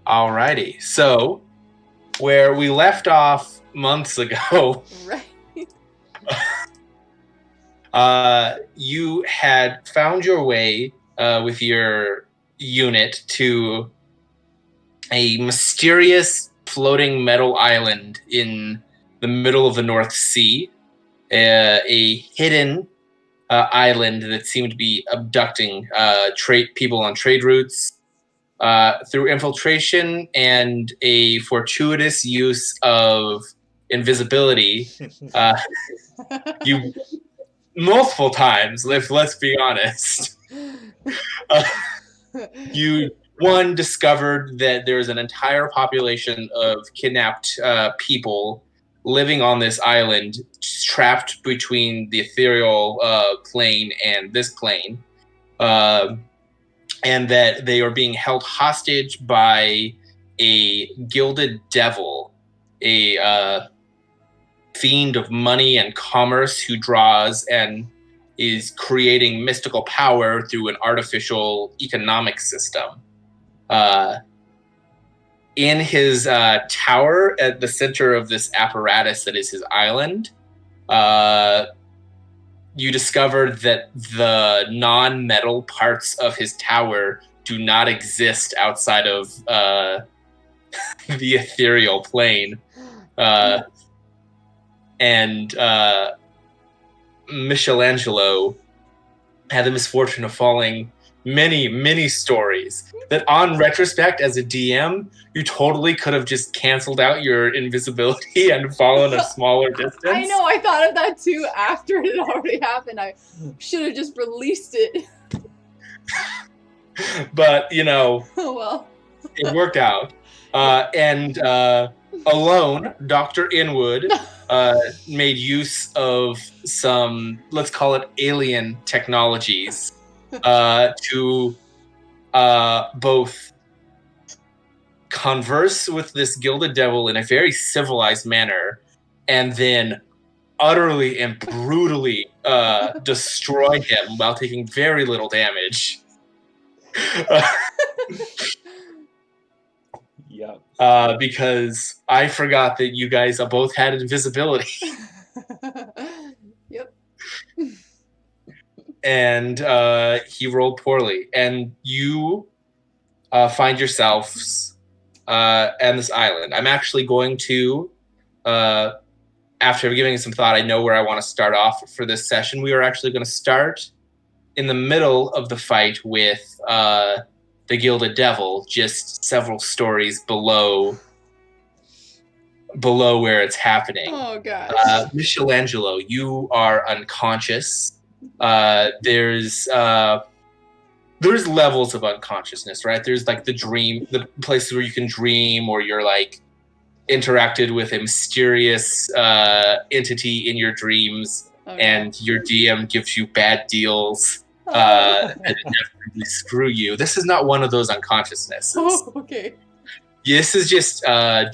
Alrighty. So, where we left off months ago, Right. You had found your way with your unit to a mysterious floating metal island in the middle of the North Sea, a hidden island that seemed to be abducting people on trade routes. Through infiltration and a fortuitous use of invisibility, you multiple times, let's be honest, you discovered that there's an entire population of kidnapped people living on this island, trapped between the ethereal plane and this plane. And that they are being held hostage by a gilded devil, a fiend of money and commerce who draws and is creating mystical power through an artificial economic system. In his tower at the center of this apparatus that is his island, you discovered that the non-metal parts of his tower do not exist outside of the ethereal plane. And Michellangelo had the misfortune of following many stories that on retrospect as a DM, you totally could have just canceled out your invisibility and fallen a smaller distance. I know, I thought of that too after it had already happened. I should have just released it. But, you know, oh well. It worked out. And alone, Dr. Inwood made use of some, let's call it alien technologies, to both converse with this gilded devil in a very civilized manner, and then utterly and brutally destroy him while taking very little damage. Yeah. Because I forgot that you guys both had invisibility. Yep. And he rolled poorly. And you find yourselves on this island. I'm actually going to, after giving it some thought, I know where I want to start off for this session. We are actually going to start in the middle of the fight with the Gilded Devil, just several stories below where it's happening. Oh, gosh. Michellangelo, you are unconscious. There's levels of unconsciousness, right? There's like the places where you can dream, or you're like interacted with a mysterious entity in your dreams, and your DM gives you bad deals. And inevitably screw you. This is not one of those unconsciousnesses. Oh, okay. This is just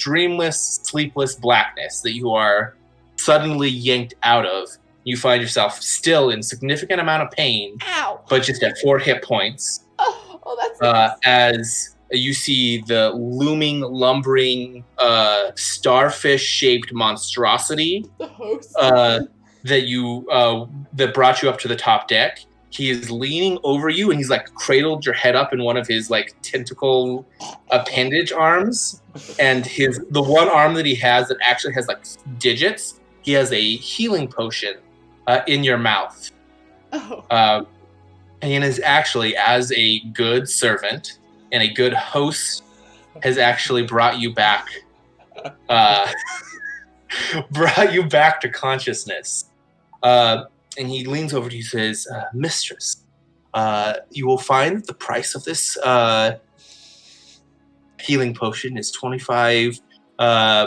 dreamless, sleepless blackness that you are suddenly yanked out of. You find yourself still in significant amount of pain. Ow. But just at 4 hit points. Oh, that's nice. As you see the looming, lumbering, starfish-shaped monstrosity the host. that brought you up to the top deck. He is leaning over you, and he's like cradled your head up in one of his like tentacle appendage arms. And the one arm that he has that actually has like digits, he has a healing potion in your mouth. Oh. And he is actually, as a good servant and a good host, has actually brought you back to consciousness. And he leans over to you and says, Mistress, you will find that the price of this healing potion is 25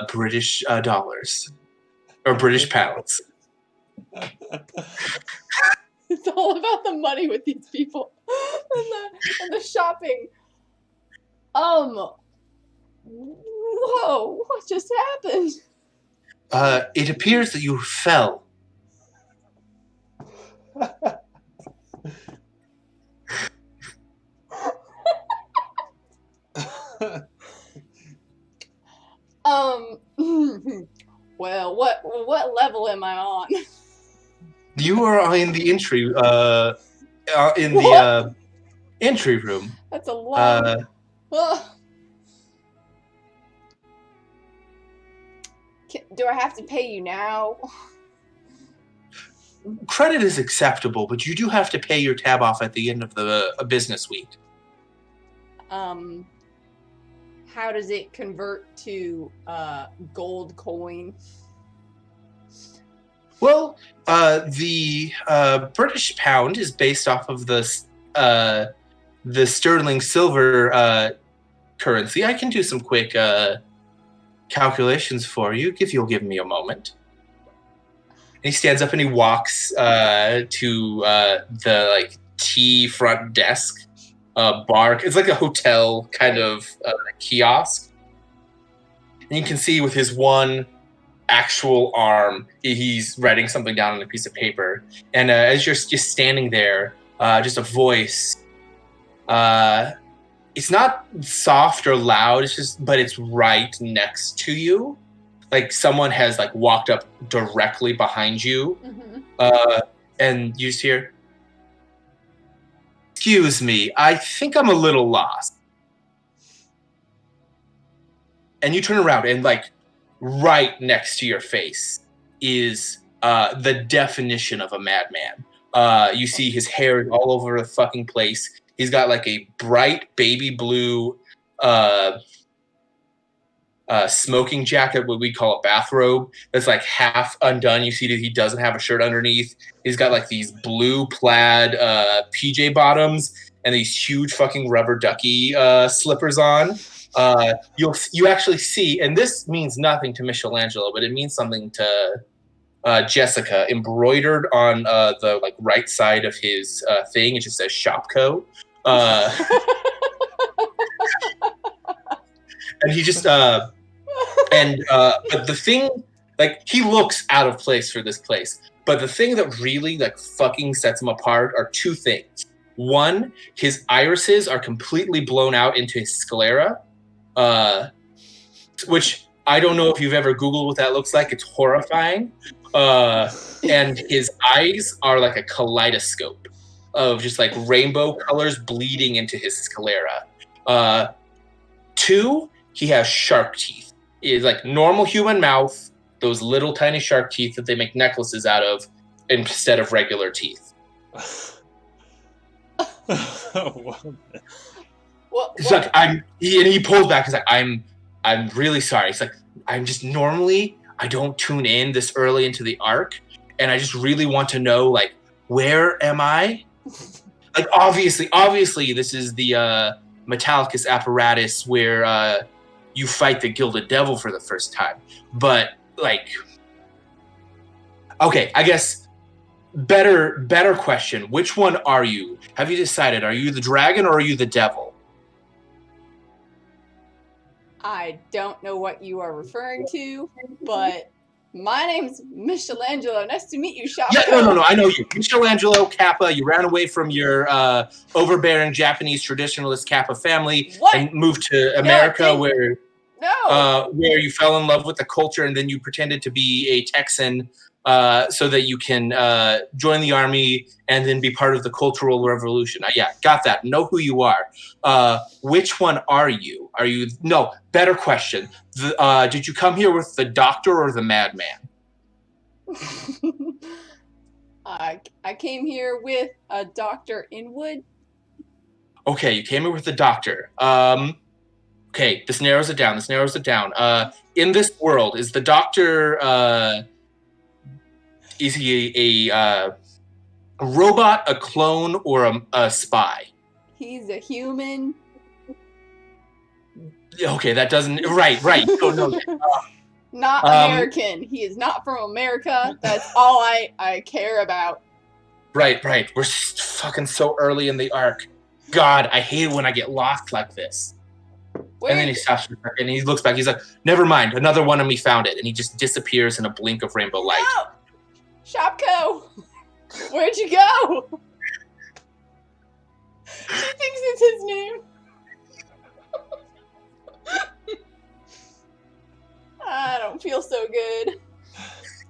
British dollars. Or British pounds. It's all about the money with these people. and the shopping. Whoa, what just happened? It appears that you fell. Well, what level am I on? You are in the entry, in What? the entry room. That's a lot. Ugh. Do I have to pay you now? Credit is acceptable, but you do have to pay your tab off at the end of the business week. How does it convert to gold coin? Well, the British pound is based off of the sterling silver currency. I can do some quick calculations for you if you'll give me a moment. And he stands up and he walks to the tea front desk bar. It's like a hotel kind of kiosk. And you can see with his one actual arm, he's writing something down on a piece of paper. And as you're just standing there, just a voice. It's not soft or loud. But it's right next to you. Like someone has walked up directly behind you, and you just hear, "Excuse me, I think I'm a little lost." And you turn around, and right next to your face is the definition of a madman. You see his hair all over the fucking place. He's got a bright baby blue smoking jacket, what we call a bathrobe, that's half undone. You see that he doesn't have a shirt underneath. He's got these blue plaid PJ bottoms and these huge fucking rubber ducky slippers on. You actually see, and this means nothing to Michellangelo, but it means something to Jessica. Embroidered on the right side of his thing, it just says Shopko. And he just but the thing, he looks out of place for this place. But the thing that really fucking sets him apart are two things. One, his irises are completely blown out into his sclera, which I don't know if you've ever Googled what that looks like. It's horrifying. And his eyes are like a kaleidoscope of just rainbow colors bleeding into his sclera. Two, he has shark teeth. It's normal human mouth, those little tiny shark teeth that they make necklaces out of instead of regular teeth. It's he pulls back. He's I'm really sorry. It's I'm just normally I don't tune in this early into the arc, and I just really want to know where am I? Obviously this is the Metallicus apparatus where you fight the Gilded Devil for the first time. But okay, I guess better question. Which one are you? Have you decided? Are you the dragon or are you the devil? I don't know what you are referring to, but my name's Michellangelo. Nice to meet you, Shopko. Yeah, no. I know you. Michellangelo, Kappa. You ran away from your overbearing Japanese traditionalist Kappa family and moved to America where you fell in love with the culture, and then you pretended to be a Texan so that you can join the army and then be part of the Cultural Revolution. Yeah, got that. Know who you are. Which one are you? No, better question. Did you come here with the doctor or the madman? I came here with Dr. Inwood. Okay, you came here with the doctor. Okay, this narrows it down. In this world, is the doctor... is he a robot, a clone, or a spy? He's a human. Okay, that doesn't... Right. Oh, no. Not American. He is not from America. That's all I care about. Right. We're fucking so early in the arc. God, I hate it when I get lost like this. And then he stops and he looks back. He's like, never mind. Another one of me found it. And he just disappears in a blink of rainbow light. No! Shopko! Where'd you go? She thinks it's his name. don't feel so good.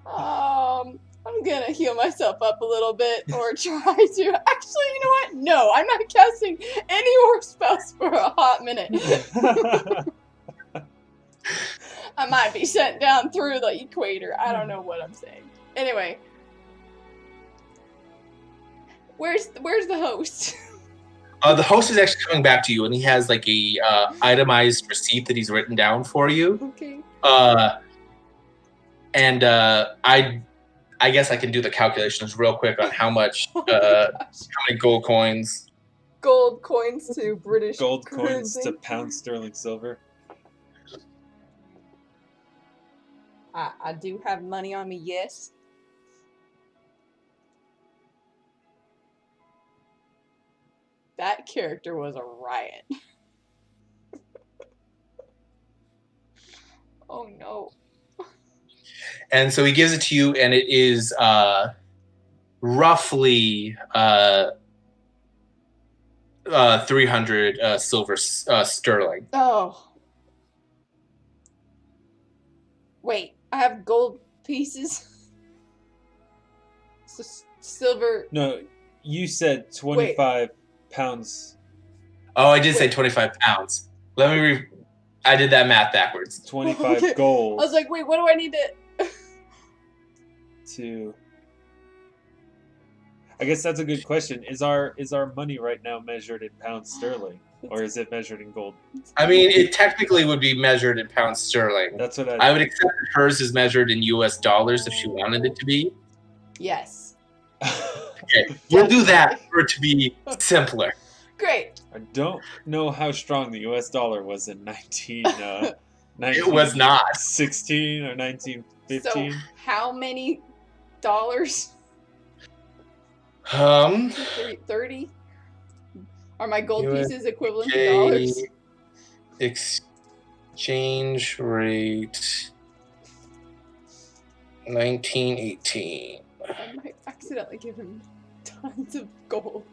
I'm gonna heal myself up a little bit or try to. Actually, you know what? No, I'm not casting any more spells for a hot minute. I might be sent down through the equator. I don't know what I'm saying. Anyway, where's the host? The host is actually coming back to you, and he has like a itemized receipt that he's written down for you. Okay. And I guess I can do the calculations real quick on how much, Oh how many gold coins. Gold coins to British Gold coins currency. to pound sterling silver. I do have money on me, yes. That character was a riot. Oh no. And so he gives it to you, and it is roughly 300 silver sterling. Oh. Wait, I have gold pieces. So silver. No, you said 25 pounds. Oh, I did say 25 pounds. Let me I did that math backwards. 25 Okay. gold. I was like, wait, what do I need to. I guess that's a good question. Is our money right now measured in pounds sterling, or is it measured in gold? I mean, it technically would be measured in pounds sterling. That's what I would accept that hers is measured in US dollars if she wanted it to be. Yes. Okay, we'll do that for it to be simpler. Great. I don't know how strong the US dollar was in 19. It was not. 16 or 1915. So, how many dollars? 30? Are my gold US pieces equivalent to dollars? Exchange rate 1918. I might accidentally give him tons of gold.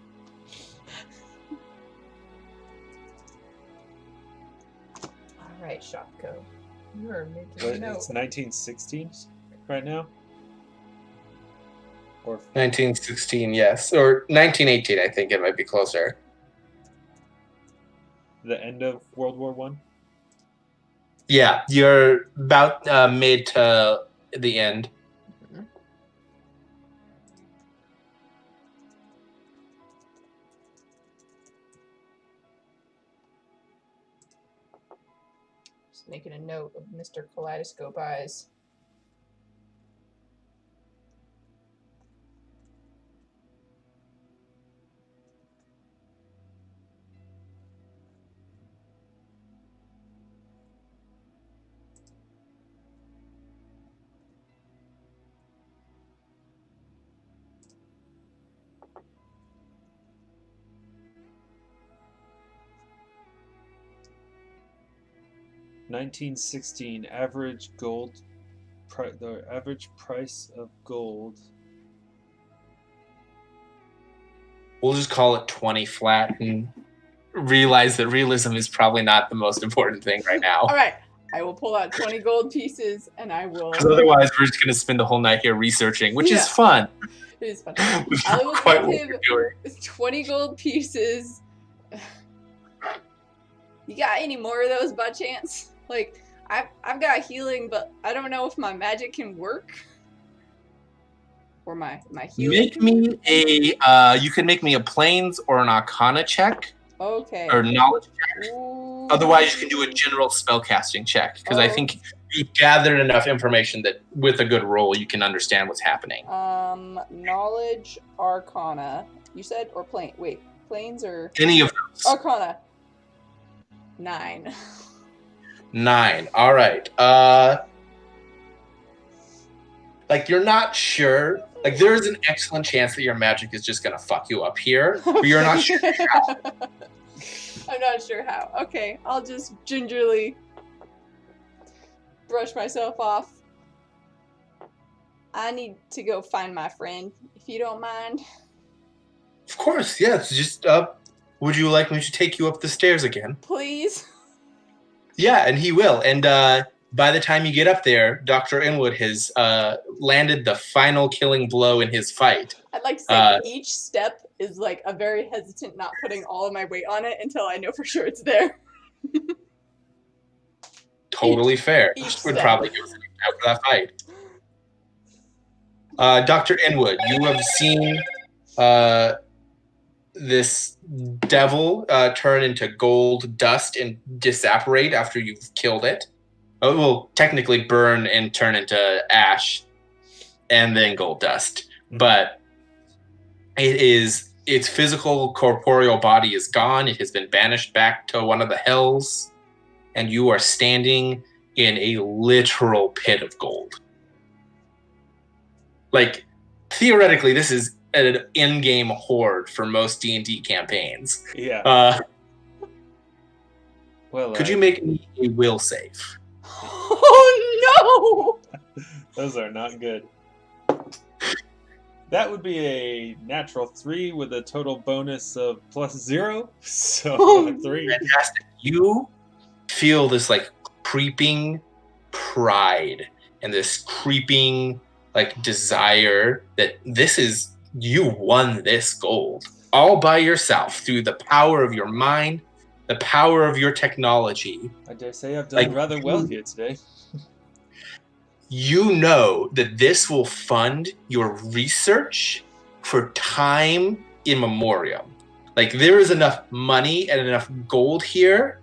Alright, Shopko. You are making But a note. it's 1916 right now? Or 1916, yes. Or 1918, I think it might be closer. the end of World War One? Yeah, you're about mid to the end. Just making a note of Mr. Kaleidoscope Eyes. $19.16 average gold. The average price of gold. We'll just call it 20 flat and realize that realism is probably not the most important thing right now. Alright, I will pull out 20 gold pieces and I will. Because otherwise, we're just going to spend the whole night here researching, which Yeah. is fun. It is fun. Which I is will quite give what him we're doing. 20 gold pieces. You got any more of those by chance? Like, I've got healing, but I don't know if my magic can work. Or my healing. Make me a. You can make me a planes or an arcana check Okay. or knowledge check. Ooh. Otherwise, you can do a general spellcasting check because I think you've gathered enough information that with a good roll, you can understand what's happening. Knowledge, arcana. You said or plane? Wait, planes or Any of those. arcana? 9. 9. All right. Like you're not sure. Like there is an excellent chance that your magic is just gonna fuck you up here, but you're not sure how. I'm not sure how. Okay, I'll just gingerly brush myself off. I need to go find my friend, if you don't mind. Of course, yes. Just would you like me to take you up the stairs again? Please. Yeah, and he will. And by the time you get up there, Dr. Inwood has landed the final killing blow in his fight. I'd like to say each step is like a very hesitant not putting all of my weight on it until I know for sure it's there. Totally fair. Each Would step. probably give us a out for that fight. Dr. Inwood, you have seen this devil turn into gold dust and disapparate after you've killed it. It will technically burn and turn into ash and then gold dust. But its physical corporeal body is gone. It has been banished back to one of the hells. And you are standing in a literal pit of gold. Like, theoretically, this is an in-game horde for most D&D campaigns. Yeah. Could you make me a will save? Oh no! Those are not good. That would be a natural 3 with a total bonus of +0. So 3. Fantastic. You feel this like creeping pride and this creeping like desire that you won this gold all by yourself through the power of your mind, the power of your technology. I dare say I've done rather well here today. You know that this will fund your research for time immemorial. Like, there is enough money and enough gold here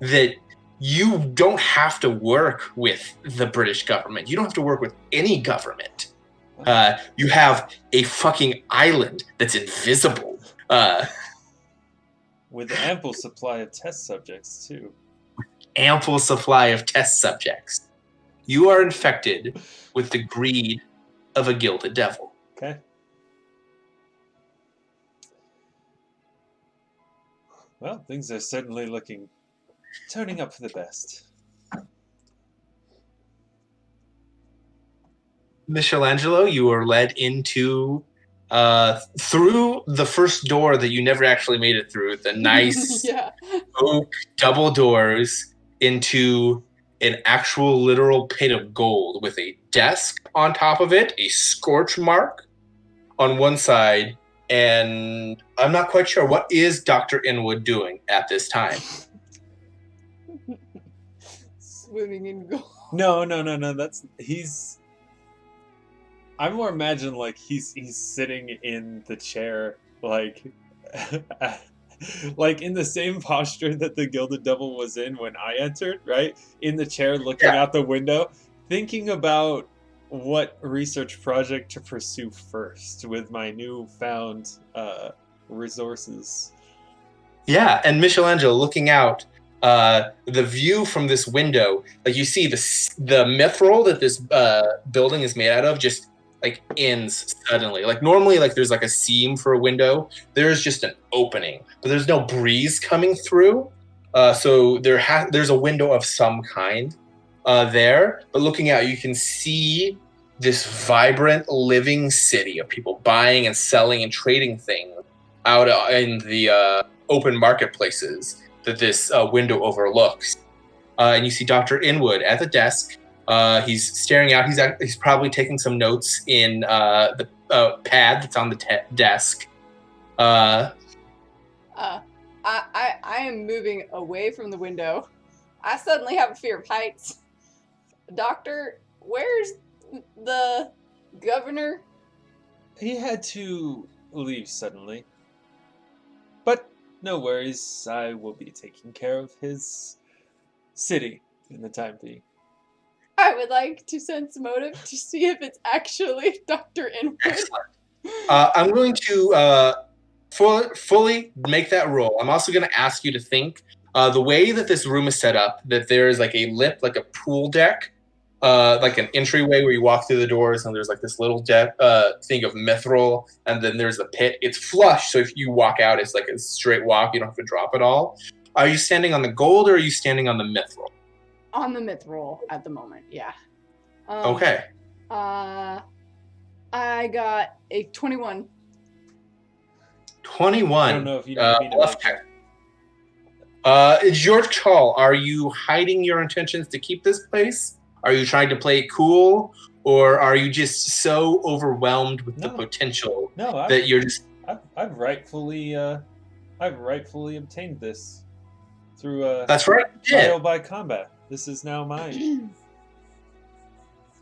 that you don't have to work with the British government. You don't have to work with any government. You have a fucking island that's invisible. With ample supply of test subjects, too. Ample supply of test subjects. You are infected with the greed of a gilded devil. Okay. Well, things are certainly turning up for the best. Michellangelo, you are led into through the first door that you never actually made it through, the nice oak double doors, into an actual literal pit of gold with a desk on top of it, a scorch mark on one side, and I'm not quite sure what is Dr. Inwood doing at this time. Swimming in gold. No. I more imagine like he's sitting in the chair, like like in the same posture that the Gilded Devil was in when I entered, right? In the chair, looking out the window, thinking about what research project to pursue first with my newfound resources. Yeah, and Michellangelo looking out, the view from this window, like you see the mithril that this building is made out of just like ends suddenly. Like normally, like there's like a seam for a window. There's just an opening, but there's no breeze coming through. So there's a window of some kind there. But looking out, you can see this vibrant, living city of people buying and selling and trading things out in the open marketplaces that this window overlooks. And you see Dr. Inwood at the desk. He's staring out. He's probably taking some notes in the pad that's on the desk. I am moving away from the window. I suddenly have a fear of heights. Doctor, where's the governor? He had to leave suddenly. But no worries, I will be taking care of his city in the time being. I would like to sense motive to see if it's actually Dr. Inwood. Excellent. I'm going to fully make that roll. I'm also going to ask you to think the way that this room is set up, that there is like a lip, like a pool deck, like an entryway where you walk through the doors, and there's like this little thing of mithril, and then there's the pit. It's flush, so if you walk out, it's like a straight walk. You don't have to drop it all. Are you standing on the gold, or are you standing on the mithril? On the mithril at the moment, yeah. Okay. I got a 21. 21. I don't know if you need me to make it. It's your call. Are you hiding your intentions to keep this place? Are you trying to play it cool, or are you just so overwhelmed with the No. potential No, that you're just... I've rightfully obtained this through That's right, you trial did. by combat. This is now mine.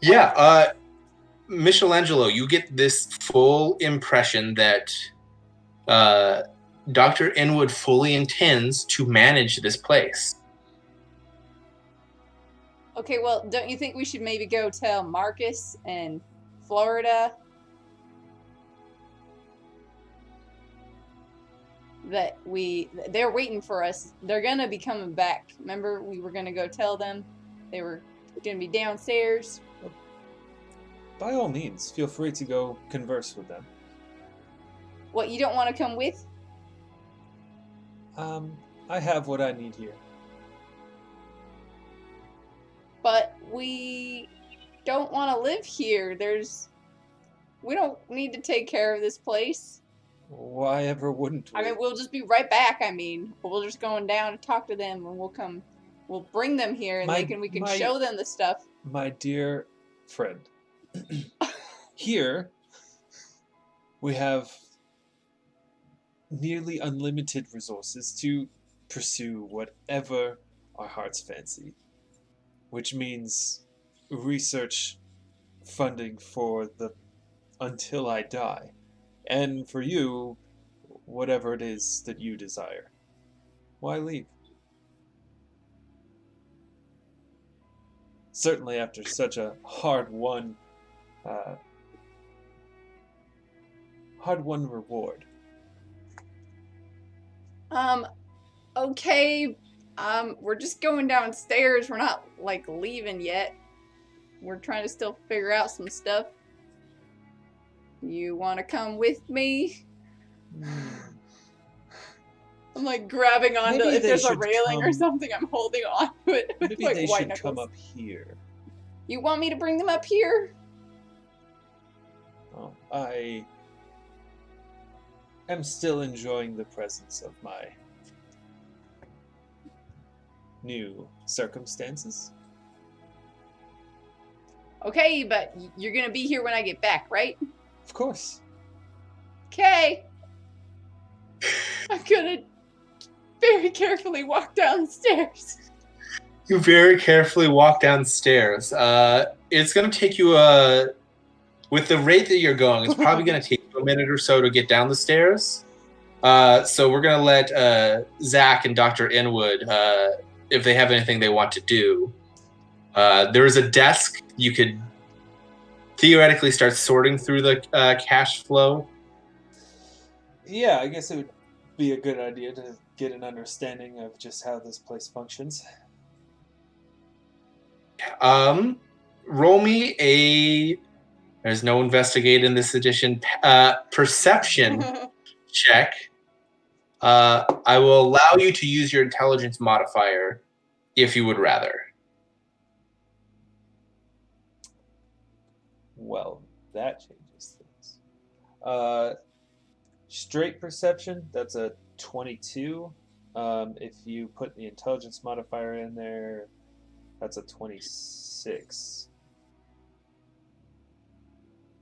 Yeah, Michellangelo, you get this full impression that Dr. Inwood fully intends to manage this place. Okay, well, don't you think we should maybe go tell Marcus in Florida that they're waiting for us. They're gonna be coming back. Remember, we were gonna go tell them they were gonna be downstairs. By all means, feel free to go converse with them. What, you don't want to come with? I have what I need here. But we don't want to live here. We don't need to take care of this place. Why ever wouldn't we? I mean, we'll just be right back. We're just going down to talk to them, and we'll bring them here, and we can show them the stuff. My dear friend, here we have nearly unlimited resources to pursue whatever our hearts fancy, which means research funding for the until I die, and for you, whatever it is that you desire. Why leave? Certainly after such a hard-won reward. Okay, we're just going downstairs. We're not, leaving yet. We're trying to still figure out some stuff. You want to come with me? I'm, grabbing onto Maybe if there's a should railing or come- something, I'm holding on to it. Maybe Like they white should come knuckles. up here. You want me to bring them up here? Oh, I am still enjoying the presence of my new circumstances. Okay, but you're gonna be here when I get back, right? Of course. Okay. I'm gonna very carefully walk down the stairs. You very carefully walk downstairs. It's going to take you with the rate that you're going, it's probably going to take you a minute or so to get down the stairs. So we're going to let Zach and Dr. Inwood, if they have anything they want to do. There is a desk. You could theoretically start sorting through the cash flow. Yeah, I guess it would be a good idea to get an understanding of just how this place functions. Roll me a... There's no investigate in this edition. Perception check. I will allow you to use your intelligence modifier if you would rather. Well, that changes things. Straight perception, that's a 22. If you put the intelligence modifier in there, that's a 26.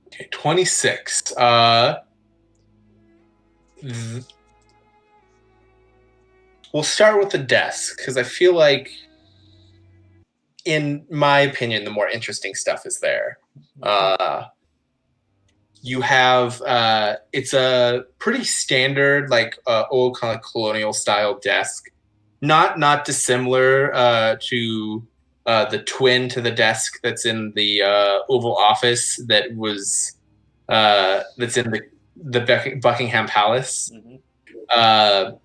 Okay, 26. We'll start with the desk, because I feel like, in my opinion, the more interesting stuff is there. You have, it's a pretty standard, old kind of colonial style desk. Not dissimilar to the twin to the desk that's in the Oval Office that was, that's in the Buckingham Palace. Mm-hmm.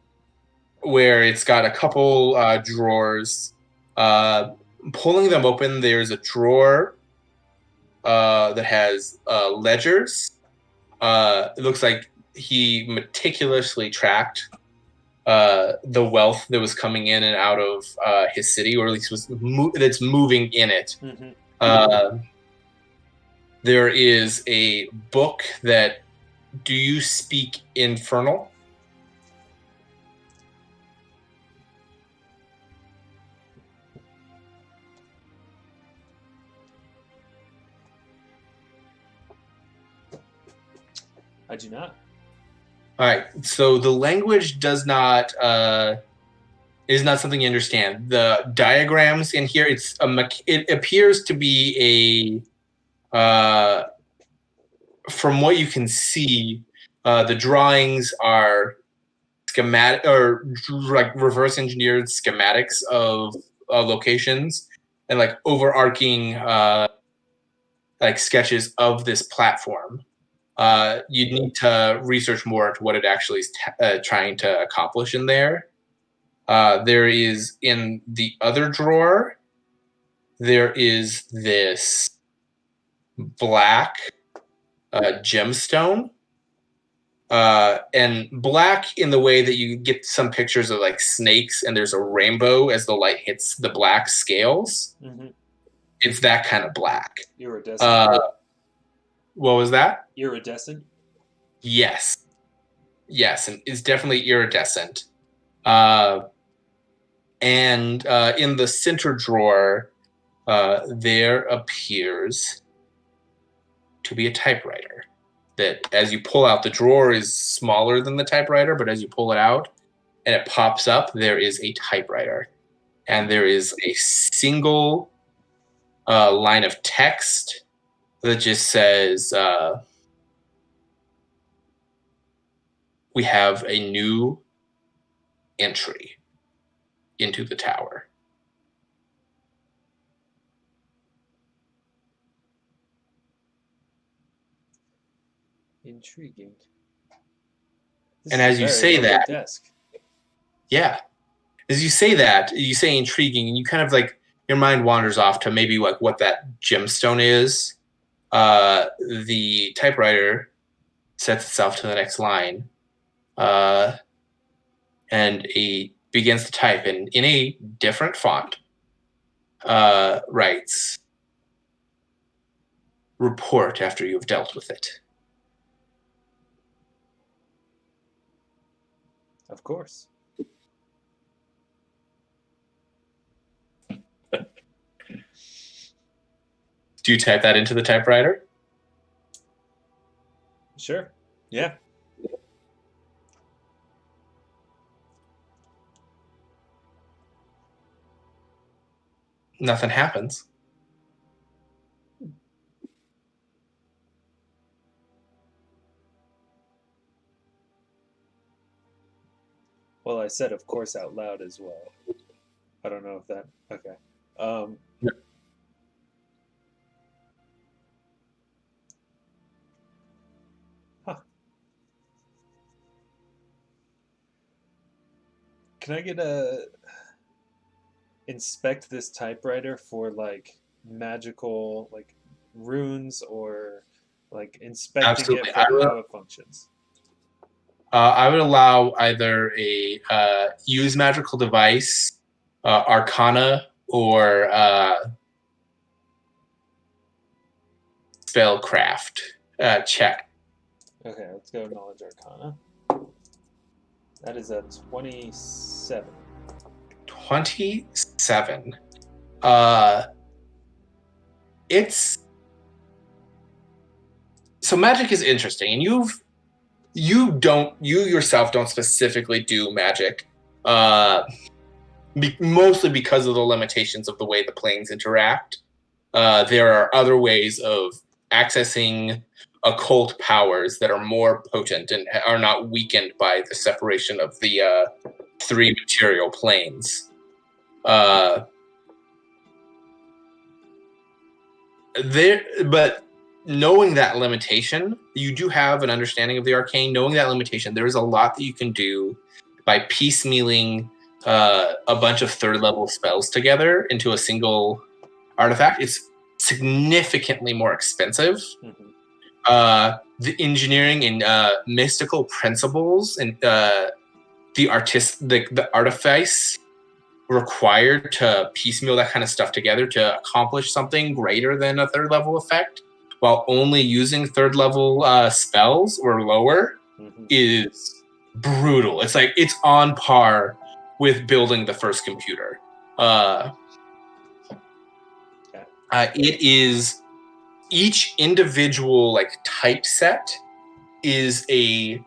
Where it's got a couple drawers. Pulling them open, there's a drawer that has ledgers. It looks like he meticulously tracked the wealth that was coming in and out of his city, or at least that's moving in it. Mm-hmm. There is a book that... Do you speak Infernal? I do not. All right. So the language is not something you understand. The diagrams in here, it appears to be a from what you can see, the drawings are schematic or like reverse engineered schematics of locations and like overarching like sketches of this platform. You need to research more into what it actually is trying to accomplish in there. There is in the other drawer, there is this black gemstone. And black in the way that you get some pictures of like snakes and there's a rainbow as the light hits the black scales. Mm-hmm. It's that kind of black. Iridescent. What was that? Iridescent? Yes. Yes, and it's definitely iridescent. And in the center drawer, there appears to be a typewriter. That as you pull out, the drawer is smaller than the typewriter, but as you pull it out and it pops up, there is a typewriter. And there is a single line of text that just says, we have a new entry into the tower. Intriguing. And as you say that, desk. yeah, as you say that, you say intriguing, and you kind of like your mind wanders off to maybe like what that gemstone is. The typewriter sets itself to the next line, and it begins to type, and in a different font, writes, "Report after you have dealt with it." Of course. Do you type that into the typewriter? Sure. Yeah. Nothing happens. Well, I said of course out loud as well. I don't know if that... Okay. No. Huh. Can I get a... inspect this typewriter for like magical like runes or like inspecting Absolutely. it for how it functions? I would allow either a use magical device, arcana, or spellcraft check. Okay, let's go knowledge arcana. That is a 27. 27. It's so magic is interesting, and you yourself don't specifically do magic, mostly because of the limitations of the way the planes interact. There are other ways of accessing occult powers that are more potent and are not weakened by the separation of the three material planes. But knowing that limitation, you do have an understanding of the arcane. Knowing that limitation, there is a lot that you can do by piecemealing a bunch of third level spells together into a single artifact. It's significantly more expensive. Mm-hmm. The engineering and mystical principles and the artifice required to piecemeal that kind of stuff together to accomplish something greater than a third level effect while only using third level spells or lower Mm-hmm. is brutal. It's like it's on par with building the first computer. It is each individual like typeset is a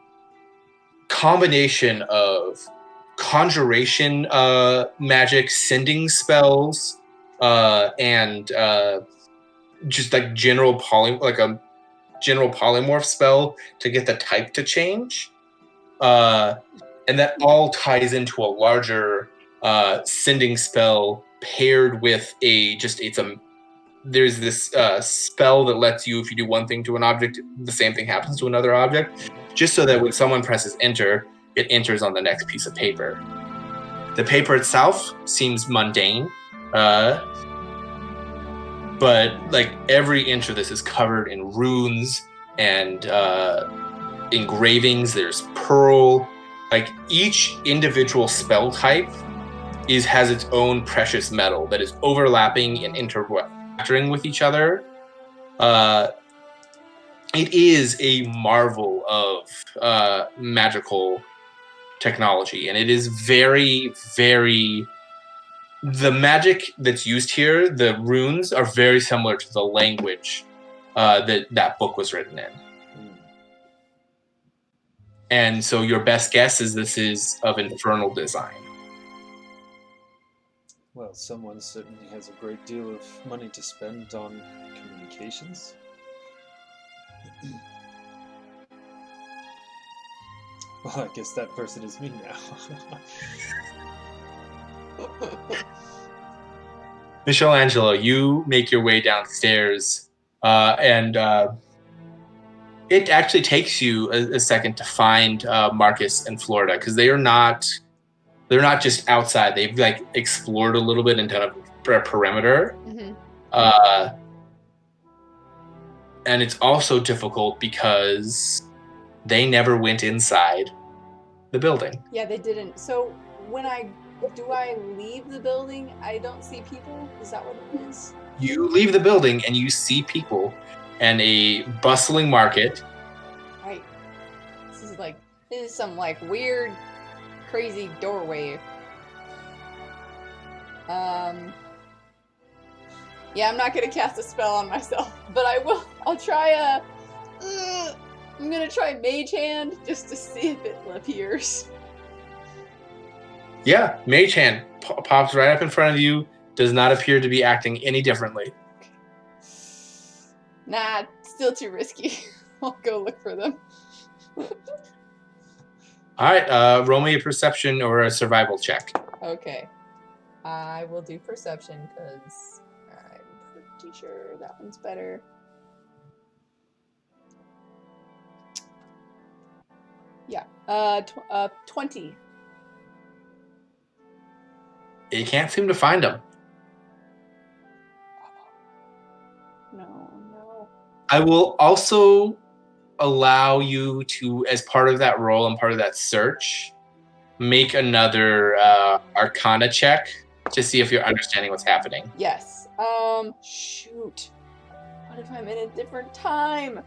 combination of conjuration magic, sending spells, and just like a general polymorph spell to get the type to change. And that all ties into a larger sending spell paired with there's this spell that lets you, if you do one thing to an object, the same thing happens to another object, just so that when someone presses enter, it enters on the next piece of paper. The paper itself seems mundane, but like every inch of this is covered in runes and engravings. There's pearl. Like each individual spell type has its own precious metal that is overlapping and interacting with each other. It is a marvel of magical technology, and it is very, very... The magic that's used here, the runes, are very similar to the language that book was written in. And so your best guess is this is of infernal design. Well, someone certainly has a great deal of money to spend on communications. Well, I guess that person is me now. Michellangelo, you make your way downstairs, and it actually takes you a second to find Marcus and Florida, because they're not just outside. They've like explored a little bit and done a perimeter. Mm-hmm. And it's also difficult because they never went inside the building. Yeah, they didn't. So when I leave the building, I don't see people? Is that what it is? You leave the building and you see people and a bustling market. Right. This is some like weird, crazy doorway. Yeah, I'm not gonna cast a spell on myself, but I'll try I'm gonna try Mage Hand just to see if it appears. Yeah, Mage Hand pops right up in front of you, does not appear to be acting any differently. Nah, still too risky. I'll go look for them. Alright, roll me a perception or a survival check. Okay. I will do perception because I'm pretty sure that one's better. Yeah. 20. You can't seem to find them. No. I will also allow you to, as part of that roll and part of that search, make another Arcana check to see if you're understanding what's happening. Yes. Shoot. What if I'm in a different time?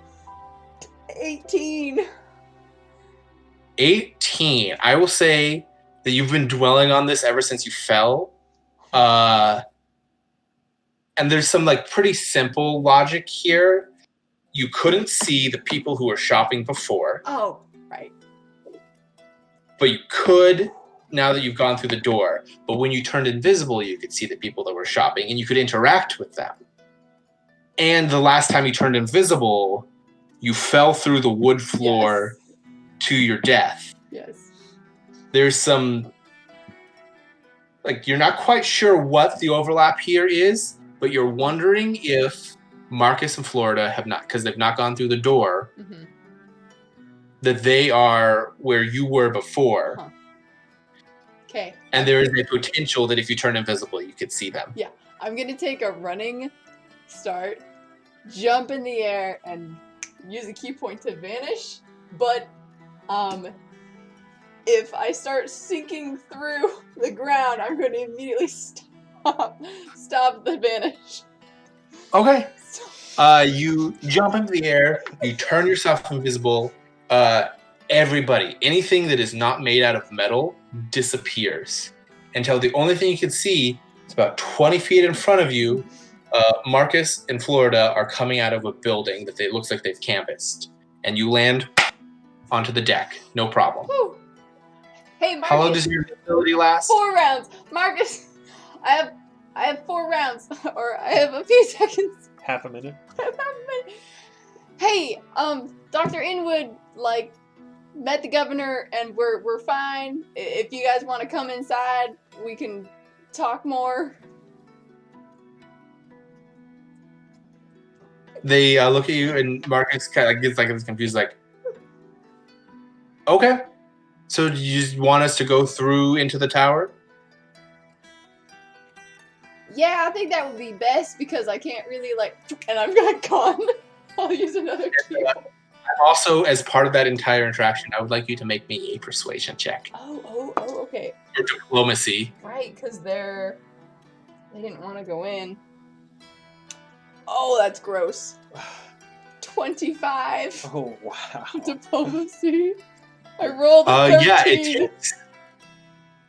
18. 18. I will say that you've been dwelling on this ever since you fell. And there's some like pretty simple logic here. You couldn't see the people who were shopping before. Oh, right. But you could now that you've gone through the door. But when you turned invisible, you could see the people that were shopping and you could interact with them. And the last time you turned invisible, you fell through the wood floor to your death. Yes. There's some, like, you're not quite sure what the overlap here is, but you're wondering if Marcus and Florida have not, because they've not gone through the door, that they are where you were before. Huh. Okay. And there is a potential that if you turn invisible, you could see them. Yeah. I'm going to take a running start, jump in the air, and use a key point to vanish. But if I start sinking through the ground, I'm going to immediately stop the vanish. Okay. You jump into the air, you turn yourself invisible. Everybody, anything that is not made out of metal disappears until the only thing you can see is about 20 feet in front of you. Marcus and Florida are coming out of a building that looks like they've canvassed, and you land onto the deck. No problem. Whew. Hey, Marcus. How long does your ability last? 4 rounds. Marcus, I have 4 rounds. Or I have a few seconds. Half a minute. Hey, Dr. Inwood, like, met the governor and we're fine. If you guys want to come inside, we can talk more. They look at you, and Marcus kind of gets like this confused, like, okay. So do you just want us to go through into the tower? Yeah, I think that would be best because I can't really and I'm gone. I'll use another key. Also, as part of that entire interaction, I would like you to make me a persuasion check. Oh, okay. Or diplomacy. Right, because they didn't want to go in. Oh, that's gross. 25. Oh, wow. Diplomacy. I rolled a 13. Yeah,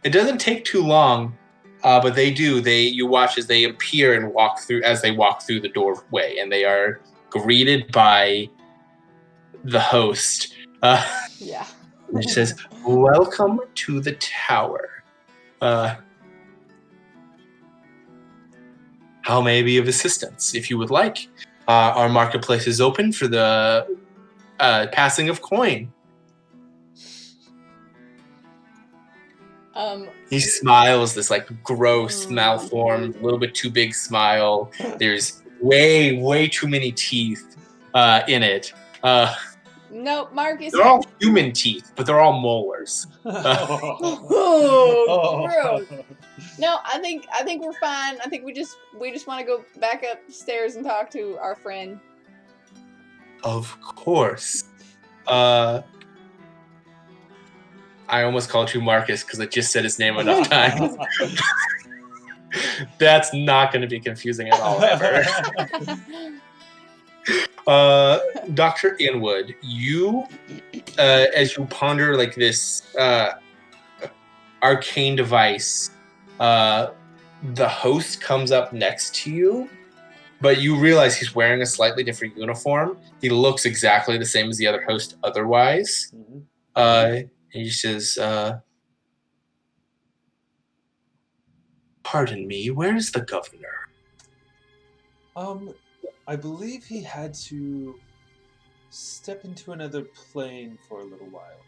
it doesn't take too long, but they do. You watch as they appear and walk through the doorway, and they are greeted by the host. Yeah. Which says, "Welcome to the tower. How may I be of assistance? If you would like, our marketplace is open for the passing of coin." He smiles this like gross, malformed, a little bit too big smile. There's way too many teeth in it. No, Marcus. They're all human teeth, but they're all molars. Oh, gross. No, I think we're fine. I think we just want to go back upstairs and talk to our friend. Of course. I almost called you Marcus because I just said his name enough times. That's not going to be confusing at all, ever. Dr. Inwood, you, as you ponder like this arcane device, the host comes up next to you, but you realize he's wearing a slightly different uniform. He looks exactly the same as the other host otherwise. Mm-hmm. He says, "Pardon me, where's the governor?" I believe he had to step into another plane for a little while.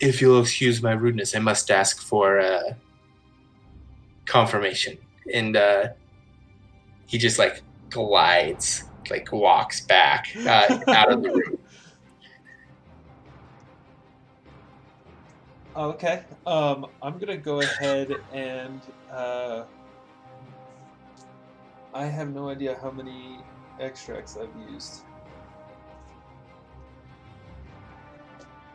If you'll excuse my rudeness, I must ask for confirmation. And he just glides, walks back out of the room. Okay. I'm gonna go ahead and I have no idea how many extracts I've used.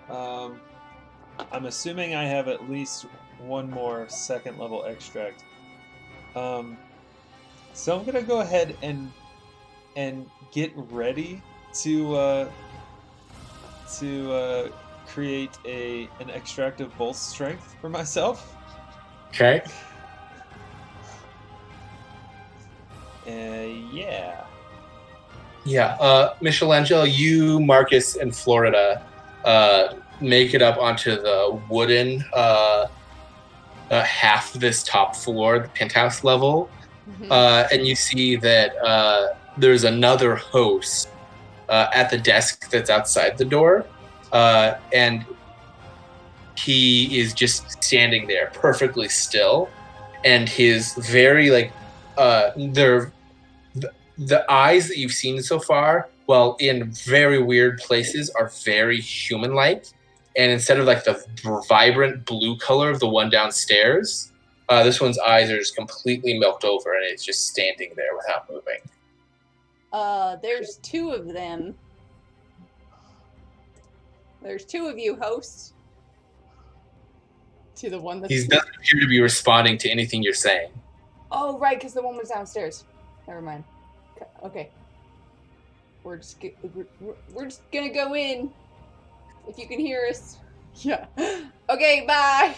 I'm assuming I have at least one more second level extract. So I'm gonna go ahead and get ready to create an extract of both strength for myself. Okay. Yeah. Yeah. Michellangelo, you, Marcus, and Florida make it up onto the wooden half of this top floor, the penthouse level. Mm-hmm. And you see that there's another host at the desk that's outside the door. And he is just standing there perfectly still, and his very the eyes that you've seen so far, well, in very weird places, are very human-like, and instead of the vibrant blue color of the one downstairs, this one's eyes are just completely milked over, and it's just standing there without moving. There's 2 of them. There's 2 of you, hosts. To the one that's... He doesn't appear to be responding to anything you're saying. Oh, right, because the one was downstairs. Never mind. Okay. We're just gonna go in. If you can hear us. Yeah. Okay, bye!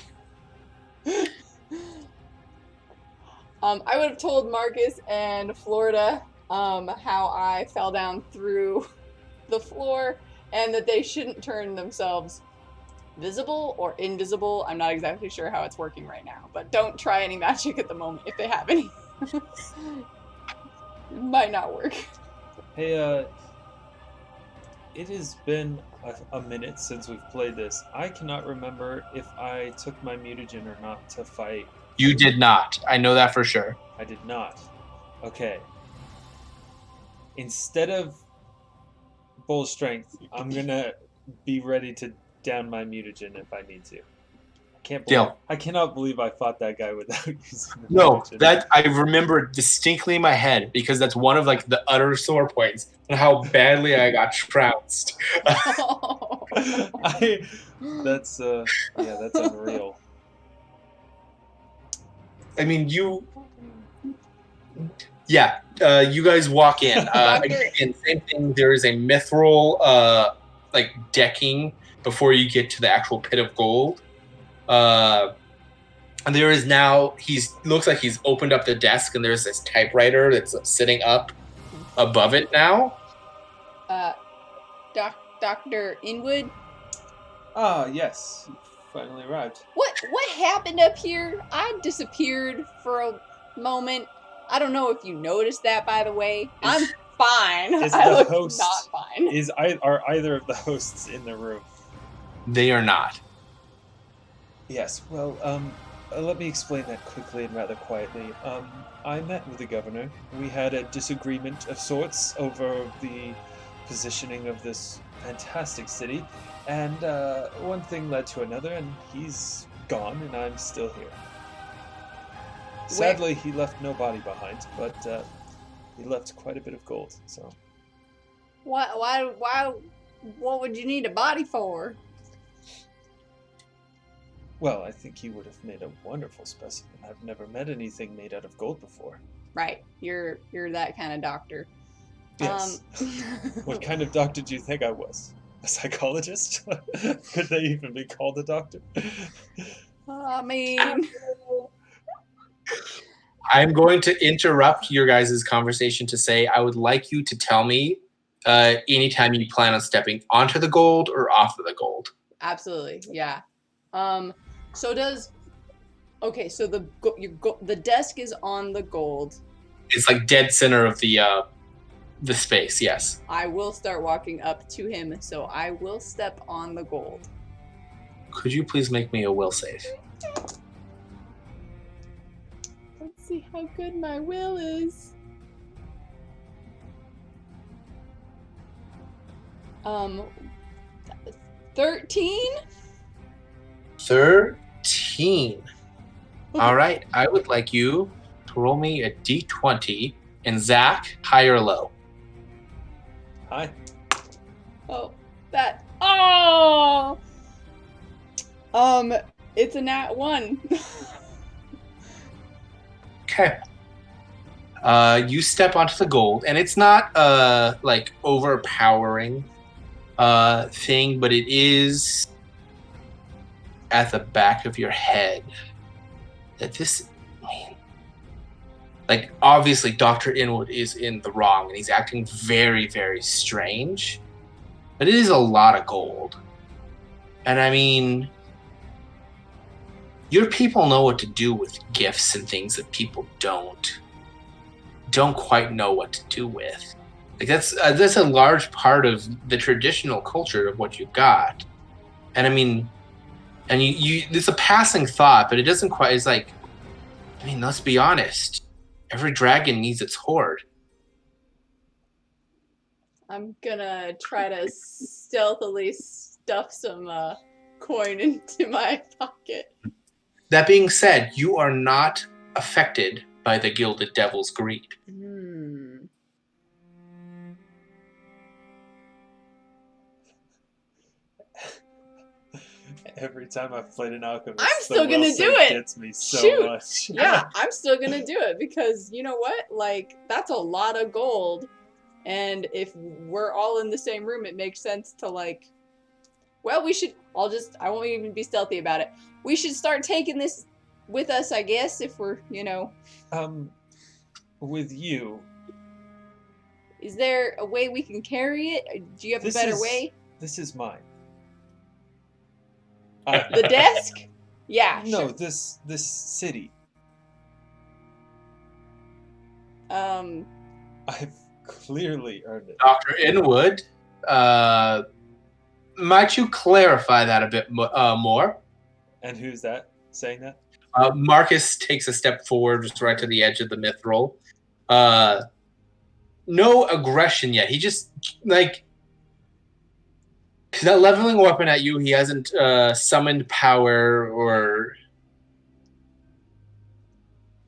I would have told Marcus and Florida how I fell down through the floor and that they shouldn't turn themselves visible or invisible. I'm not exactly sure how it's working right now, but don't try any magic at the moment if they have any. Might not work. Hey, it has been a minute since we've played this. I cannot remember if I took my mutagen or not to fight. You did not. I know that for sure. I did not. Okay. Instead of bull strength, I'm gonna be ready to down my mutagen if I need to. Deal. I cannot believe I fought that guy without using the No, mutagen. that I remember distinctly in my head because that's one of like the utter sore points and how badly I got trounced. That's unreal. I mean, you guys walk in. Again, same thing. There is a mithril like decking before you get to the actual pit of gold. And there is now, looks like he's opened up the desk and there's this typewriter that's sitting up above it now. Dr. Inwood? Ah, yes. You finally arrived. What happened up here? I disappeared for a moment. I don't know if you noticed that, by the way. I'm fine. I look not fine. Are either of the hosts in the room? They are not. Yes, well, let me explain that quickly and rather quietly. I met with the governor. We had a disagreement of sorts over the positioning of this fantastic city, and one thing led to another, and he's gone, and I'm still here. Sadly, he left no body behind, but he left quite a bit of gold, so... Why, what would you need a body for? Well, I think he would have made a wonderful specimen. I've never met anything made out of gold before. Right. You're that kind of doctor. Yes. What kind of doctor do you think I was? A psychologist? Could they even be called a doctor? I mean... I'm going to interrupt your guys' conversation to say I would like you to tell me anytime you plan on stepping onto the gold or off of the gold. Absolutely, yeah. So the desk is on the gold. It's like dead center of the space, yes. I will start walking up to him, so I will step on the gold. Could you please make me a will save? Let's see how good my will is. 13? 13. All right. I would like you to roll me a d20. And Zach, high or low? Hi. It's a nat 1. Okay. You step onto the gold, and it's not like overpowering thing, but it is at the back of your head that this, like, obviously Dr. Inwood is in the wrong and he's acting very, very strange, but it is a lot of gold. And I mean, your people know what to do with gifts and things that people don't quite know what to do with. Like that's a large part of the traditional culture of what you've got. And I mean, and you it's a passing thought, but it doesn't quite, it's like, I mean, let's be honest. Every dragon needs its horde. I'm gonna try to stealthily stuff some coin into my pocket. That being said, you are not affected by the Gilded Devil's greed. Every time I've played an alchemist, I'm still gonna do it. Gets me so much. Yeah, I'm still gonna do it because you know what? Like, that's a lot of gold, and if we're all in the same room, it makes sense to like. Well, we should. I won't even be stealthy about it. We should start taking this with us, I guess, if we're, With you, Is there a way we can carry it? Do you have a better way? This is mine. The desk? Yeah. No, Sure. this city. I've clearly earned it. Dr. Inwood, might you clarify that a bit more? And who's that saying that? Marcus takes a step forward, just right to the edge of the mithril. No aggression yet. He just, like, he's not leveling a weapon at you. He hasn't summoned power or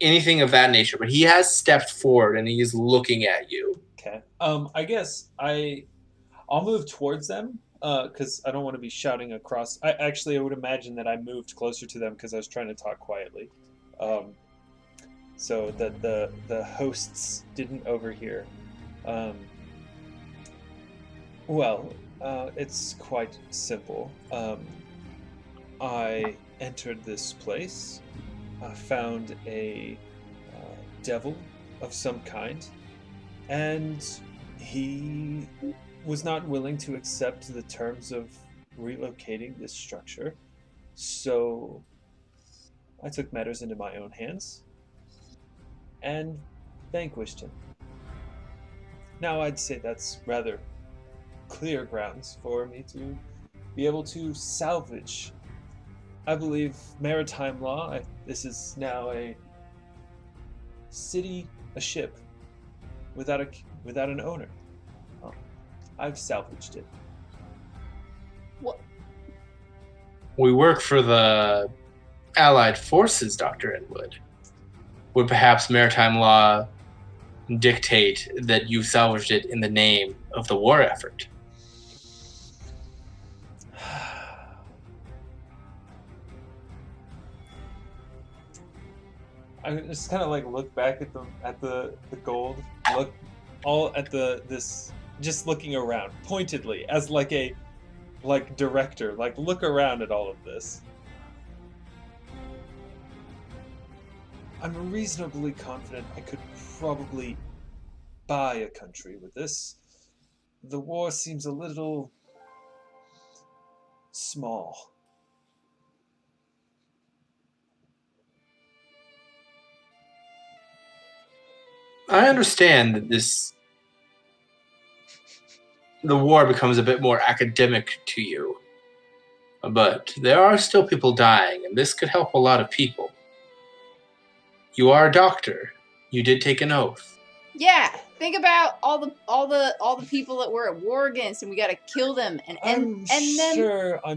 anything of that nature, but he has stepped forward and he's looking at you. Okay. I guess I'll move towards them because I don't want to be shouting across. I would imagine that I moved closer to them because I was trying to talk quietly, so that the hosts didn't overhear. It's quite simple. I entered this place. I found a devil of some kind, and he was not willing to accept the terms of relocating this structure. So I took matters into my own hands and vanquished him. Now I'd say that's rather clear grounds for me to be able to salvage. I believe maritime law, this is now a city, a ship, without an owner. I've salvaged it. What? We work for the Allied forces, Dr. Inwood. Would perhaps maritime law dictate that you salvaged it in the name of the war effort? I just kind of like look back at the gold, look all at this, just looking around pointedly as like a director, like look around at all of this. I'm reasonably confident I could probably buy a country with this. The war seems a little small. I understand that the war becomes a bit more academic to you, but there are still people dying, and this could help a lot of people. You are a doctor. You did take an oath. Yeah, think about all the people that we're at war against, and we got to kill them. I'm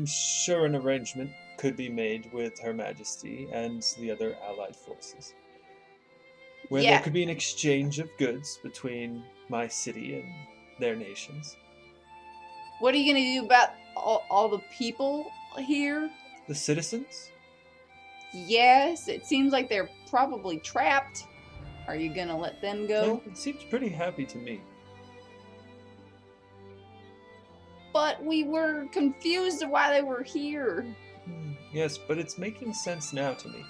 sure an arrangement could be made with Her Majesty and the other Allied forces, where there could be an exchange of goods between my city and their nations. What are you gonna do about all the people here? The citizens? Yes, it seems like they're probably trapped. Are you gonna let them go? It seems pretty happy to me. But we were confused of why they were here. Yes, but it's making sense now to me.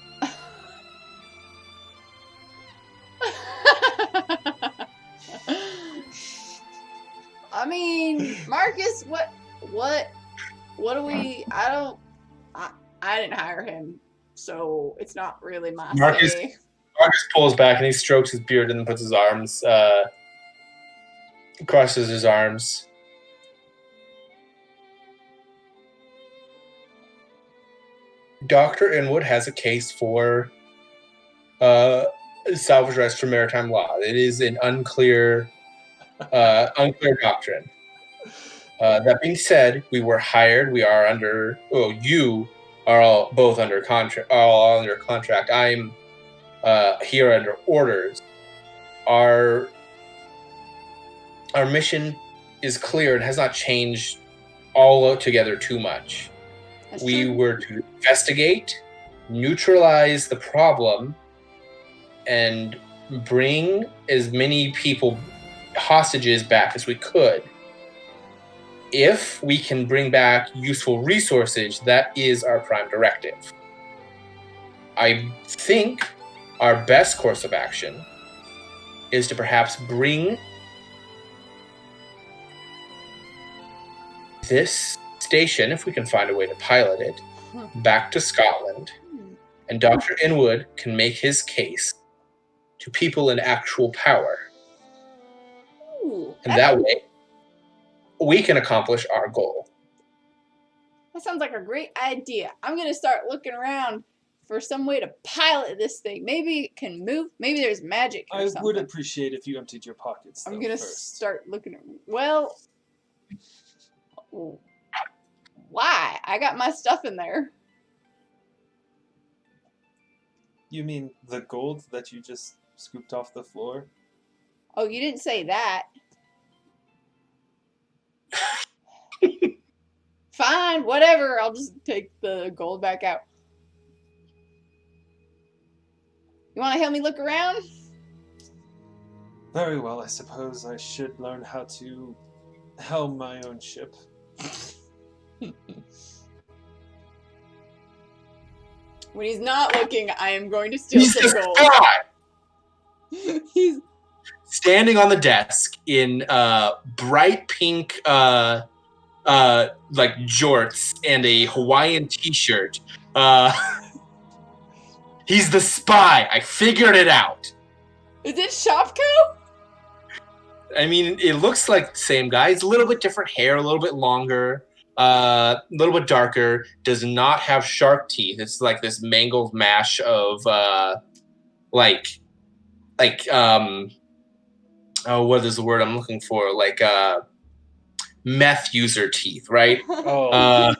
I mean, Marcus, what do we? I didn't hire him, so it's not really my say. Marcus pulls back and he strokes his beard and puts his arms, crosses his arms. Dr. Inwood has a case for salvage rights for maritime law. It is an unclear doctrine. That being said, we were hired. We are under. Oh, you are all both under contract. All under contract. I'm here under orders. Our mission is clear and has not changed altogether too much. We were to investigate, neutralize the problem, and bring as many people hostages back as we could. If we can bring back useful resources, that is our prime directive. I think our best course of action is to perhaps bring this station, if we can find a way to pilot it, back to Scotland, and Dr. Inwood can make his case to people in actual power. Ooh, And that way, we can accomplish our goal. that sounds like a great idea. I'm going to start looking around for some way to pilot this thing. Maybe it can move. Maybe there's magic or something. I would appreciate if you emptied your pockets. I'm going to start looking at... Well... Why? I got my stuff in there. You mean the gold that you just scooped off the floor? Oh, you didn't say that. Fine, whatever. I'll just take the gold back out. You want to help me look around? Very well, I suppose I should learn how to helm my own ship. When he's not looking, I am going to steal He's some just gold. He's standing on the desk in bright pink like jorts and a Hawaiian t-shirt. He's the spy. I figured it out. Is it Shopko? I mean, it looks like the same guy. It's a little bit different hair, a little bit longer, a little bit darker. Does not have shark teeth. It's like this mangled mash of what is the word I'm looking for? Like meth user teeth, right? Oh.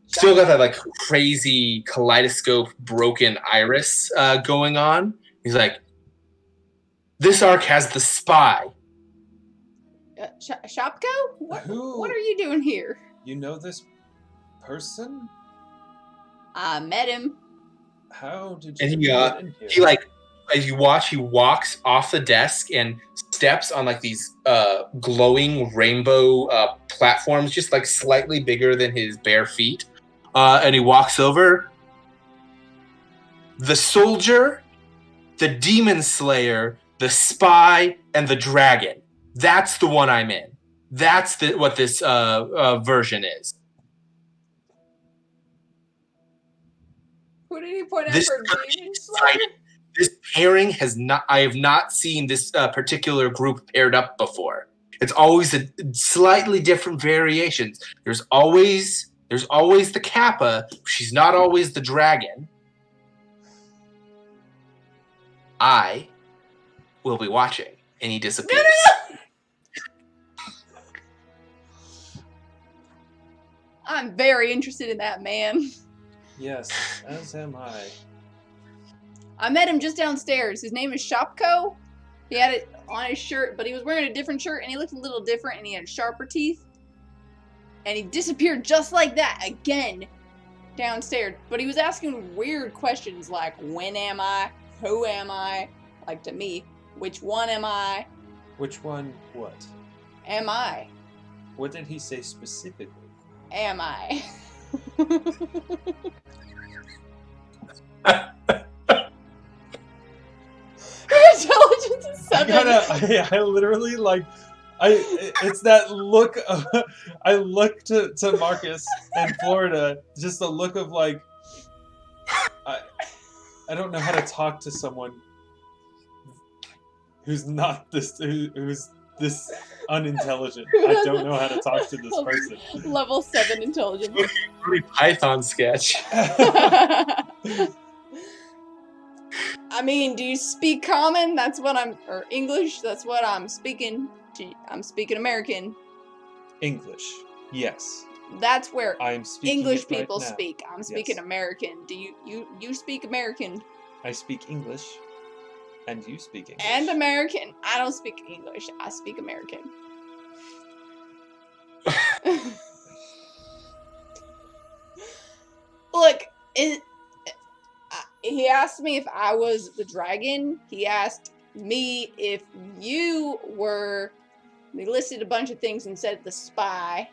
Still got that like crazy kaleidoscope broken iris going on. He's like, this arc has the spy. Shopko? Who? What are you doing here? You know this person? I met him. How did you And get in here? he like, as you watch, he walks off the desk and steps on like these glowing rainbow platforms, just like slightly bigger than his bare feet. And he walks over. The soldier, the demon slayer, the spy, and the dragon. That's the one I'm in. That's what this version is. Who did he point out This for demon slayer? This pairing has not. I have not seen this particular group paired up before. It's always a slightly different variations. There's always the Kappa. She's not always the dragon. I will be watching, and he disappears. I'm very interested in that man. Yes, as am I. I met him just downstairs. His name is Shopko. He had it on his shirt, but he was wearing a different shirt, and he looked a little different, and he had sharper teeth. And he disappeared just like that again downstairs. But he was asking weird questions like, when am I? Who am I? Like to me, which one am I? Which one? What? Am I? What did he say specifically? Am I? Intelligence is 7. I literally like. It's that look. I look to Marcus and Florida. Just a look of like. I don't know how to talk to someone who's not this. Who's this unintelligent. I don't know how to talk to this person. Level 7 intelligence. Really Python sketch. I mean, do you speak common? That's what or English? That's what I'm speaking. I'm speaking American. English, yes. That's where I'm speaking English it right people now. speak. I'm speaking Yes. American. Do you speak American? I speak English, and you speak English. And American. I don't speak English. I speak American. Look, he asked me if I was the dragon. He asked me if you were. They listed a bunch of things and said the spy.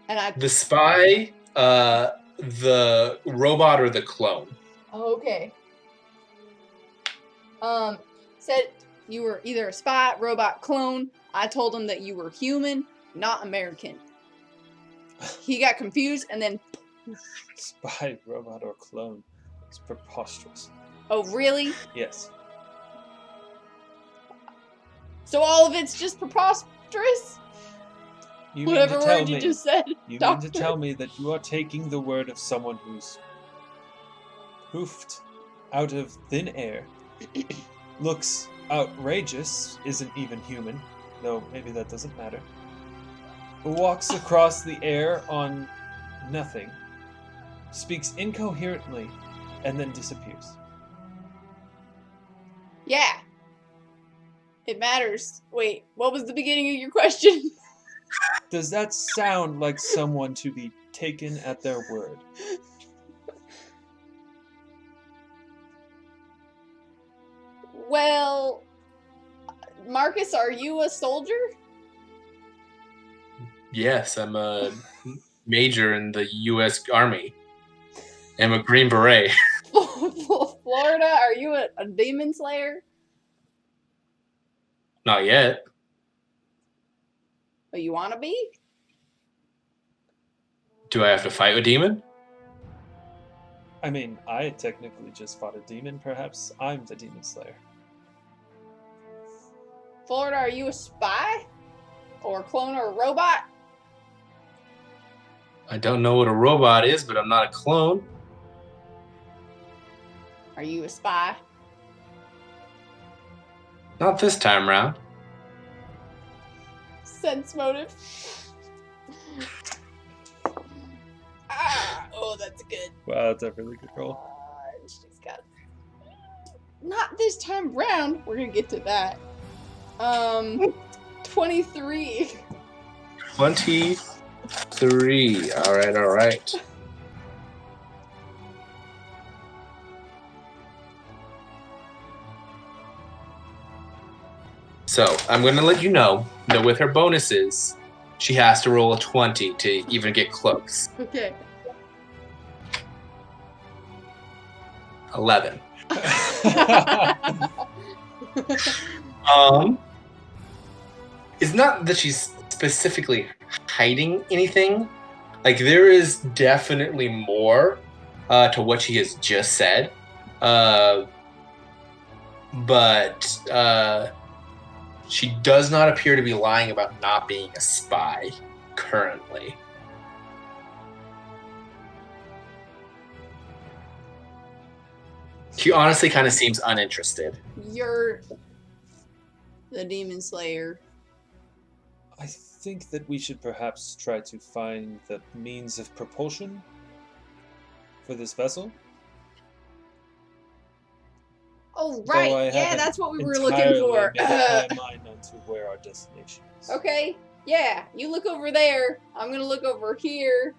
And The spy, the robot, or the clone. Oh, okay. Said you were either a spy, robot, clone. I told him that you were human. not American. He got confused and then... Spy, robot, or clone. It's preposterous. Oh, really? Yes. So all of it's just preposterous? You Whatever mean to tell word you me, just said, You doctor. mean to tell me that you are taking the word of someone who's poofed out of thin air, looks outrageous, isn't even human, though maybe that doesn't matter, who walks across the air on nothing, speaks incoherently, and then disappears. Yeah. It matters. Wait, what was the beginning of your question? Does that sound like someone to be taken at their word? Well, Marcus, are you a soldier? Yes, I'm a major in the U.S. Army. I'm a Green Beret. Florida, are you a demon slayer? Not yet. Oh, you want to be? Do I have to fight a demon? I mean, I technically just fought a demon. Perhaps I'm the demon slayer. Florida, are you a spy? Or a clone or a robot? I don't know what a robot is, but I'm not a clone. Are you a spy? Not this time round. Sense motive. Oh, that's good. Wow, that's a really good roll. She's got... Not this time round. We're gonna get to that. 23. 23. All right. So, I'm going to let you know that with her bonuses, she has to roll a 20 to even get close. Okay. 11. It's not that she's specifically hiding anything. Like, there is definitely more to what she has just said. But she does not appear to be lying about not being a spy currently. She honestly kind of seems uninterested. You're the demon slayer. I think that we should perhaps try to find the means of propulsion for this vessel. Oh, right. Though I Yeah, haven't that's what we were looking entirely for. made up my mind onto where our destination is. Okay. Yeah, you look over there. I'm going to look over here.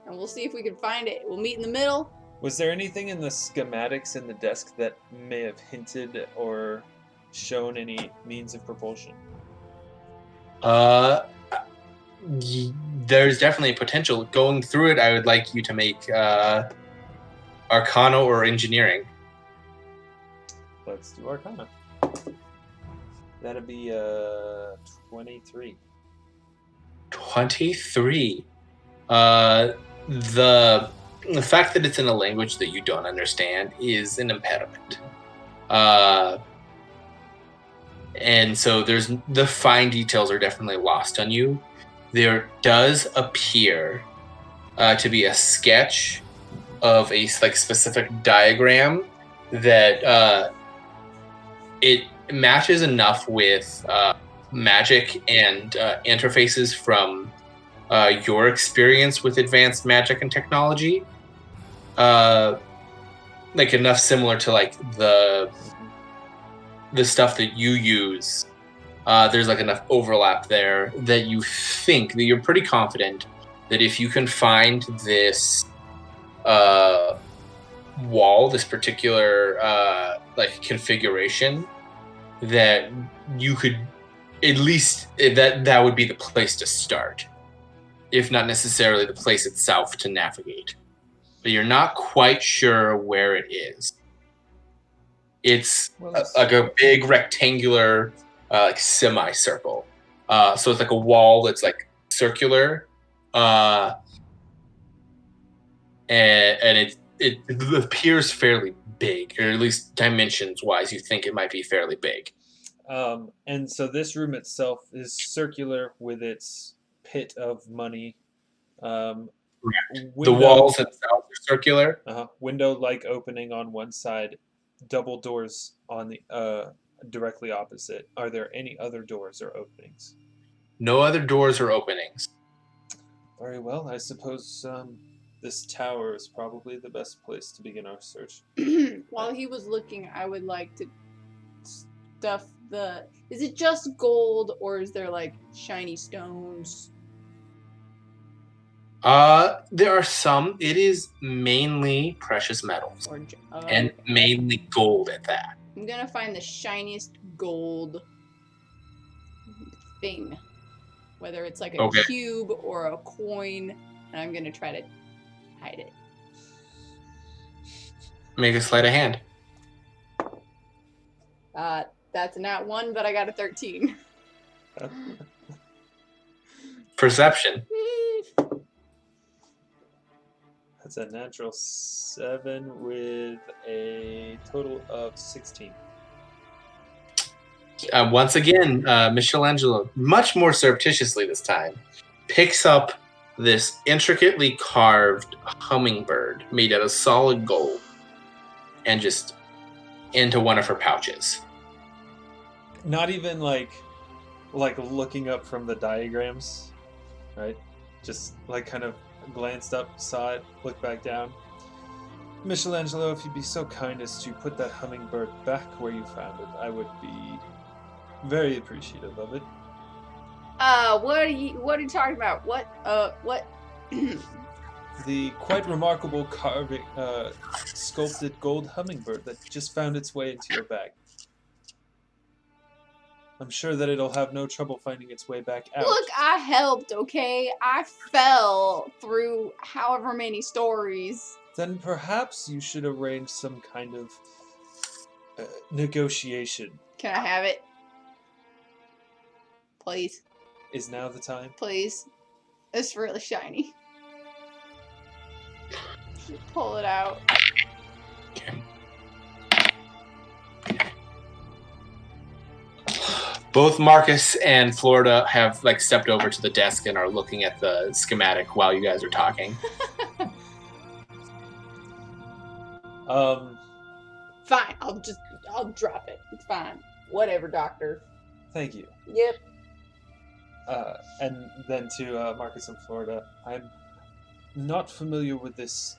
And we'll see if we can find it. We'll meet in the middle. Was there anything in the schematics in the desk that may have hinted or shown any means of propulsion? There's definitely a potential. Going through it, I would like you to make Arcana or Engineering. Let's do Arcana. That'd be 23. 23. The fact that it's in a language that you don't understand is an impediment. And so the fine details are definitely lost on you. There does appear to be a sketch of a specific diagram that it matches enough with magic and interfaces from your experience with advanced magic and technology. Enough similar to the stuff that you use. There's enough overlap there that you think that you're pretty confident that if you can find this wall, this particular configuration, that you could at least that would be the place to start, if not necessarily the place itself to navigate. But you're not quite sure where it is. It's a big rectangular semicircle. So it's like a wall that's circular, and it appears fairly big, or at least dimensions-wise, you think it might be fairly big. And so this room itself is circular with its pit of money. The Window, walls themselves are circular. window-like opening on one side, double doors on the directly opposite. Are there any other doors or openings? No other doors or openings. Very well. I suppose this tower is probably the best place to begin our search. While he was looking, I would like to stuff the... Is it just gold, or is there, like, shiny stones? There are some. It is mainly precious metals. And mainly gold at that. I'm gonna find the shiniest gold thing. Whether it's like a cube or a coin, and I'm gonna try to hide it. Make a sleight of hand. That's a nat 1, but I got a 13. Perception. That's a natural 7 with a total of 16. Once again, Michellangelo, much more surreptitiously this time, picks up this intricately carved hummingbird made out of solid gold and just into one of her pouches. Not even like looking up from the diagrams, right? Just like kind of glanced up, saw it, looked back down. Michellangelo, if you'd be so kind as to put that hummingbird back where you found it, I would be very appreciative of it. What are you talking about? What? The quite remarkable carving, sculpted gold hummingbird that just found its way into your bag. I'm sure that it'll have no trouble finding its way back out. Look, I helped, okay? I fell through however many stories. Then perhaps you should arrange some kind of negotiation. Can I have it? Please. Is now the time? Please. It's really shiny. Just pull it out. Both Marcus and Florida have stepped over to the desk and are looking at the schematic while you guys are talking. Fine. I'll drop it. It's fine. Whatever, doctor. Thank you. Yep. And then to Marcus and Florida, I'm not familiar with this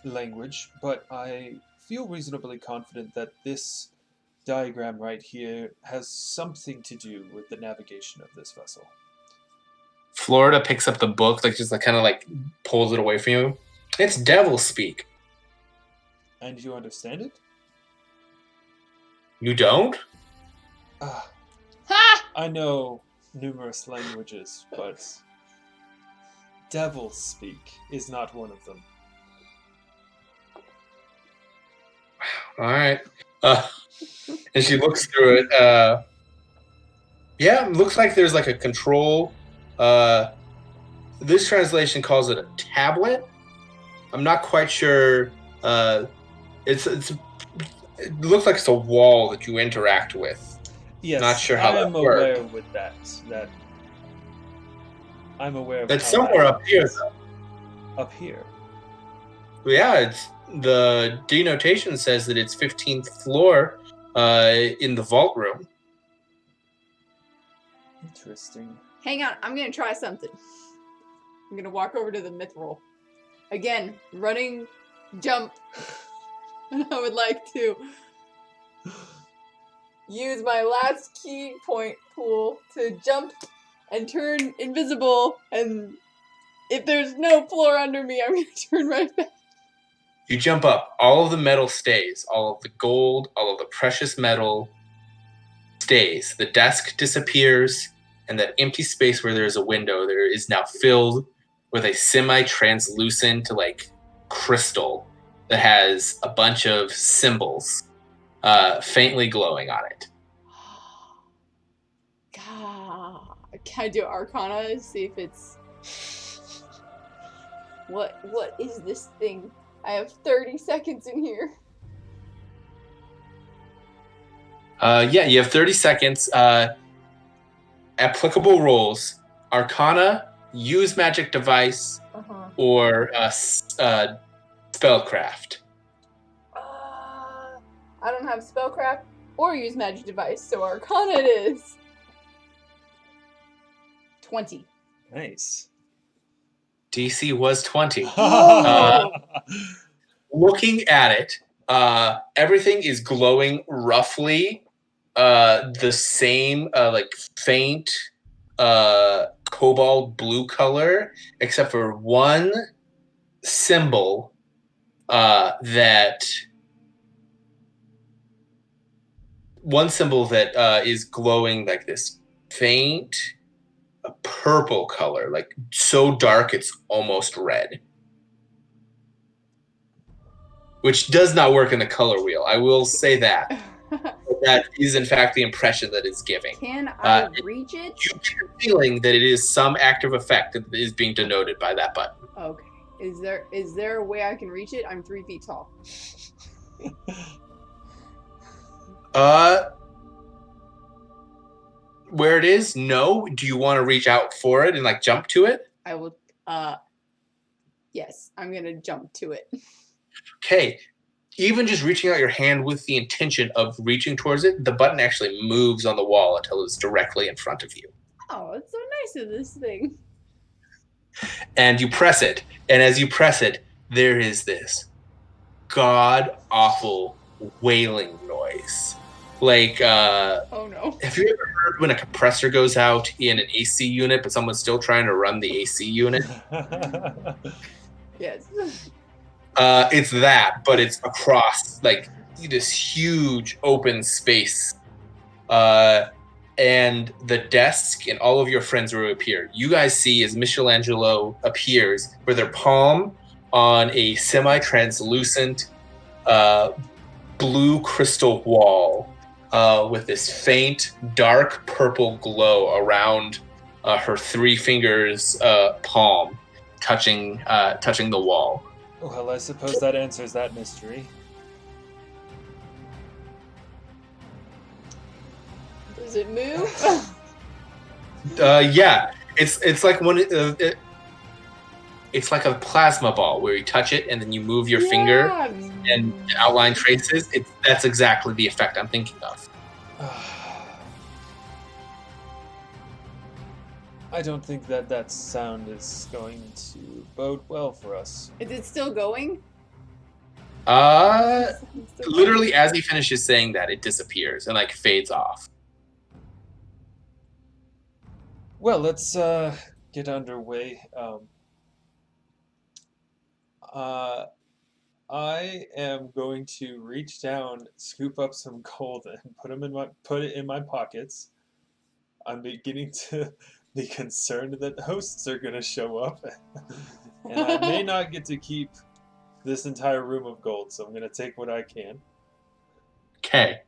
language, but I feel reasonably confident that this diagram right here has something to do with the navigation of this vessel. Florida picks up the book, pulls it away from you. It's devil speak. And you understand it? You don't? Ha! I know numerous languages, but devil speak is not one of them. All right. And she looks through it. It looks like there's a control. This translation calls it a tablet. I'm not quite sure. It looks like it's a wall that you interact with. Yes, not sure how I'm that works. aware with that. I'm aware of That's how somewhere that up here, though. Up here. Yeah, it's the denotation says that it's 15th floor in the vault room. Interesting. Hang on. I'm going to try something. I'm going to walk over to the mithril. Again, running, jump. And I would like to use my last key point pool to jump and turn invisible. And if there's no floor under me, I'm going to turn right back. You jump up. All of the metal stays. All of the gold, all of the precious metal stays. The desk disappears, and that empty space where there is a window there is now filled with a semi-translucent, crystal that has a bunch of symbols faintly glowing on it. Can I do Arcana to see if it's... What is this thing? I have 30 seconds in here. Yeah, you have 30 seconds. Applicable roles: Arcana, use magic device, or spellcraft. I don't have spellcraft or use magic device, so Arcana it is. 20. Nice. DC was 20. Oh. Looking at it, everything is glowing roughly the same, like faint cobalt blue color, except for one symbol that is glowing like this faint purple color, like so dark it's almost red, which does not work in the color wheel. I will say that. That is in fact the impression that it's giving. Can I reach it? You get a feeling that it is some active effect that is being denoted by that button. Okay. Is there a way I can reach it? I'm 3 feet tall. Where it is? No. Do you want to reach out for it and like jump to it? I will. Yes, I'm gonna jump to it. Okay. Even just reaching out your hand with the intention of reaching towards it, the button actually moves on the wall until it's directly in front of you. Oh, it's so nice of this thing. And you press it, and as you press it, there is this god-awful wailing noise. Like, oh no. have you ever heard when a compressor goes out in an AC unit, but someone's still trying to run the AC unit? Yes. It's that, but it's across like this huge open space. And the desk and all of your friends will appear. You guys see as Michellangelo appears with their palm on a semi-translucent blue crystal wall with this faint dark purple glow around her 3 fingers palm touching the wall. Well, I suppose that answers that mystery. Does it move? Yeah, it's like it's like a plasma ball where you touch it and then you move your finger and the outline traces. That's exactly the effect I'm thinking of. I don't think that sound is going to bode well for us. Is it still going? Literally as he finishes saying that, it disappears and like fades off. Well, let's get underway. I am going to reach down, scoop up some gold, and put it in my pockets. I'm beginning to be concerned that hosts are going to show up, and I may not get to keep this entire room of gold. So I'm going to take what I can. Okay,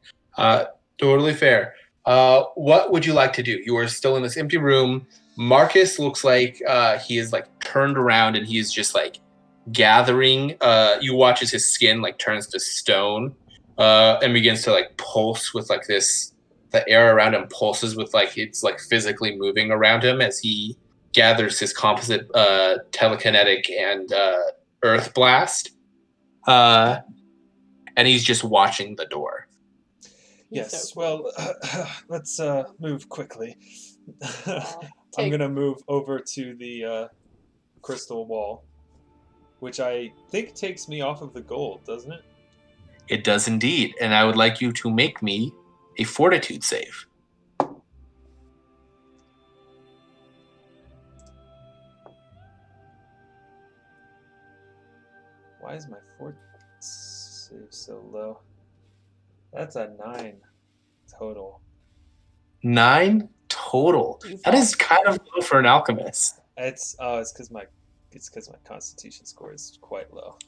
totally fair. What would you like to do? You are still in this empty room. Marcus looks like he is like turned around and he's just like gathering. You watch as his skin like turns to stone and begins to like pulse with like this. The air around him pulses with like it's like physically moving around him as he gathers his composite telekinetic and earth blast. And he's just watching the door. Yes, well, let's move quickly. I'm going to move over to the crystal wall, which I think takes me off of the gold, doesn't it? It does indeed, and I would like you to make me a fortitude save. Why is my fort save so low? That's a 9 total. 9 total. That is kind of low for an alchemist. It's because my constitution score is quite low.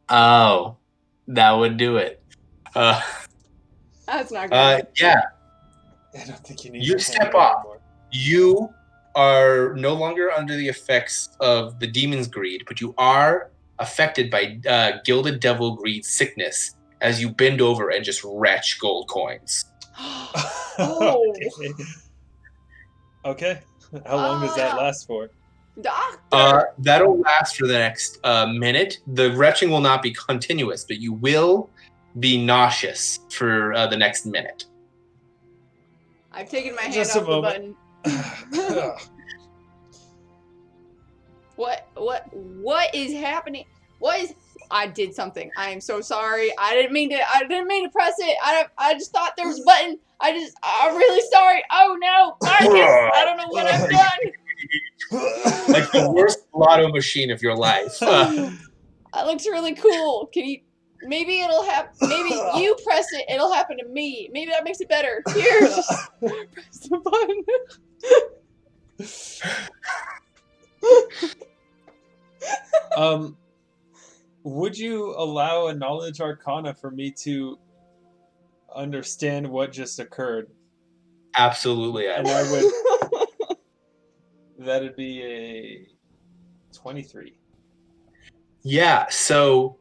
Oh, that would do it. That's not good. Yeah. I don't think you need. You step off. You are no longer under the effects of the demon's greed, but you are affected by Gilded Devil Greed sickness as you bend over and just retch gold coins. Oh. Okay. How long does that last for? Doctor! That'll last for the next minute. The retching will not be continuous, but you will be nauseous for the next minute. I've taken my hand Just off a the moment. button. What is happening? I did something. I am so sorry. I didn't mean to press it. I just thought there was a button. I'm really sorry. Oh no, Marcus, I don't know what I've done. Like the worst lotto machine of your life. That looks really cool. Maybe it'll happen. Maybe you press it, it'll happen to me. Maybe that makes it better. Here, just press the button. Would you allow a knowledge arcana for me to understand what just occurred? Absolutely. And I would. That'd be a 23. Yeah, so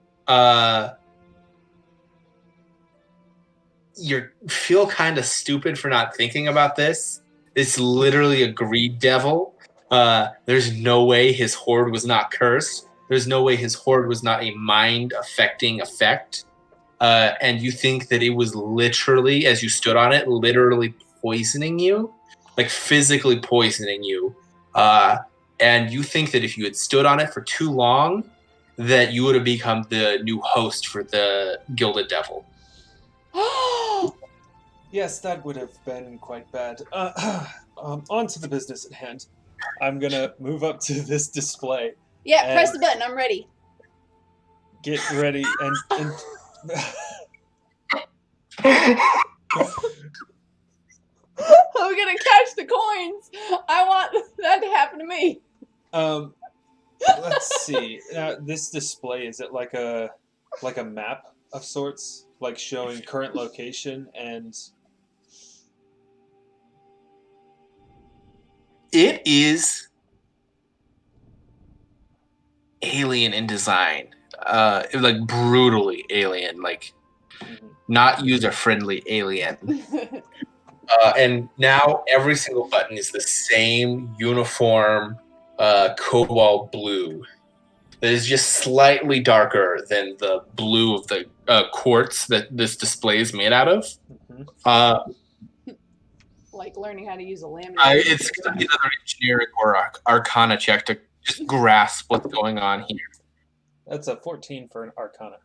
you feel kind of stupid for not thinking about this. It's literally a greed devil. There's no way his horde was not cursed. There's no way his horde was not a mind-affecting effect. And you think that it was literally, as you stood on it, literally poisoning you, like physically poisoning you. And you think that if you had stood on it for too long, that you would have become the new host for the Gilded Devil. Yes, that would have been quite bad. On to the business at hand. I'm gonna move up to this display. Yeah, press the button. I'm ready. Get ready and I'm gonna catch the coins. I want that to happen to me. Let's see. This display, is it like a map of sorts, like showing current location and? It is alien in design, like brutally alien, like not user-friendly alien. And now every single button is the same uniform cobalt blue that is just slightly darker than the blue of the quartz that this display is made out of. Like learning how to use a laminate. It's going to be another engineering or arcana check to just grasp what's going on here. That's a 14 for an arcana.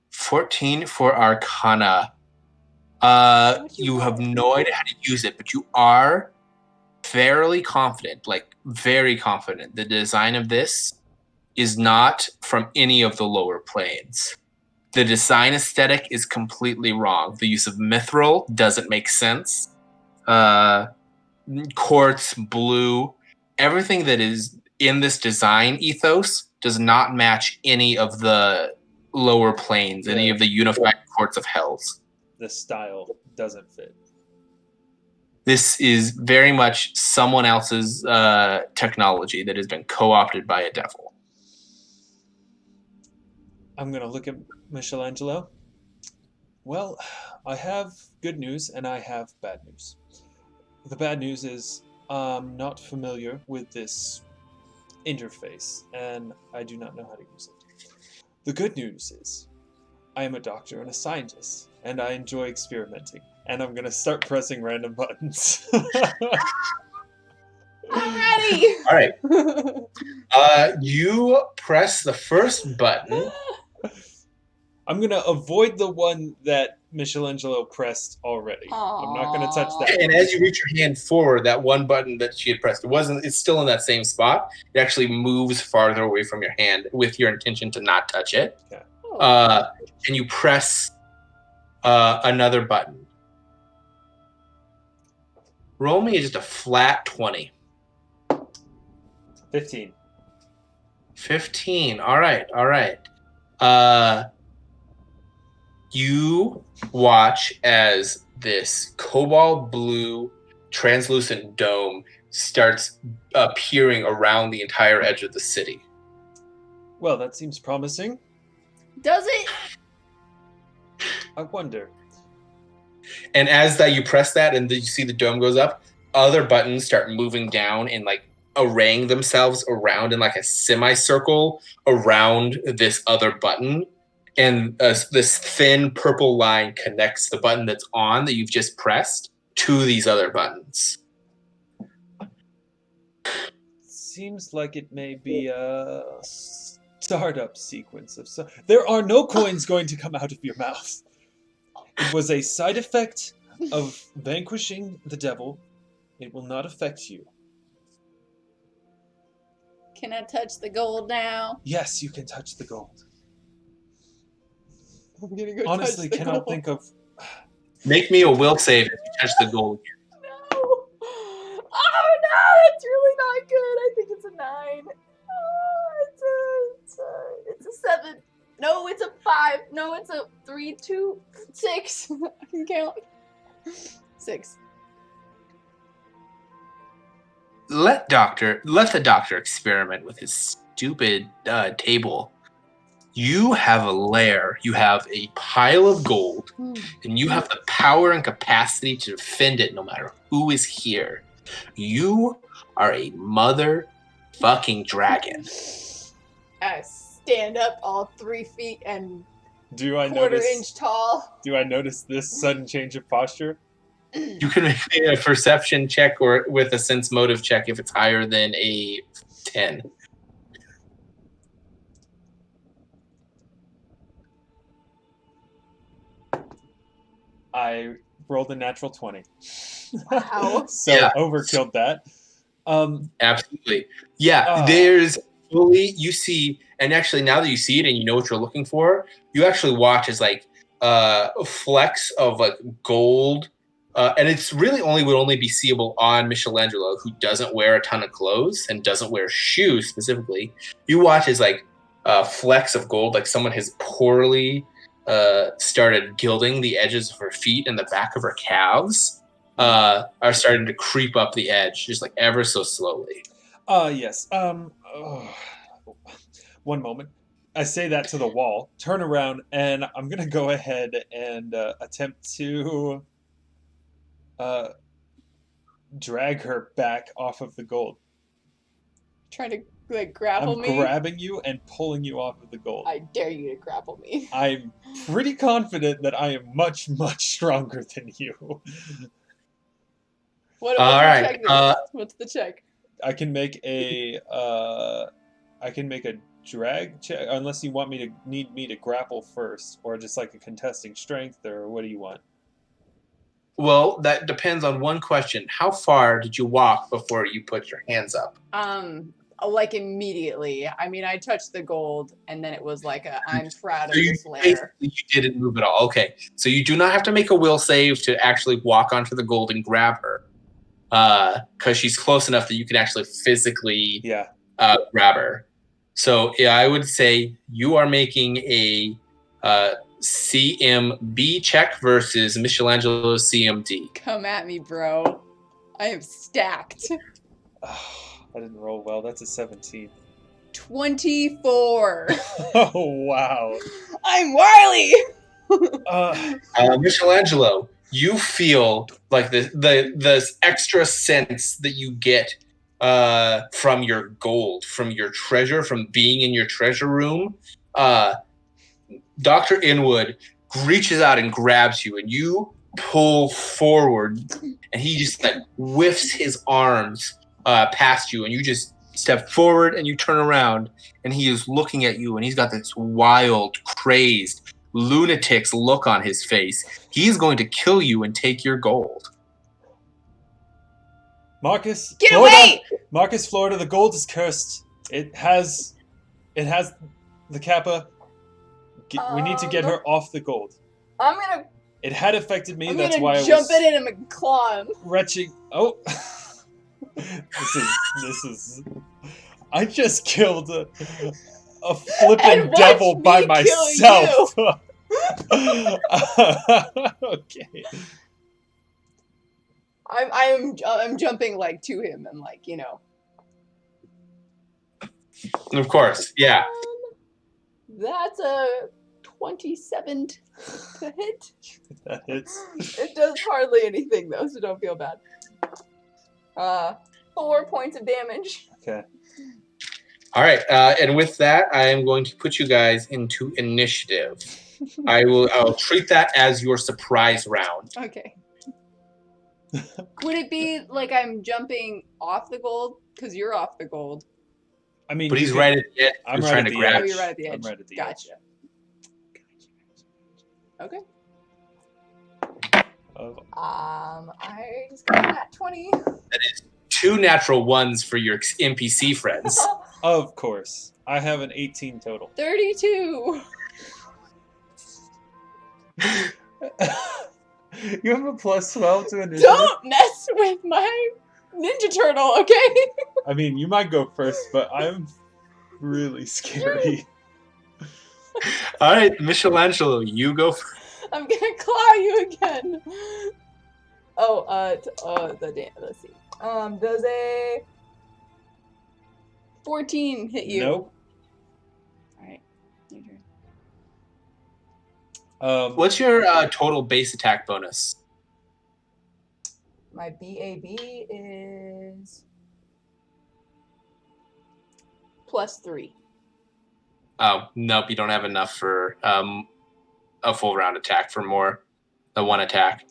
14 for arcana. You have no idea how to use it, but you are fairly confident, like very confident. The design of this is not from any of the lower planes. The design aesthetic is completely wrong. The use of mithril doesn't make sense. Quartz, blue, everything that is in this design ethos does not match any of the lower planes, any of the unified courts of hells. The style doesn't fit. This is very much someone else's technology that has been co-opted by a devil. I'm going to look at Michellangelo. Well, I have good news and I have bad news. The bad news is I'm not familiar with this interface and I do not know how to use it. The good news is I am a doctor and a scientist and I enjoy experimenting. And I'm going to start pressing random buttons. I'm ready! Alright. You press the first button. I'm going to avoid the one that Michellangelo pressed already. Aww. I'm not going to touch that. And as you reach your hand forward, that one button that she had pressed, it's still in that same spot. It actually moves farther away from your hand with your intention to not touch it. Okay. And you press another button. Roll me just a flat 20. 15. 15. All right. You watch as this cobalt blue translucent dome starts appearing around the entire edge of the city. Well, that seems promising. Does it? I wonder. And as that you press that and you see the dome goes up, other buttons start moving down and like arraying themselves around in like a semicircle around this other button. And this thin purple line connects the button that's on that you've just pressed to these other buttons. Seems like it may be a startup sequence of some. There are no coins going to come out of your mouth. It was a side effect of vanquishing the devil. It will not affect you. Can I touch the gold now? Yes, you can touch the gold. I'm gonna go Honestly, touch the cannot gold. think of. Make me a will save if you touch the gold. No! Oh no, that's really not good. I think it's a 9. It's a 7. No, it's a 5. No, it's a 3, 2, 6. I can count. 6. Let the doctor experiment with his stupid table. You have a lair, you have a pile of gold, and you have the power and capacity to defend it no matter who is here. You are a motherfucking dragon. I stand up all 3 feet and Do I quarter notice? inch tall. Do I notice this sudden change of posture? You can make a perception check or with a sense motive check if it's higher than a 10. I rolled a natural 20. Wow. So Yeah. overkilled that. Absolutely. Yeah, there's fully, you see, and actually now that you see it and you know what you're looking for, you actually watch as like flecks of like gold, and it's really would only be seeable on Michellangelo, who doesn't wear a ton of clothes and doesn't wear shoes specifically. You watch as like flecks of gold, like someone has poorly started gilding the edges of her feet and the back of her calves, are starting to creep up the edge, just like ever so slowly. Yes. One moment. I say that to the wall, turn around, and I'm gonna go ahead and attempt to drag her back off of the gold. Trying to like grapple I'm me. grabbing you and pulling you off of the gold. I dare you to grapple me. I'm pretty confident that I am much, much stronger than you. What's All the right, check then? What's the check? I can make a drag check unless you want me to need me to grapple first, or just like a contesting strength, or what do you want? Well, that depends on one question. How far did you walk before you put your hands up? Like immediately. I mean, I touched the gold, and then it was like I'm proud of So this lair. you didn't move at all. Okay, so you do not have to make a will save to actually walk onto the gold and grab her, because she's close enough that you can actually physically grab her. So yeah, I would say you are making a CMB check versus Michelangelo's CMD. Come at me, bro. I am stacked. I didn't roll well. That's a 17. 24. Oh wow! I'm Wiley. Michelangelo, you feel like the extra sense that you get from your gold, from your treasure, from being in your treasure room. Dr. Inwood reaches out and grabs you, and you pull forward, and he just like whiffs his arms past you, and you just step forward and you turn around, and he is looking at you, and he's got this wild, crazed, lunatic's look on his face. He's going to kill you and take your gold. Marcus, Get Florida, away! Marcus, Florida. The gold is cursed. It has the Kappa. We need to get her off the gold. I'm gonna. It had affected me. I'm That's gonna why jump I was in him and claw him. retching. Oh, this is. I just killed a flippin' And watch devil me by kill myself. Okay. I'm jumping like to him and like Of course, yeah. That's a 27 to hit. That hits. It does hardly anything though, so don't feel bad. 4 points of damage. Okay. All right, and with that, I am going to put you guys into initiative. I'll treat that as your surprise round. Okay. Would it be like I'm jumping off the gold because you're off the gold? I mean, But he's right at the edge. I'm You're right trying at to the grab. Oh, you're right at the edge. I'm right at the Gotcha. Okay. I just got that 20. That is 2 natural ones for your NPC friends. Of course. I have an 18 total. 32. You have a plus 12 to initiative? Don't mess with my Ninja Turtle, okay? I mean, you might go first, but I'm really scary. All right, Michellangelo, you go first. I'm gonna claw you again. Oh, let's see. Does a 14 hit you? Nope. Alright, your turn. What's your total base attack bonus? My BAB is +3. Oh, nope, you don't have enough for a full round attack for more than 1 attack.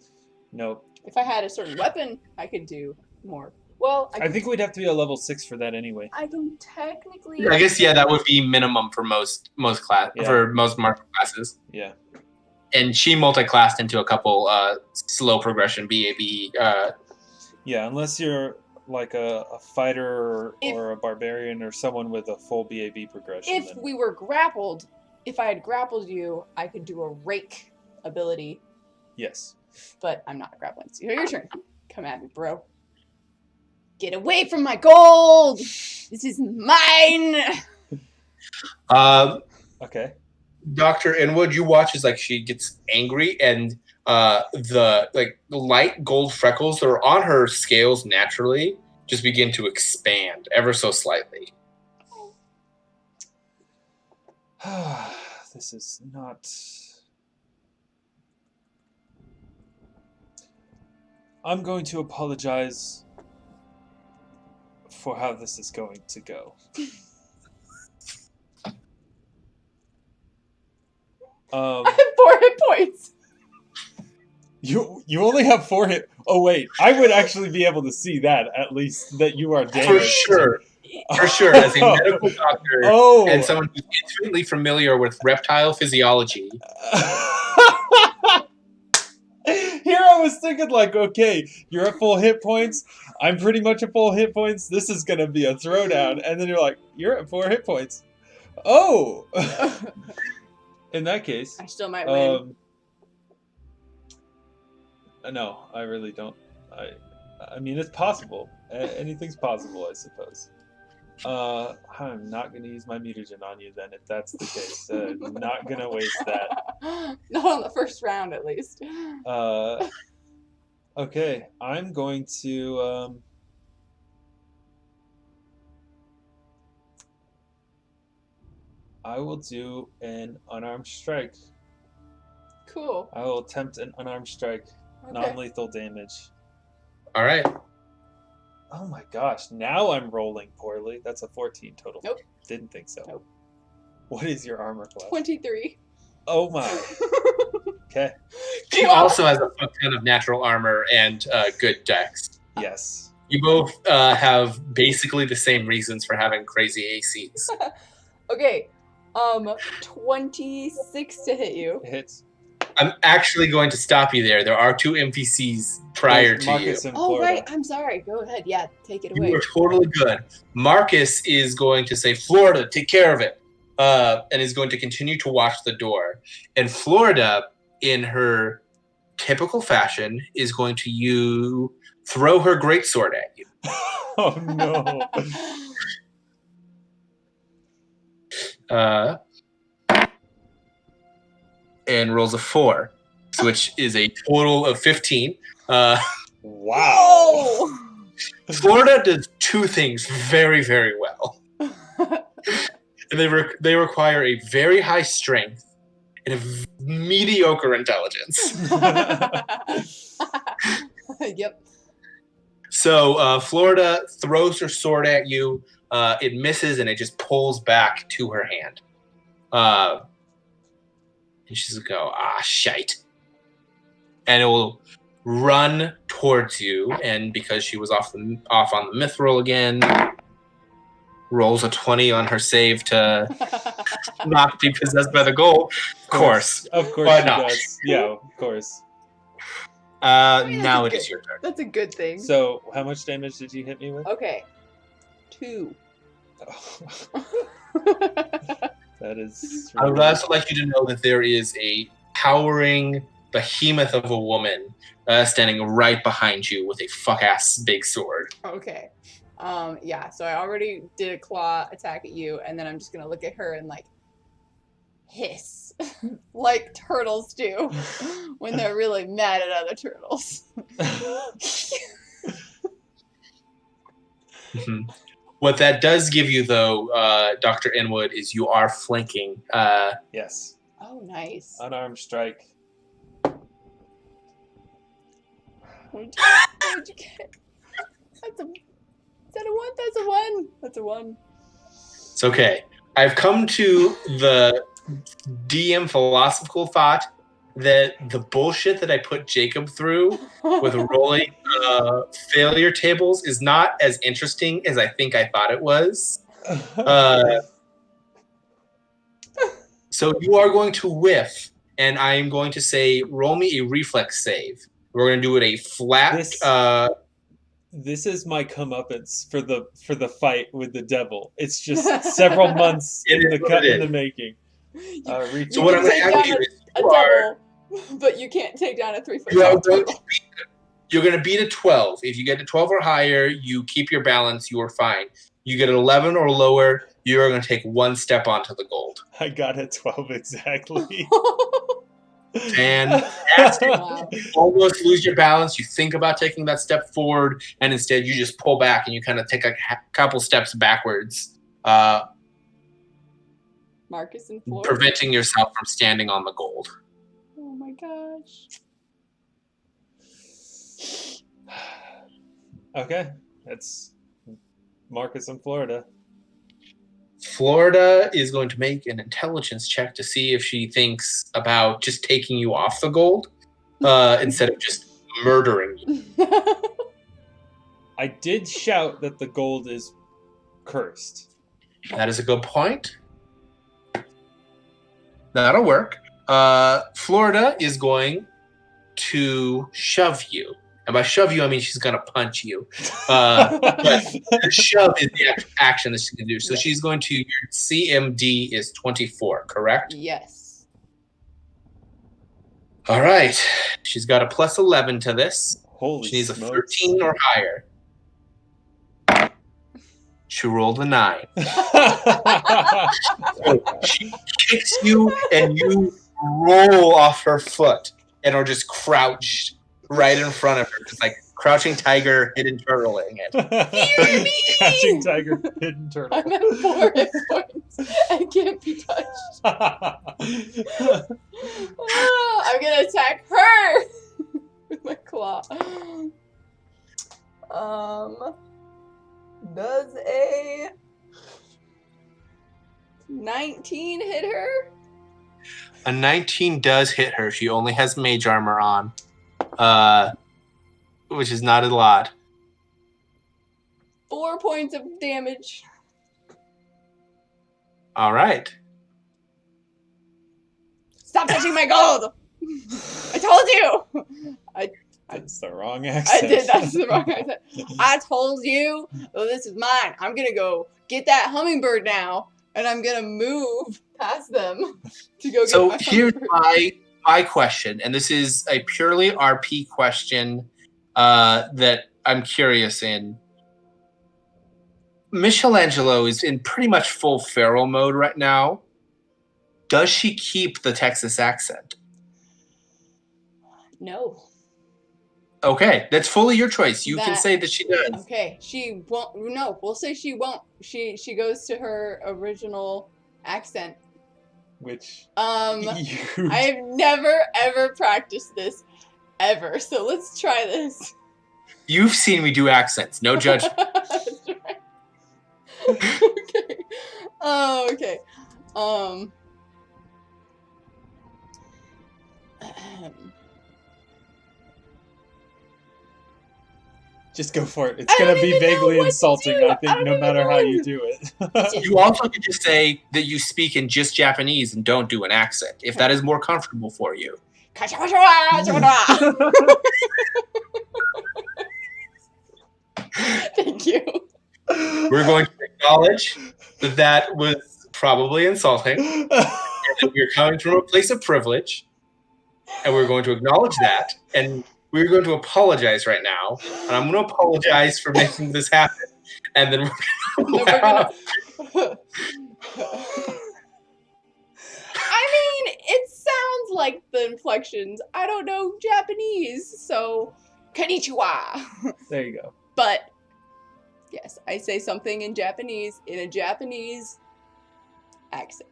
Nope. If I had a certain weapon, I could do more. Well, I think we'd have to be a level 6 for that anyway. I can technically. I guess that would be minimum for most class for most martial classes. Yeah. And she multi-classed into a couple slow progression BAB. Yeah, unless you're like a fighter or a barbarian or someone with a full BAB progression. If we were grappled, if I had grappled you, I could do a rake ability. Yes. But I'm not grappling. So your turn. Come at me, bro. Get away from my gold! This is mine! Okay. Dr. Inwood, you watch as like she gets angry and the light gold freckles that are on her scales naturally just begin to expand ever so slightly. This is not... I'm going to apologize for how this is going to go. I have 4 hit points. You only have 4 hit. Oh wait, I would actually be able to see that at least that you are damaged. For sure, as a medical doctor and someone who's intimately familiar with reptile physiology. Here I was thinking like, okay, you're at full hit points. I'm pretty much at full hit points. This is gonna be a throwdown, and then you're like, you're at 4 hit points. Oh. In that case, I still might win. No, I really don't. I mean, it's possible. Anything's possible, I suppose. I'm not going to use my mutagen on you then, if that's the case. Not going to waste that. Not on the first round, at least. Okay, I'm going to... I will do an unarmed strike. Cool. I will attempt an unarmed strike. Okay. Non-lethal damage. All right. Oh my gosh, now I'm rolling poorly. That's a 14 total. Nope. Didn't think so. Nope. What is your armor class? 23. Oh my. Okay. She also has a fuck ton of natural armor and good dex. Yes. You both have basically the same reasons for having crazy ACs. Okay. 26 to hit you. It hits. I'm actually going to stop you there. There are 2 NPCs prior to you. Oh, right. I'm sorry. Go ahead. Yeah, take it away. You are totally good. Marcus is going to say, Florida, take care of it. And is going to continue to watch the door. And Florida, in her typical fashion, is going to throw her greatsword at you. Oh, no. And rolls a 4, which is a total of 15. Wow. Florida does two things very, very well. And they require a very high strength and a mediocre intelligence. Yep. So Florida throws her sword at you. It misses and it just pulls back to her hand. And she's gonna go, shite. And it will run towards you. And because she was off on the mithril again, rolls a 20 on her save to not be possessed by the gold. Of course. Of course Why she not? does. Yeah, of course. Now it is your turn. That's a good thing. So, how much damage did you hit me with? Okay. 2. That is... I would also like you to know that there is a towering behemoth of a woman standing right behind you with a fuck-ass big sword. Okay. Yeah, so I already did a claw attack at you, and then I'm just gonna look at her and, like, hiss. Like turtles do when they're really mad at other turtles. What that does give you, though, Dr. Inwood, is you are flanking. Yes. Oh, nice. Unarmed strike. What'd you get? Is that a 1? That's a 1. That's a 1. It's okay. I've come to the DM philosophical thought that the bullshit that I put Jacob through with rolling failure tables is not as interesting as I think I thought it was. So you are going to whiff, and I am going to say, roll me a reflex save. We're going to do it a flat. This is my comeuppance for the fight with the devil. It's just several months in the making. So what I'm going to have you is but you can't take down a 3-foot tall. You're going to beat a 12. If you get to 12 or higher, you keep your balance. You are fine. You get an 11 or lower, you are going to take 1 step onto the gold. I got a 12 exactly. Fantastic. Wow. You almost lose your balance. You think about taking that step forward, and instead you just pull back and you kind of take a couple steps backwards, Marcus and Florida. preventing yourself from standing on the gold. Oh my gosh. Okay, that's Marcus in Florida. Florida is going to make an intelligence check to see if she thinks about just taking you off the gold instead of just murdering you. I did shout that the gold is cursed. That is a good point. That'll work. Florida is going to shove you. And by shove you, I mean she's going to punch you. But shove is the action that she's going to do. So she's going to, your CMD is 24, correct? Yes. All right. She's got a plus 11 to this. Holy She needs smokes. a 13 or higher. She rolled a 9. So she kicks you and you roll off her foot and are just crouched right in front of her, just like crouching tiger, hidden turtling it. Hear me! Crouching tiger, hidden turtle. I'm at 4 hit points. I can't be touched. I'm gonna attack her with my claw. Does a 19 hit her? A 19 does hit her. She only has mage armor on, which is not a lot. 4 points of damage. All right. Stop touching my gold! I told you! That's the wrong accent. I did. That's the wrong accent. I told you. Oh, this is mine. I'm gonna go get that hummingbird now, and I'm gonna move past them to go get So my here's hummingbird. my question, and this is a purely RP question that I'm curious in. Michellangelo is in pretty much full feral mode right now. Does she keep the Texas accent? No. Okay, that's fully your choice. You can That- say that she does. Okay, she won't. No, we'll say she won't. She goes to her original accent. Which I have never ever practiced this ever. So let's try this. You've seen me do accents. No judgment. That's right. Okay. Oh, okay. just go for it. It's I gonna don't be even know vaguely what to insulting, do. I I think, don't no even matter know how what you to- do it. You also could just say that you speak in just Japanese and don't do an accent, if that is more comfortable for you. Thank you. We're going to acknowledge that that was probably insulting, and that we're coming from a place of privilege, and we're going to acknowledge that, and we're going to apologize right now, and I'm going to apologize for making this happen, and then we're gonna. I mean, it sounds like the inflections. I don't know Japanese, so konnichiwa. There you go. But yes, I say something in Japanese in a Japanese accent.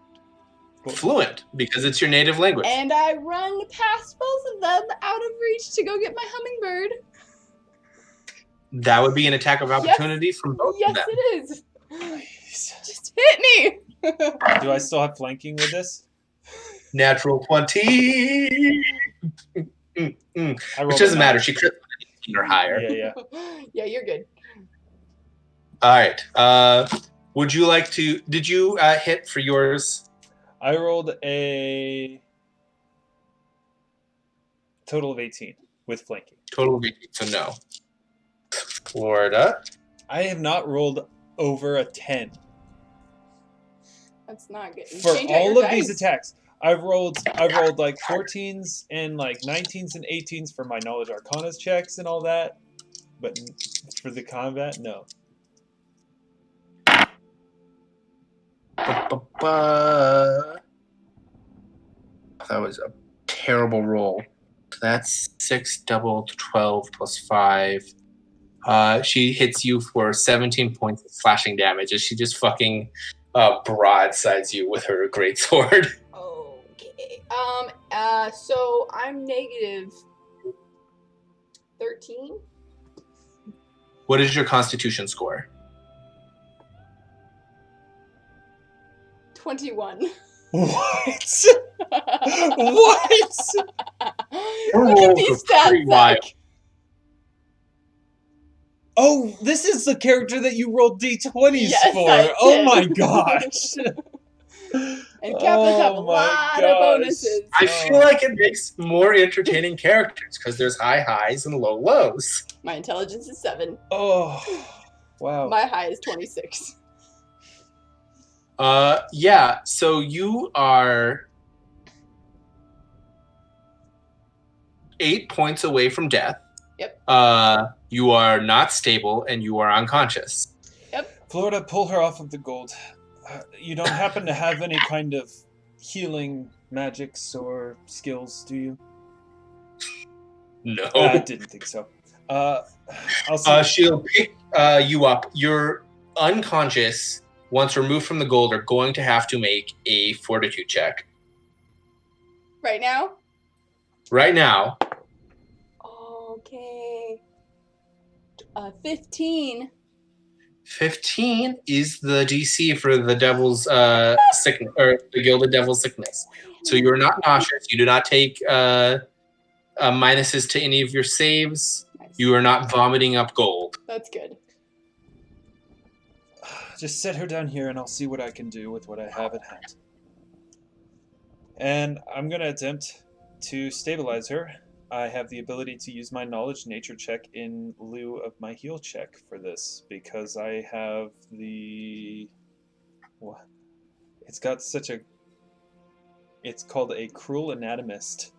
fluent because it's your native language. And I run past both of them out of reach to go get my hummingbird. That would be an attack of opportunity from both of Yes, them. it is. Nice. Just hit me. Do I still have flanking with this? Natural 20. I Which rolled doesn't a matter. nine. She crit 18 or higher. Yeah. Yeah, you're good. All right. Would you like to? Did you hit for yours? I rolled a total of 18 with flanking. Total of 18, so no. Florida. I have not rolled over a 10 That's not good. for Change out all your of these dice. attacks. I've rolled like 14s and like 19s and 18s for my knowledge arcanas checks and all that, but for the combat, no. That was a terrible roll. So that's 6 doubled 12 plus 5. She hits you for 17 points of slashing damage as she just fucking broadsides you with her greatsword. Okay. So I'm negative 13. What is your constitution score? 21. What? What? Her Look at rolls these were stats, pretty wild. Zach. Oh, this is the character that you rolled D20s Yes, for. I Oh did. my gosh. And Kappas have a Oh my lot of gosh. bonuses. I feel like it makes more entertaining characters because there's high highs and low lows. My intelligence is 7. Oh, wow. My high is 26. Yeah, so you are 8 points away from death. Yep. You are not stable and you are unconscious. Florida, pull her off of the gold. You don't happen to have any kind of healing magics or skills, do you? No. I didn't think so. I'll see. She'll pick you up. You're unconscious. Once removed from the gold, are going to have to make a fortitude check. Right now? Right now, Okay. 15. 15 is the DC for the devil's sickness, or the gilded devil's sickness. So you are not nauseous. You do not take minuses to any of your saves. Nice. You are not vomiting up gold. That's good. Just set her down here and I'll see what I can do with what I have at hand. And I'm going to attempt to stabilize her. I have the ability to use my knowledge nature check in lieu of my heal check for this because I have the... What? It's got such a... It's called a cruel anatomist.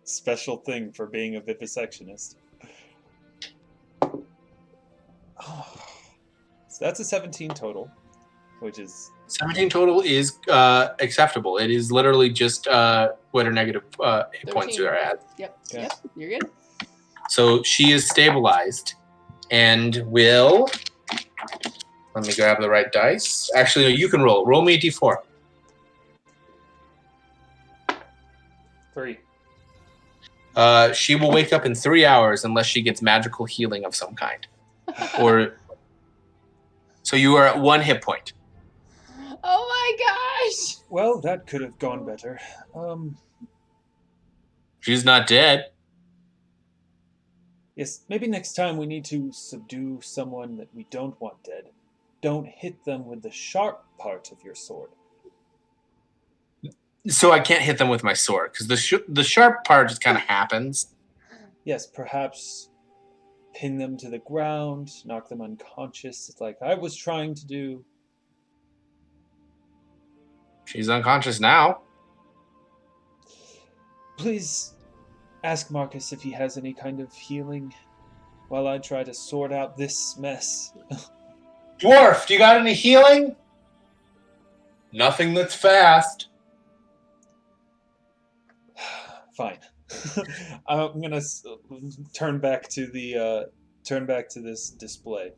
Special thing for being a vivisectionist. Oh. So that's a 17 total, which is... 17 total is acceptable. It is literally just what are negative hit points 13. you are at. Yep. Yeah. Yep. You're good. So she is stabilized and will... Let me grab the right dice. Actually, no, you can roll. Roll me a d4. 3. She will wake up in 3 hours unless she gets magical healing of some kind. Or so you are at 1 hit point. Oh my gosh! Well, that could have gone better. She's not dead. Yes, maybe next time we need to subdue someone that we don't want dead. Don't hit them with the sharp part of your sword. So I can't hit them with my sword because the sharp part just kind of happens. Yes, perhaps pin them to the ground, knock them unconscious, like I was trying to do. She's unconscious now. Please ask Marcus if he has any kind of healing while I try to sort out this mess. Dwarf, do you got any healing? Nothing that's fast. Fine. I'm gonna turn back to this display.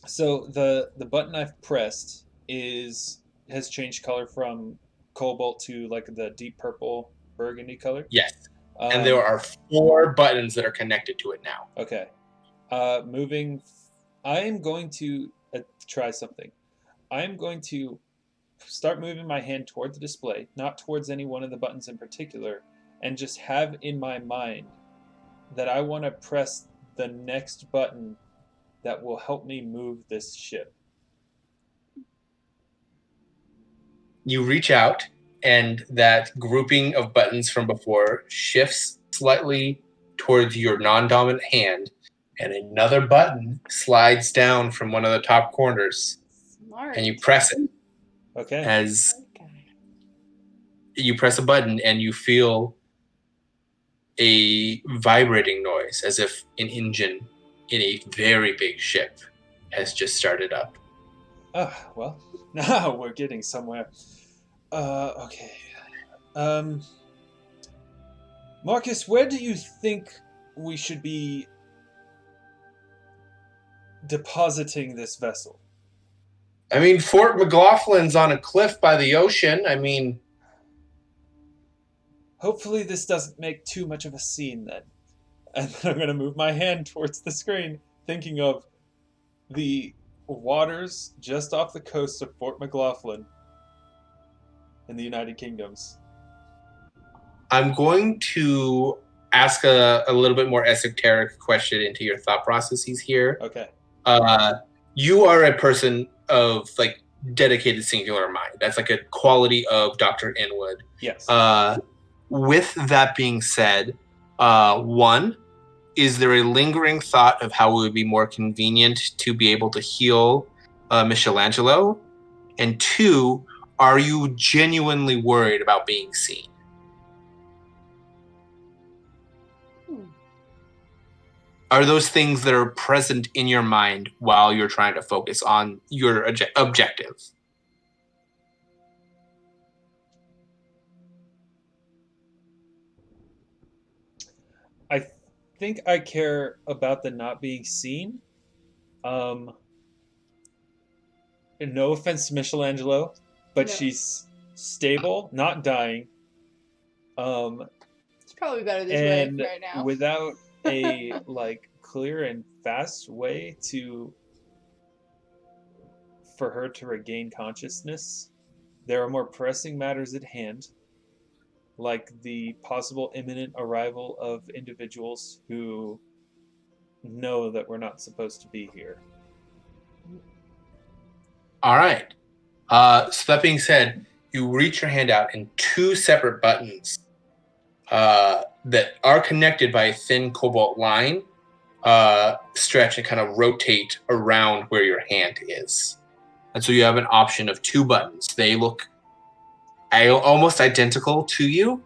So the button I've pressed has changed color from cobalt to like the deep purple burgundy color. Yes. And there are 4 buttons that are connected to it now. Okay. Moving. I am going to try something. I am going to start moving my hand toward the display, not towards any one of the buttons in particular, and just have in my mind that I want to press the next button that will help me move this ship. You reach out, and that grouping of buttons from before shifts slightly towards your non-dominant hand, and another button slides down from one of the top corners. Smart. And you press it. Okay. As you press a button, and you feel a vibrating noise, as if an engine in a very big ship has just started up. Well, now we're getting somewhere. Okay. Marcus, where do you think we should be depositing this vessel? I mean, Fort McLaughlin's on a cliff by the ocean. I mean... Hopefully this doesn't make too much of a scene then. And then I'm going to move my hand towards the screen, thinking of the waters just off the coast of Fort McLaughlin in the United Kingdoms. I'm going to ask a little bit more esoteric question into your thought processes here. Okay. You are a person of like dedicated singular mind. That's like a quality of Dr. Inwood. Yes. With that being said, 1, is there a lingering thought of how it would be more convenient to be able to heal Michellangelo? And 2, are you genuinely worried about being seen? Are those things that are present in your mind while you're trying to focus on your objective? I think I care about the not being seen. No offense to Michellangelo, but No. she's stable, not dying. It's probably better this way And right now. without a like clear and fast way for her to regain consciousness, there are more pressing matters at hand, like the possible imminent arrival of individuals who know that we're not supposed to be here. All right. So that being said, you reach your hand out and 2 separate buttons that are connected by a thin cobalt line stretch and kind of rotate around where your hand is. And so you have an option of 2 buttons. They look almost identical to you.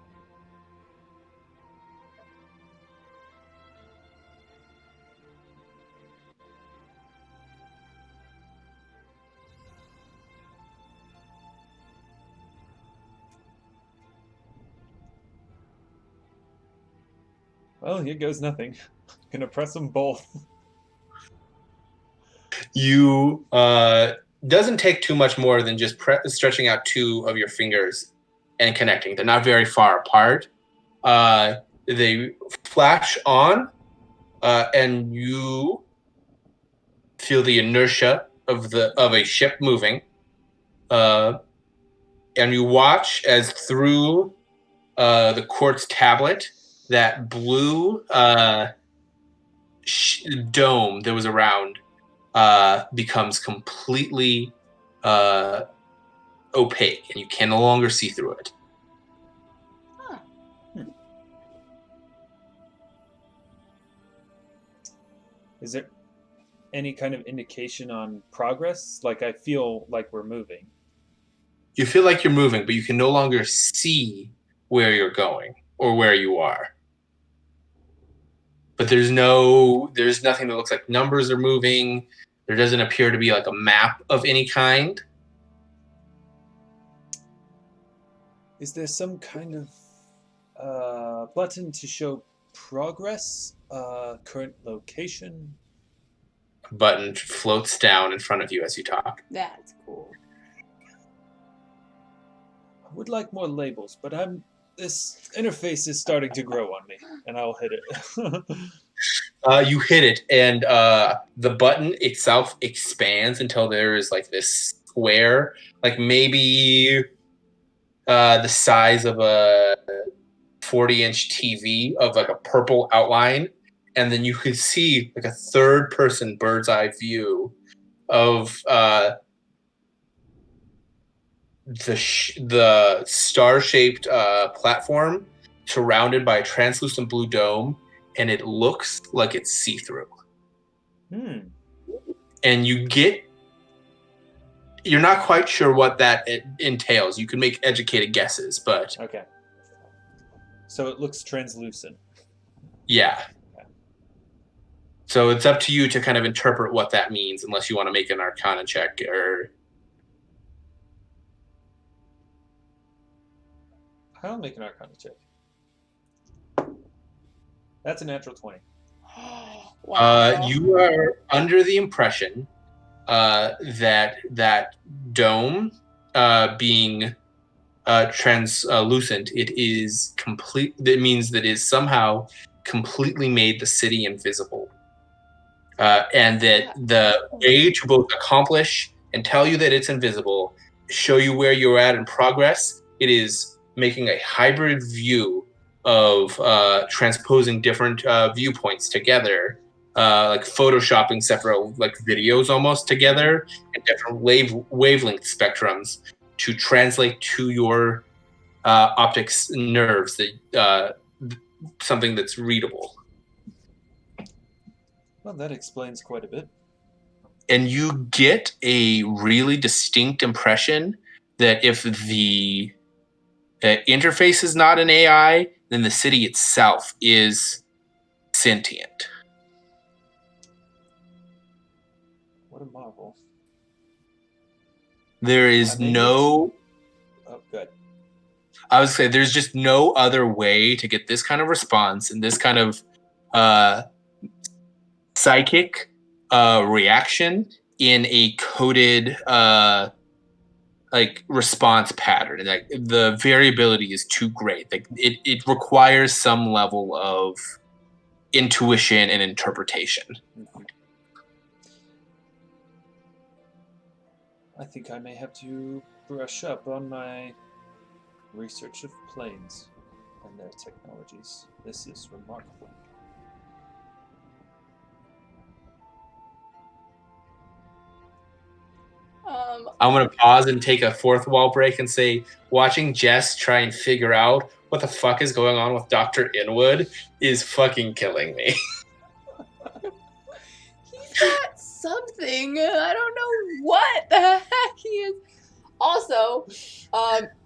Well, here goes nothing. Gonna press them both. You doesn't take too much more than just stretching out two of your fingers and connecting. They're not very far apart. They flash on, and you feel the inertia of a ship moving. And you watch as through the quartz tablet, that blue dome that was around becomes completely opaque, and you can no longer see through it. Huh. Is there any kind of indication on progress? Like, I feel like we're moving. You feel like you're moving, but you can no longer see where you're going or where you are. But there's nothing that looks like numbers are moving. There doesn't appear to be like a map of any kind. Is there some kind of button to show progress? Current location? A button floats down in front of you as you talk. That's cool. I would like more labels, but this interface is starting to grow on me, and I'll hit it. You hit it, and the button itself expands until there is like this square, like maybe the size of a 40-inch TV of like a purple outline, and then you could see like a third-person bird's eye view of the star-shaped platform surrounded by a translucent blue dome, and it looks like it's see-through. And you're not quite sure what that entails. You can make educated guesses, but... Okay. So it looks translucent. Yeah. Okay. So it's up to you to kind of interpret what that means, unless you want to make an Arcana check or... I'll make an Arcana check. That's a natural 20. Wow. You are under the impression that dome being translucent, it is complete. That means that it somehow completely made the city invisible, and that the way to both accomplish and tell you that it's invisible, show you where you're at in progress, it is making a hybrid view of transposing different viewpoints together, like photoshopping several like videos almost together and different wavelength spectrums to translate to your optics nerves that something that's readable. Well, that explains quite a bit. And you get a really distinct impression that if the interface is not an AI, then the city itself is sentient. What a marvel. There is no... Oh, good. I would say there's just no other way to get this kind of response and this kind of psychic reaction in a coded like response pattern. Like the variability is too great. Like it requires some level of intuition and interpretation. Mm-hmm. I think I may have to brush up on my research of planes and their technologies. This is remarkable. I'm going to pause and take a fourth wall break and say, watching Jess try and figure out what the fuck is going on with Dr. Inwood is fucking killing me. He's got something. I don't know what the heck he is. Also,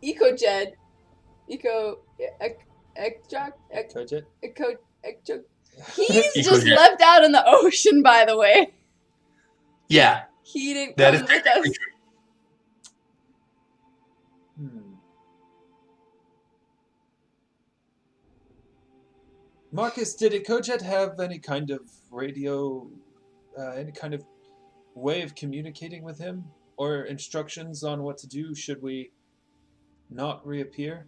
EcoJet. He's just left out in the ocean, by the way. Yeah. He didn't come with us. Marcus, did Ikojet have any kind of radio, any kind of way of communicating with him? Or instructions on what to do should we not reappear?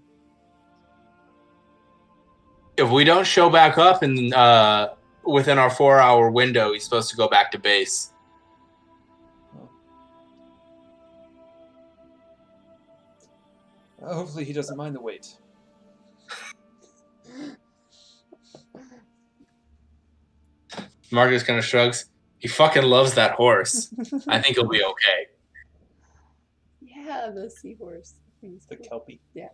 If we don't show back up in within our 4-hour window, he's supposed to go back to base. Hopefully he doesn't mind the wait. Marcus kind of shrugs. He fucking loves that horse. I think he'll be okay. Yeah, the seahorse. The Kelpie. Yeah.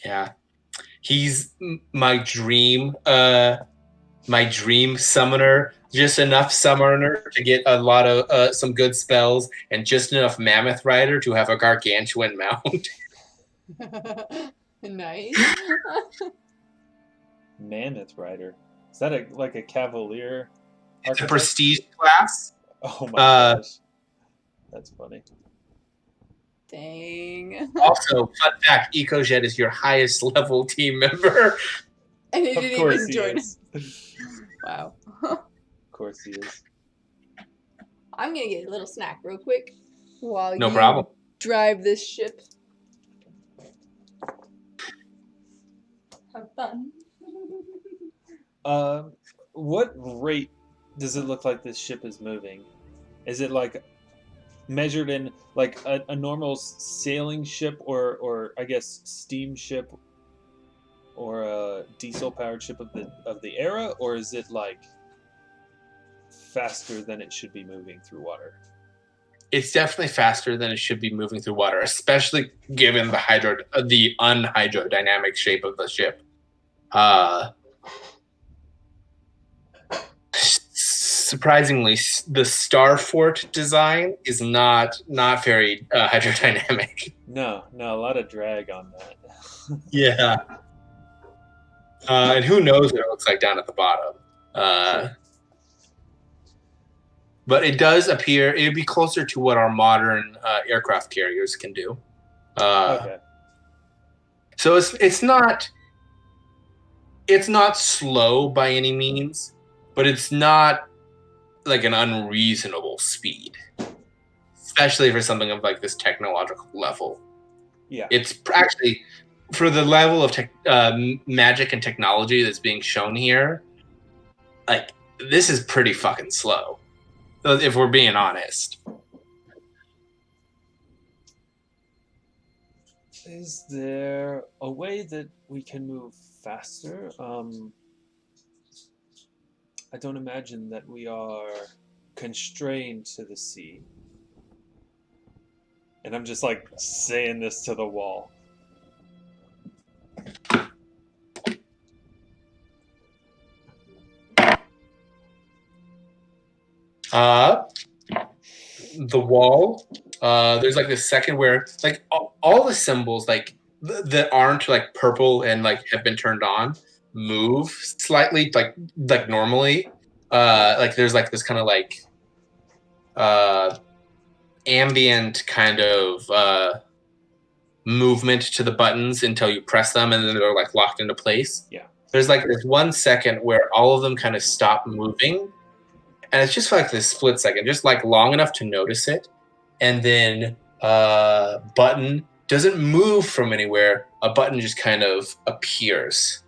Yeah. He's my dream summoner. Just enough summoner to get a lot of some good spells, and just enough mammoth rider to have a gargantuan mount. Nice. Mammoth Rider. Is that like a cavalier? It's a archetype? prestige class. Oh my gosh. That's funny. Dang. Also, fun fact, EcoJet is your highest level team member. And he Of didn't course even he join is. us. Wow. Of course he is. I'm gonna get a little snack real quick while No you problem. drive this ship. Have fun. What rate does it look like this ship is moving? Is it like measured in like a normal sailing ship, or I guess steam ship, or a diesel powered ship of the era, or is it like faster than it should be moving through water? It's definitely faster than it should be moving through water, especially given the unhydrodynamic shape of the ship. Surprisingly, the Starfort design is not very hydrodynamic. No, a lot of drag on that. Yeah. And who knows what it looks like down at the bottom. But it does appear it would be closer to what our modern aircraft carriers can do. Okay. So it's not slow by any means, but it's not like an unreasonable speed, especially for something of like this technological level. Yeah. It's actually, for the level of magic and technology that's being shown here, like, this is pretty fucking slow, if we're being honest. Is there a way that we can move faster? I don't imagine that we are constrained to the sea. And I'm just like saying this to the wall. The wall, there's like this second where like all the symbols like that aren't like purple and like have been turned on move slightly like normally. Like there's like this kind of like ambient kind of movement to the buttons until you press them, and then they're like locked into place. Yeah. There's like this 1 second where all of them kind of stop moving, and it's just for like this split second, just like long enough to notice it, and then button doesn't move from anywhere. A button just kind of appears,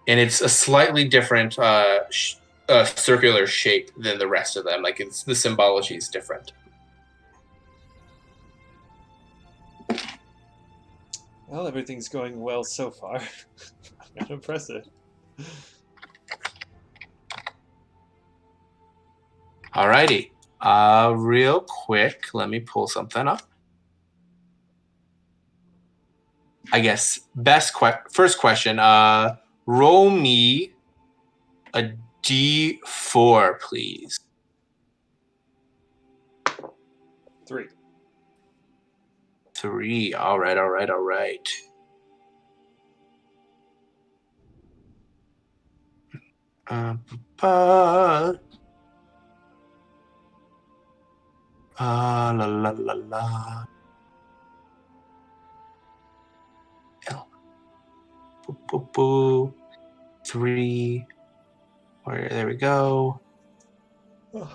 and it's a slightly different circular shape than the rest of them. Like the symbology is different. Well, everything's going well so far. Not impressive. Alrighty. Real quick, let me pull something up. I guess first question. Roll me a D4, please. 3. 3. All right. La. 3. There we go.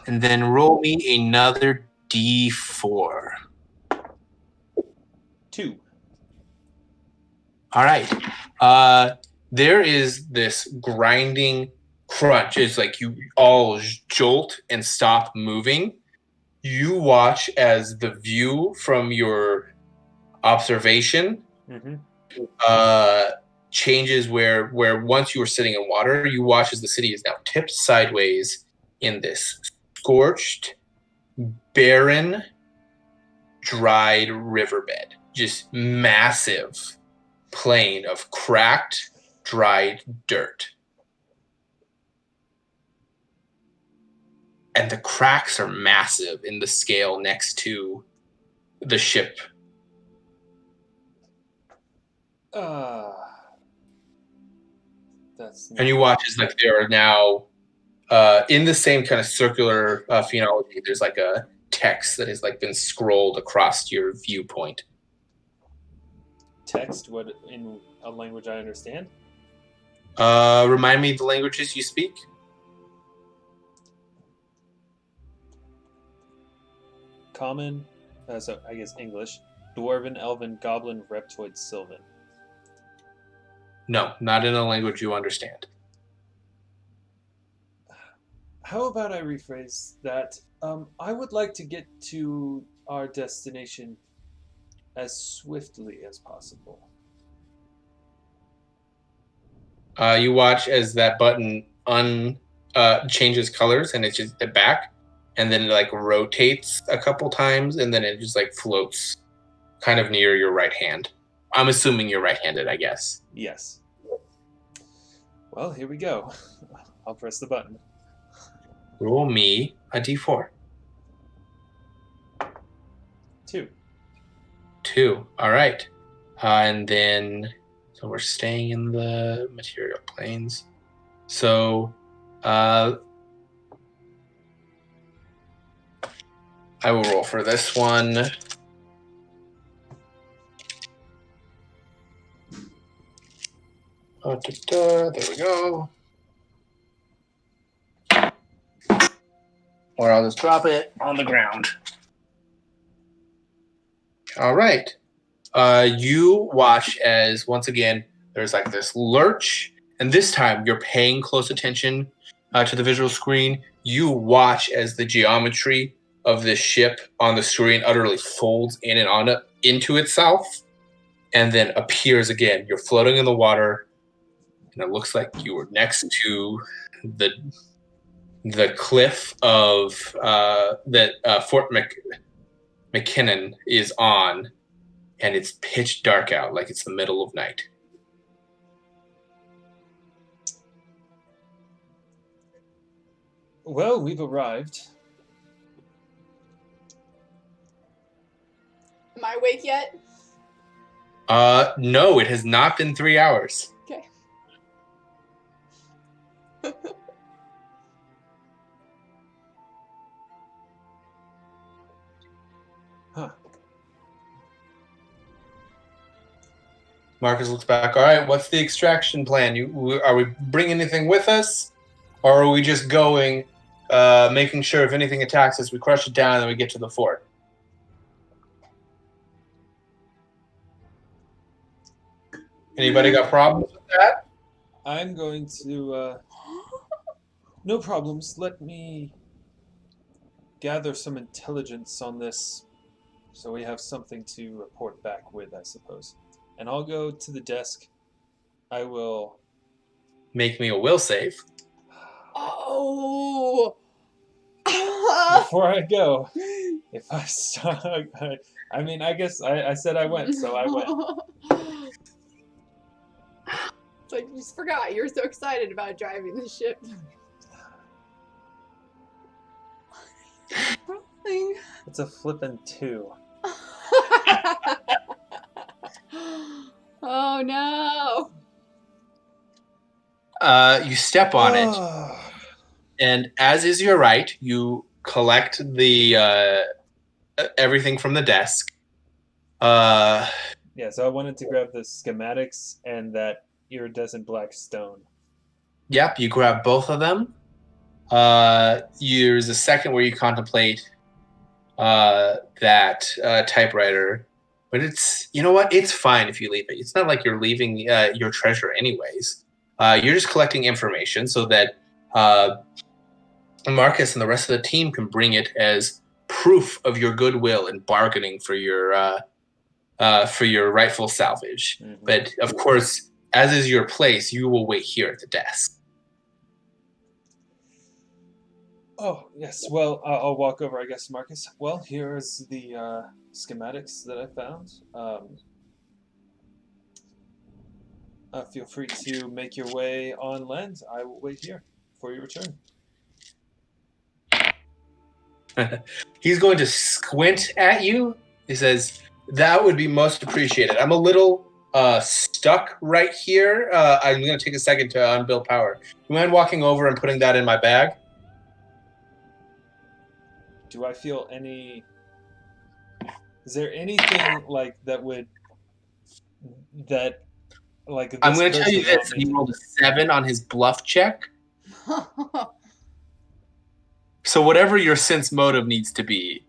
And then roll me another D4. 2. All right. There is this grinding crunch. It's like you all jolt and stop moving. You watch as the view from your observation changes where once you were sitting in water, you watch as the city is now tipped sideways in this scorched, barren, dried riverbed. Just massive plain of cracked, dried dirt. And the cracks are massive in the scale next to the ship. And you watch as like there are now in the same kind of circular phenology, there's like a text that has like been scrolled across your viewpoint. Text? What, in a language I understand? Remind me the languages you speak. Common, so I guess English, Dwarven, Elven, Goblin, Reptoid, Sylvan. No, not in a language you understand. How about I rephrase that? I would like to get to our destination as swiftly as possible. You watch as that button changes colors and it's just back, and then it like rotates a couple times, and then it just like floats kind of near your right hand. I'm assuming you're right-handed, I guess. Yes. Well, here we go. I'll press the button. Roll me a d4. 2. 2. All right. And then, so we're staying in the material planes. So, I will roll for this one. There we go. Or I'll just drop it on the ground. All right. You watch as, once again, there's like this lurch, and this time you're paying close attention to the visual screen. You watch as the geometry of this ship on the screen utterly folds in and on into itself, and then appears again. You're floating in the water, and it looks like you were next to the cliff of that Fort McKinnon is on, and it's pitch dark out, like it's the middle of night. Well, we've arrived. Am I awake yet? No, it has not been 3 hours. Okay. Huh. Marcus looks back. All right, what's the extraction plan? Are we bringing anything with us? Or are we just going, making sure if anything attacks us, we crush it down and then we get to the fort? Anybody got problems with that? I'm going to... no problems. Let me gather some intelligence on this so we have something to report back with, I suppose. And I'll go to the desk. I will... Make me a will save. Oh! Before I go, if I start... I mean, I guess I said I went, so I went. It's like, you just forgot. You were so excited about driving the ship. It's a flippin' 2. Oh, no. You step on it, and as is your right, you collect the everything from the desk. Yeah, so I wanted to grab the schematics and that iridescent black stone. Yep, you grab both of them. There's a second where you contemplate that typewriter, but it's, you know what? It's fine if you leave it. It's not like you're leaving your treasure anyways. You're just collecting information so that Marcus and the rest of the team can bring it as proof of your goodwill and bargaining for your rightful salvage. Mm-hmm. But of course, as is your place, you will wait here at the desk. Oh, yes. Well, I'll walk over, I guess, Marcus. Well, here's the schematics that I found. Feel free to make your way on land. I will wait here for your return. He's going to squint at you. He says, that would be most appreciated. I'm a little stuck right here. I'm going to take a second to unbuild power. You mind walking over and putting that in my bag? Do I feel any... Is there anything like that would... That... Like I'm going to tell you this. He rolled a 7 on his bluff check. So whatever your sense motive needs to be.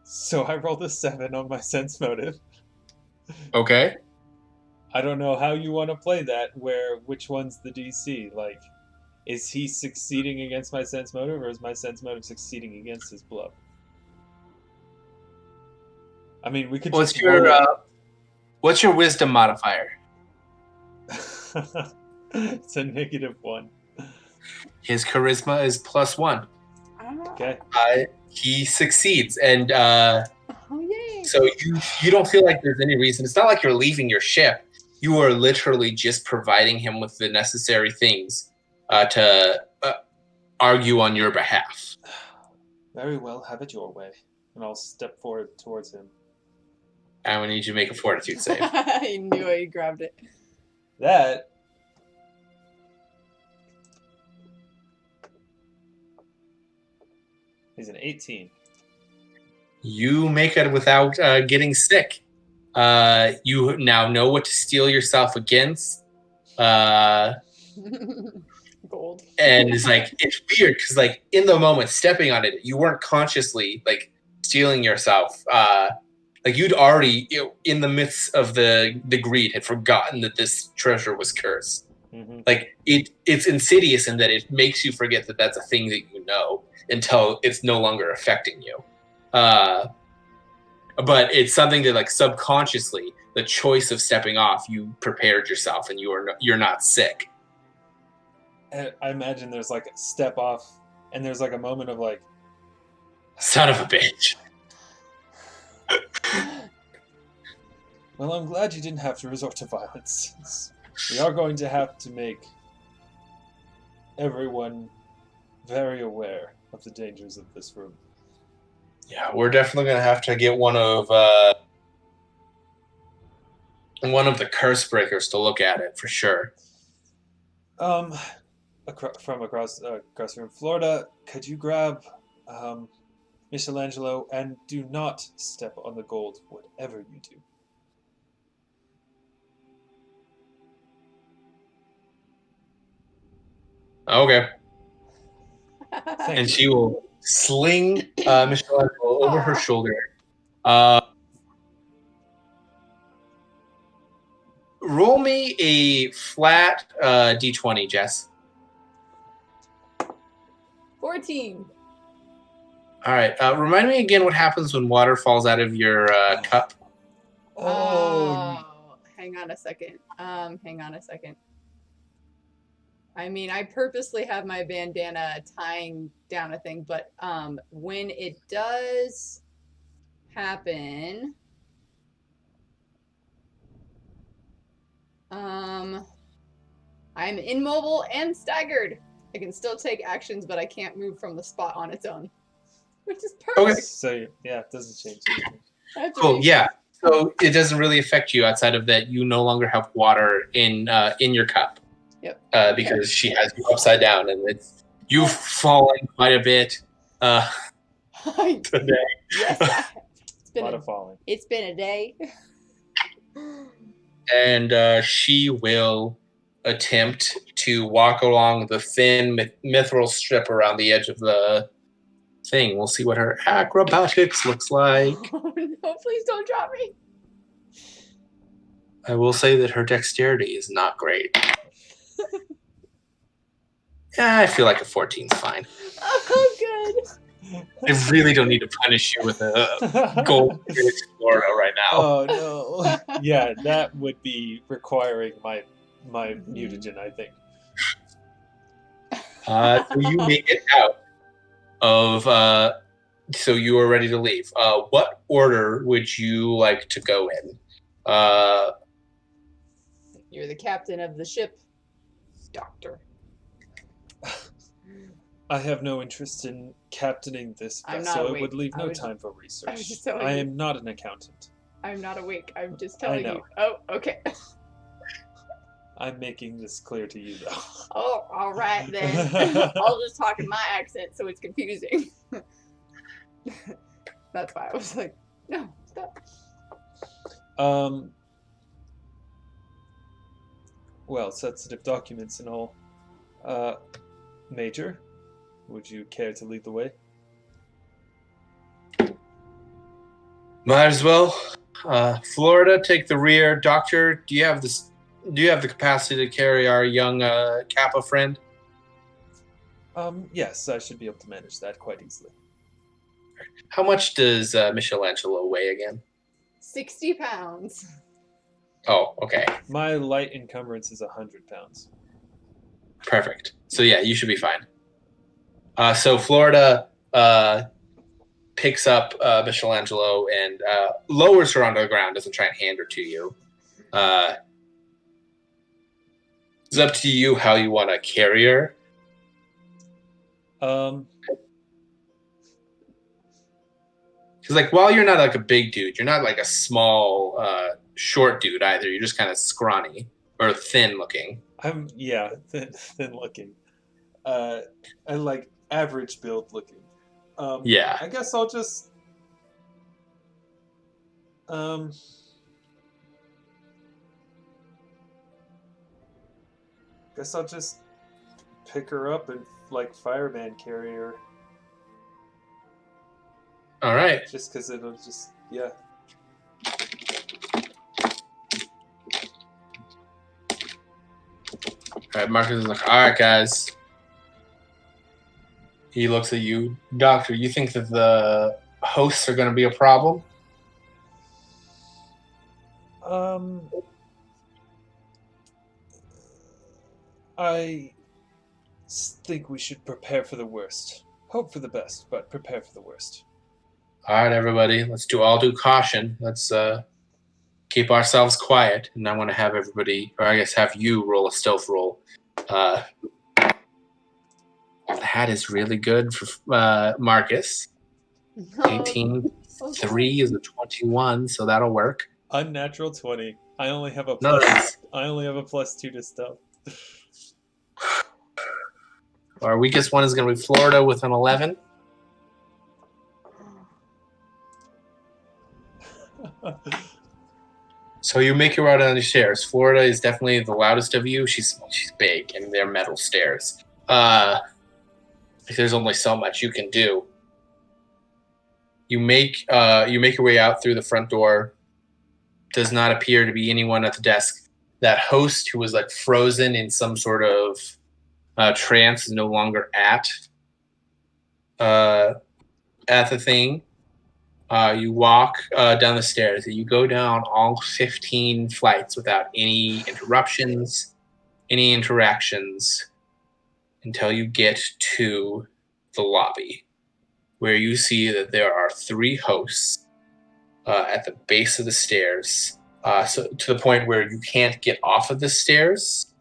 So I rolled a 7 on my sense motive. Okay. I don't know how you want to play that, which one's the DC? Like, is he succeeding against my sense motive, or is my sense motive succeeding against his bluff? I mean, we could What's your wisdom modifier? It's a -1. His charisma is +1. Okay. He succeeds, and oh yay! so you don't feel like there's any reason. It's not like you're leaving your ship. You are literally just providing him with the necessary things to argue on your behalf. Very well, have it your way. And I'll step forward towards him. I would need you to make a fortitude save. I knew it. You grabbed it. That is an 18. You make it without getting sick. You now know what to steel yourself against. Gold. And it's like, it's weird because like in the moment stepping on it, you weren't consciously like stealing yourself. Like you'd already, in the midst of the greed, had forgotten that this treasure was cursed. Mm-hmm. Like it's insidious in that it makes you forget that that's a thing that you know until it's no longer affecting you. But it's something that like subconsciously, the choice of stepping off, you prepared yourself and you're not sick. And I imagine there's like a step off and there's like a moment of like, son of a bitch. Well, I'm glad you didn't have to resort to violence. We are going to have to make everyone very aware of the dangers of this room. Yeah, we're definitely going to have to get one of the curse breakers to look at it for sure. From across the room, Florida, could you grab Michellangelo and do not step on the gold, whatever you do. Okay. Thank And you. she will sling Michelangelo over her shoulder. Roll me a flat d20, Jess. 14. All right. Remind me again what happens when water falls out of your cup. Oh. Hang on a second. I mean, I purposely have my bandana tying down a thing, but when it does happen, I'm immobile and staggered. I can still take actions, but I can't move from the spot on its own, which is perfect. Okay. So yeah, it doesn't change anything. Cool. Yeah. So it doesn't really affect you outside of that. You no longer have water in your cup. Yep. because she has you upside down, and you've fallen quite a bit today. Yes, I have. A lot of falling. It's been a day. And she will attempt to walk along the thin mithril strip around the edge of the thing. We'll see what her acrobatics looks like. Oh no, please don't drop me. I will say that her dexterity is not great. Yeah, I feel like a 14 is fine. Oh, good. I really don't need to punish you with a gold explorer right now. Oh no. Yeah, that would be requiring my mutagen, I think. So you make it out of. So you are ready to leave. What order would you like to go in? You're the captain of the ship, Doctor. I have no interest in captaining this I'm vessel. not It would awake. leave I no was- time for I was research. just telling I you. am not an accountant. I'm not awake. I'm just telling know. you. Oh, okay. I'm making this clear to you, though. Oh, all right then. I'll just talk in my accent so it's confusing. That's why I was like, no, stop. Well, sensitive documents and all. Major, would you care to lead the way? Might as well. Florida, take the rear. Doctor, do you have this? Do you have the capacity to carry our young Kappa friend? Yes, I should be able to manage that quite easily. How much does Michellangelo weigh again? 60 pounds. Oh, okay. My light encumbrance is 100 pounds. Perfect. So yeah, you should be fine. So Florida picks up Michellangelo and lowers her onto the ground, doesn't try and hand her to you. It's up to you how you want to carry her. Because like, while you're not like a big dude, you're not like a small, short dude either. You're just kind of scrawny or thin looking. I'm thin looking. I like average build looking. Yeah. I guess I'll just pick her up and like fireman carry her. All right. Just because it'll yeah. All right, Marcus is like, all right, guys. He looks at you. Doctor, you think that the hosts are going to be a problem? I think we should prepare for the worst. Hope for the best, but prepare for the worst. All right, everybody. Let's all do caution. Let's keep ourselves quiet. And I want to have everybody, or I guess have you roll a stealth roll. That is really good for Marcus. 18. 3 is a 21, so that'll work. Unnatural 20. I only have a Nice. +2 to stealth. Our weakest one is going to be Florida with an 11. So you make your way down the stairs. Florida is definitely the loudest of you. She's big, and they're metal stairs. There's only so much you can do. You make your way out through the front door. Does not appear to be anyone at the desk. That host who was like frozen in some sort of trance is no longer at the thing. You walk down the stairs. You go down all 15 flights without any interruptions, any interactions, until you get to the lobby, where you see that there are 3 hosts at the base of the stairs, so to the point where you can't get off of the stairs.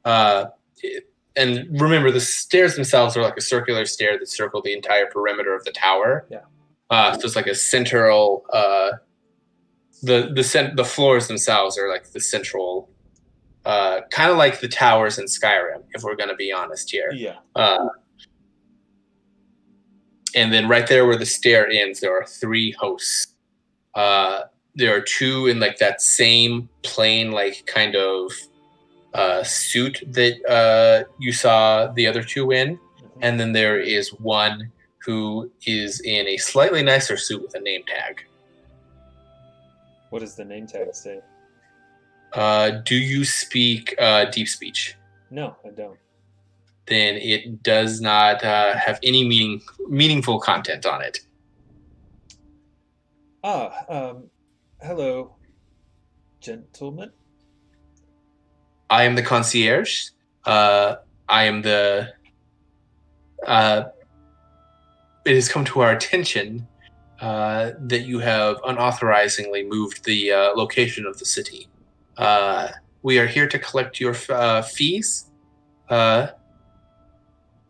And remember, the stairs themselves are like a circular stair that circle the entire perimeter of the tower. Yeah. So it's like a central. The floors themselves are like the central kind of like the towers in Skyrim, if we're going to be honest here. Yeah. And then right there where the stair ends, there are 3 hosts. There are 2 in like that same plain, like kind of suit that you saw the other 2 in. Mhm. And then there is 1 who is in a slightly nicer suit with a name tag. What does the name tag say? Do you speak deep speech? No, I don't. Then it does not have any meaningful content on it. Hello, gentlemen. I am the concierge. I am the. It has come to our attention that you have unauthorizingly moved the location of the city. We are here to collect your fees and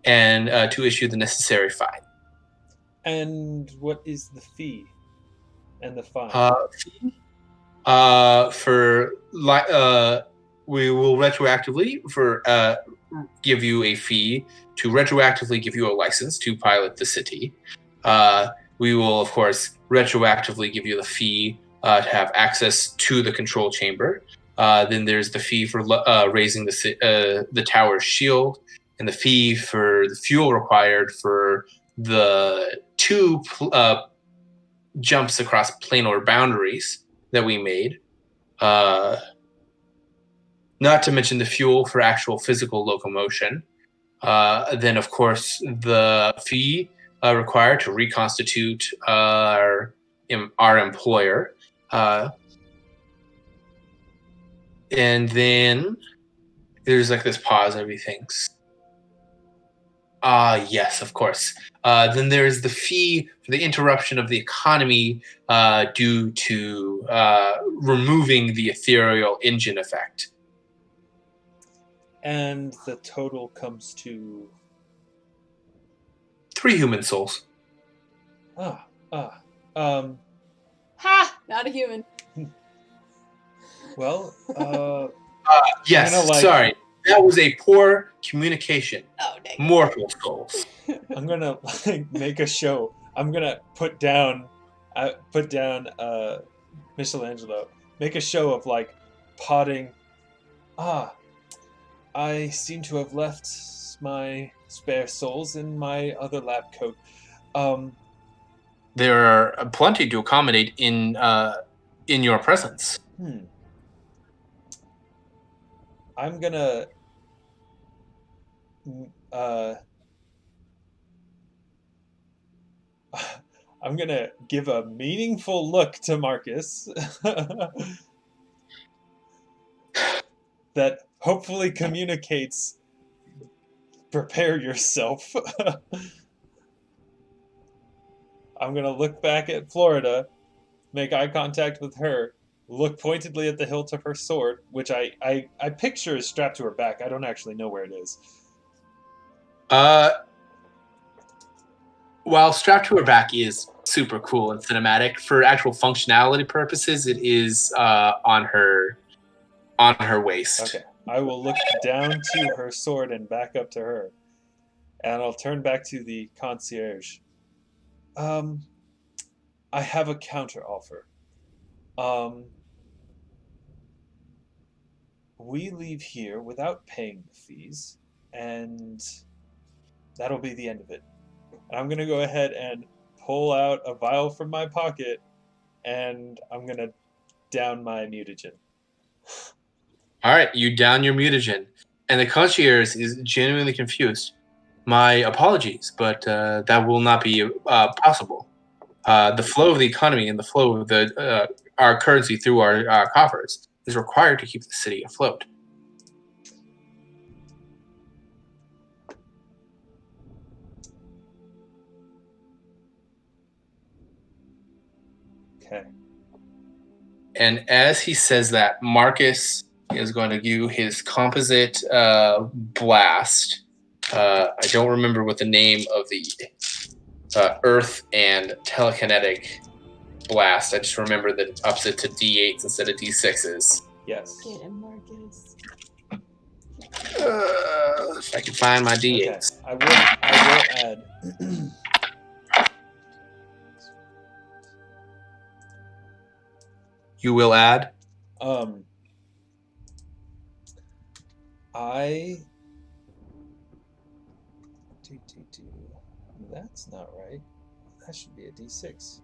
to issue the necessary fine. And what is the fee and the fine? We will retroactively give you a fee to retroactively give you a license to pilot the city. We will, of course, retroactively give you the fee to have access to the control chamber. Then there's the fee for raising the tower's shield, and the fee for the fuel required for the 2 jumps across planar boundaries that we made. Not to mention the fuel for actual physical locomotion. Then, of course, the fee required to reconstitute our employer. And then there's like this pause, everybody thinks. Yes, of course. Then there's the fee for the interruption of the economy due to removing the ethereal engine effect. And the total comes to 3 human souls. Ha! Not a human. Well, Yes, kinda like- sorry. That was a poor communication. Oh, dang. Mortal souls. I'm gonna make a show. I'm gonna put down Michellangelo. Make a show of like potting. I seem to have left my spare souls in my other lab coat. There are plenty to accommodate in your presence. I'm gonna I'm gonna give a meaningful look to Marcus that hopefully communicates prepare yourself. I'm gonna look back at Florida, make eye contact with her, look pointedly at the hilt of her sword, which I picture is strapped to her back. I don't actually know where it is. While strapped to her back is super cool and cinematic, for actual functionality purposes, it is on her waist. Okay. I will look down to her sword and back up to her. And I'll turn back to the concierge. I have a counter offer. We leave here without paying the fees, and that'll be the end of it. And I'm going to go ahead and pull out a vial from my pocket, and I'm going to down my mutagen. All right, you down your mutagen, and the concierge is genuinely confused. My apologies, but that will not be possible. The flow of the economy and the flow of our currency through our coffers is required to keep the city afloat. Okay. And as he says that, Marcus is going to do his composite blast. I don't remember what the name of the earth and telekinetic blast. I just remember that it ups it to D8s instead of D6s. Yes. Get him, Marcus. If I can find my D8s. Okay. I will add. You will add? I. That's not right. That should be a D6.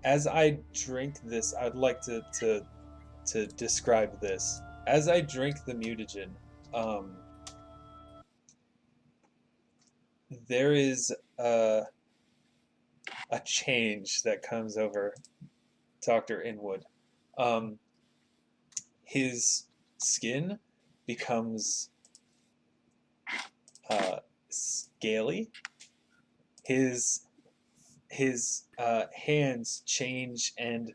As I drink this, I'd like to describe this. As I drink the mutagen, there is a change that comes over Dr. Inwood. His skin becomes scaly. His hands change and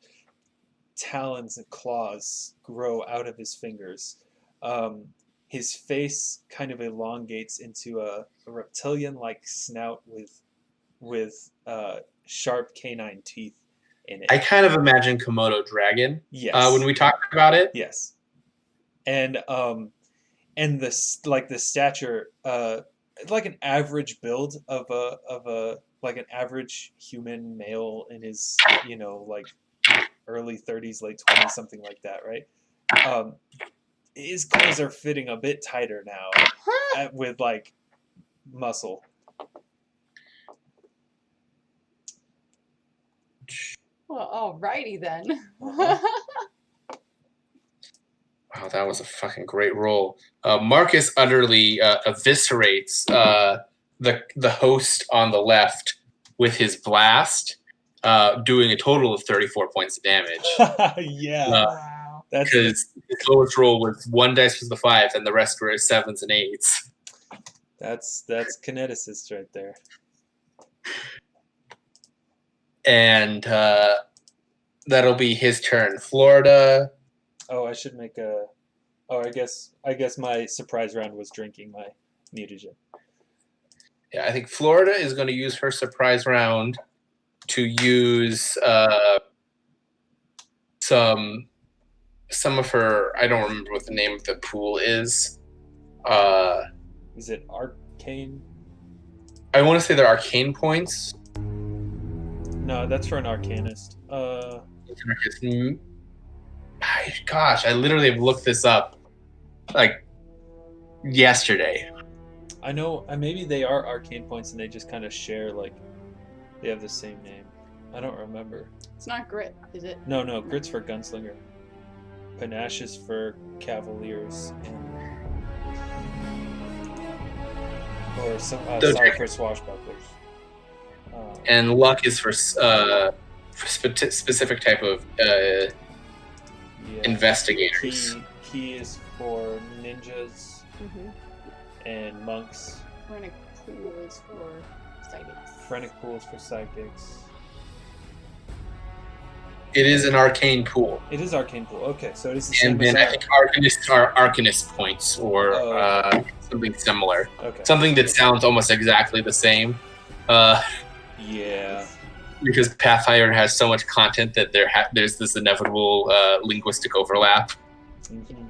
talons and claws grow out of his fingers. His face kind of elongates into a reptilian-like snout with sharp canine teeth in it. I kind of imagine Komodo dragon. Yes. When we talked about it. Yes. And the stature, like an average build of a like an average human male in his like early 30s, late 20s, something like that, right? His clothes are fitting a bit tighter now, with like muscle. Well, alrighty then. Wow, that was a fucking great roll. Marcus utterly eviscerates the host on the left with his blast, doing a total of 34 points of damage. Yeah. Wow. Because his lowest roll was 1 dice was the 5, and the rest were 7s and 8s. That's kineticist right there. And that'll be his turn. Florida. Oh, I should make a. Oh, I guess my surprise round was drinking my mutagen. Yeah, I think Florida is going to use her surprise round to use some of her. I don't remember what the name of the pool is. Is it arcane? I want to say they're arcane points. No, that's for an arcanist. Gosh, I literally have looked this up like yesterday. I know, maybe they are arcane points and they just kind of share, like, they have the same name. I don't remember. It's not grit, is it? No, grit's for gunslinger. Panache is for cavaliers, or some sorry, for swashbucklers. And luck is for specific type of investigators. Key is for ninjas and monks. Phrenic pool is for psychics. Phrenic pool is for psychics. It is an arcane pool. It is arcane pool. Okay, so it is the same. And then I think arcanists are arcanist points or something similar. Okay. Something that sounds almost exactly the same. Yeah. Because Pathfinder has so much content that there's this inevitable linguistic overlap. Mm-hmm.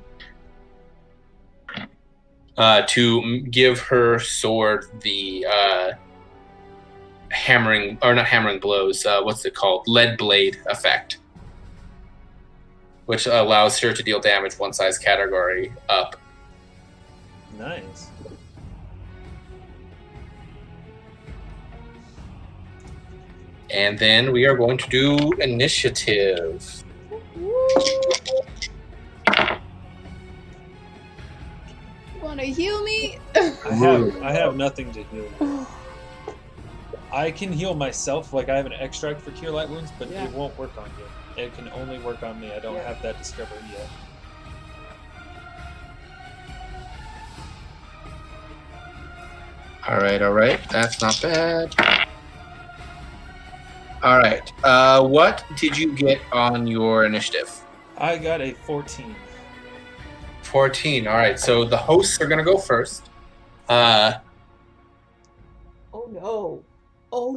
To give her sword the hammering, or not hammering blows, what's it called? Lead blade effect. Which allows her to deal damage one size category up. Nice. And then we are going to do initiative. Wanna heal me? I have nothing to heal. I can heal myself, like I have an extract for Cure Light Wounds, but it won't work on you. It can only work on me. I don't have that discovered yet. All right. That's not bad. All right. What did you get on your initiative? I got a 14. 14. All right. So the hosts are going to go first. Oh no.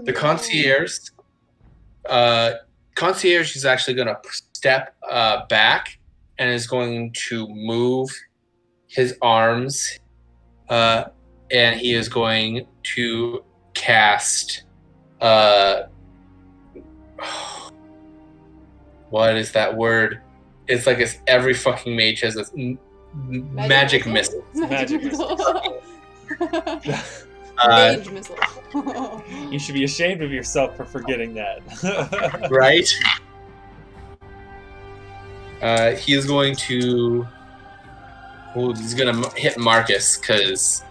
The concierge. Concierge is actually going to step back and is going to move his arms, and he is going to cast. What is that word? It's like every fucking mage has this magic missile. Magic missile. Mage missile. You should be ashamed of yourself for forgetting that. Right? He is going to. Ooh, he's going to hit Marcus because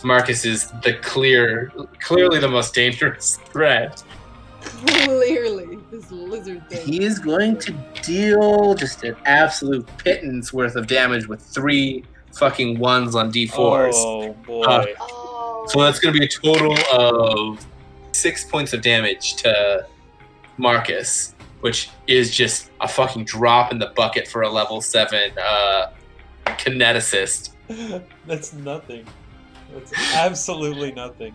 Marcus is clearly the most dangerous threat. Clearly, this lizard thing. He is going to deal just an absolute pittance worth of damage with 3 fucking 1s on D4s. Oh boy. So that's going to be a total of 6 points of damage to Marcus, which is just a fucking drop in the bucket for a level 7 kineticist. That's nothing. That's absolutely nothing.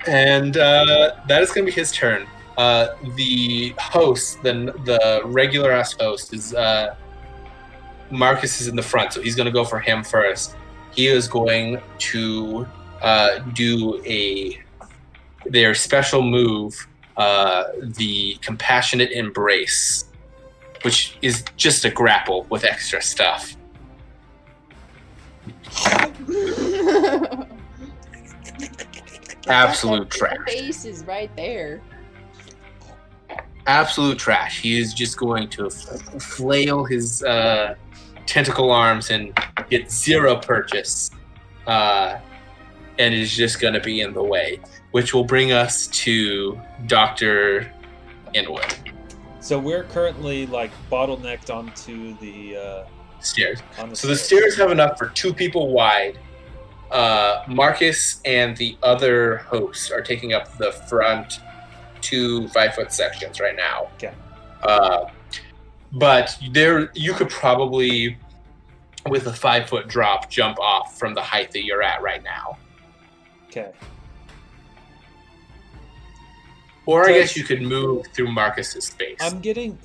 And that is going to be his turn. The host, the regular ass host, is Marcus is in the front, so he's going to go for him first. He is going to do their special move, the Compassionate Embrace, which is just a grapple with extra stuff. Absolute trash. The face is right there. Absolute trash. He is just going to flail his tentacle arms and get 0 purchase, and is just going to be in the way, which will bring us to Dr. Inwood. So we're currently like bottlenecked onto the Stairs. on So the stairs have enough for 2 people wide. Marcus and the other hosts are taking up the front 2 5-foot sections right now. Okay. But you could probably, with a 5-foot drop, jump off from the height that you're at right now. Okay. Or I guess you could move through Marcus's space. I'm getting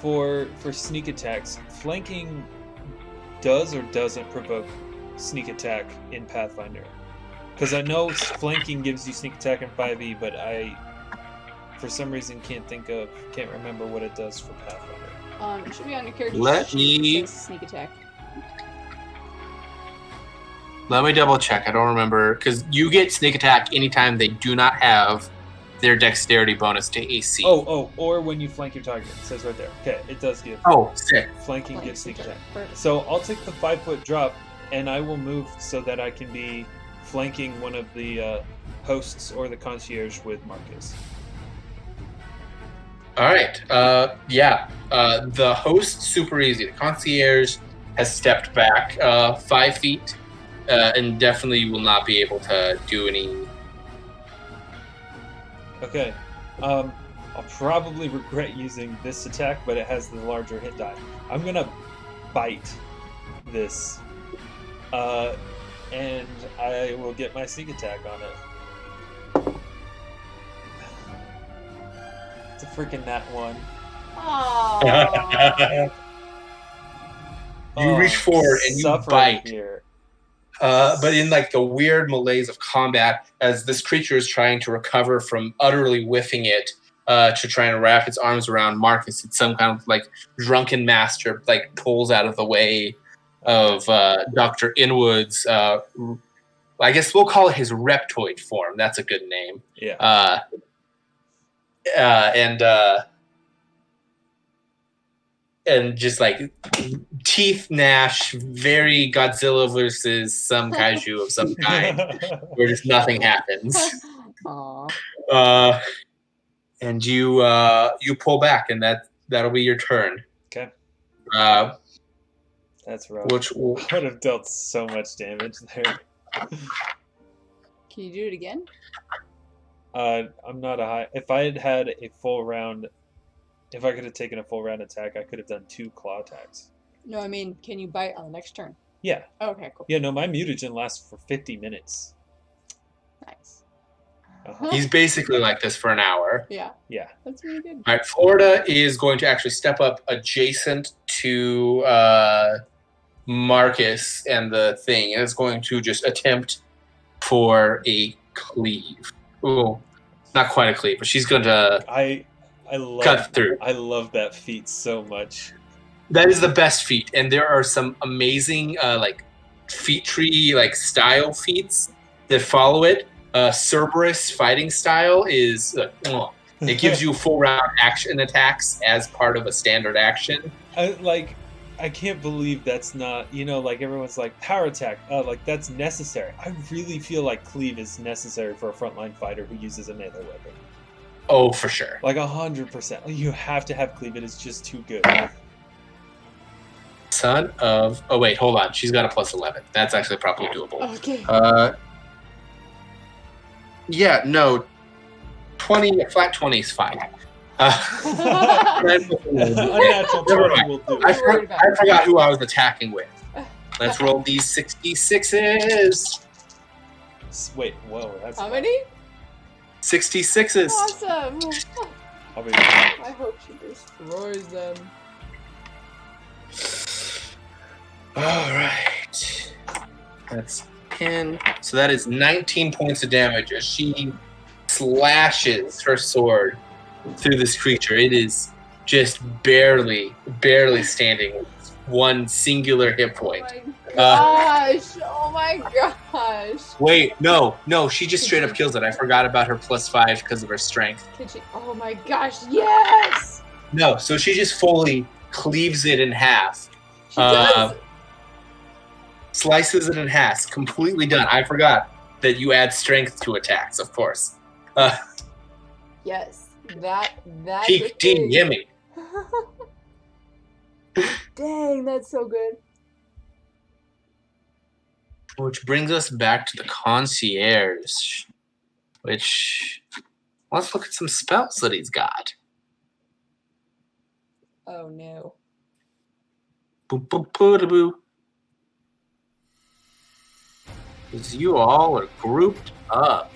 for sneak attacks, flanking does or doesn't provoke sneak attack in Pathfinder. Because I know flanking gives you sneak attack in 5e, but I, for some reason, can't remember what it does for Pathfinder. It should be on your character. Let me sneak attack. Let me double check. I don't remember, because you get sneak attack anytime they do not have their dexterity bonus to AC. Or when you flank your target. It says right there. Okay, it does give. Oh, sick. Flanking gives sneak attack. So I'll take the 5-foot drop, and I will move so that I can be flanking one of the hosts or the concierge with Marcus. All right. The host, super easy. The concierge has stepped back 5 feet. And definitely will not be able to do any. Okay. I'll probably regret using this attack, but it has the larger hit die. I'm gonna bite this, and I will get my sneak attack on it. It's a freaking nat 1. Aww. You reach forward and you bite. Here. But in like the weird malaise of combat, as this creature is trying to recover from utterly whiffing it, to try and wrap its arms around Marcus, it's some kind of like drunken master like pulls out of the way of Dr. Inwood's. I guess we'll call it his reptoid form. That's a good name. Yeah. And just like teeth gnash, very Godzilla versus some kaiju of some kind, where just nothing happens. Aww. And you pull back, and that'll be your turn. Okay. That's rough. Which will... I would have dealt so much damage there. Can you do it again? I'm not a high. If I had had a full round. If I could have taken a full round attack, I could have done 2 claw attacks. No, I mean, can you bite on the next turn? Yeah. Oh, okay, cool. Yeah, no, my mutagen lasts for 50 minutes. Nice. He's basically like this for an hour. Yeah. Yeah. That's really good. All right, Florida is going to actually step up adjacent to Marcus and the thing, and is going to just attempt for a cleave. Ooh, not quite a cleave, but she's going to I love cut through. I love that feat so much. That is the best feat, and there are some amazing like feat tree like style feats that follow it. Cerberus fighting style is it gives you full round action attacks as part of a standard action. I can't believe that's not, like everyone's like power attack, like that's necessary. I really feel like cleave is necessary for a frontline fighter who uses a melee weapon. Oh, for sure. Like 100%. You have to have cleave. It is just too good. Son of... Oh, wait, hold on. She's got a plus 11. That's actually probably doable. Okay. Yeah, no. 20, flat 20 is fine. Unnatural 20 will do. I forgot who I was attacking with. Let's roll these 66s. Wait, whoa. That's How many? 66s. Awesome. I'll be I hope she destroys them. All right. That's 10. So that is 19 points of damage as she slashes her sword through this creature. It is just barely standing with one singular hit point. Oh my gosh. Wait, no, she just straight up kills it. I forgot about her +5 because of her strength. Oh my gosh, yes! No, so she just fully cleaves it in half. She does. Slices it in half. Completely done. I forgot that you add strength to attacks, of course. Yes, that's Peak D, yummy. Dang, that's so good. Which brings us back to the concierge. Which, let's look at some spells that he's got. Oh no. Boo boo boo boo. Because you all are grouped up.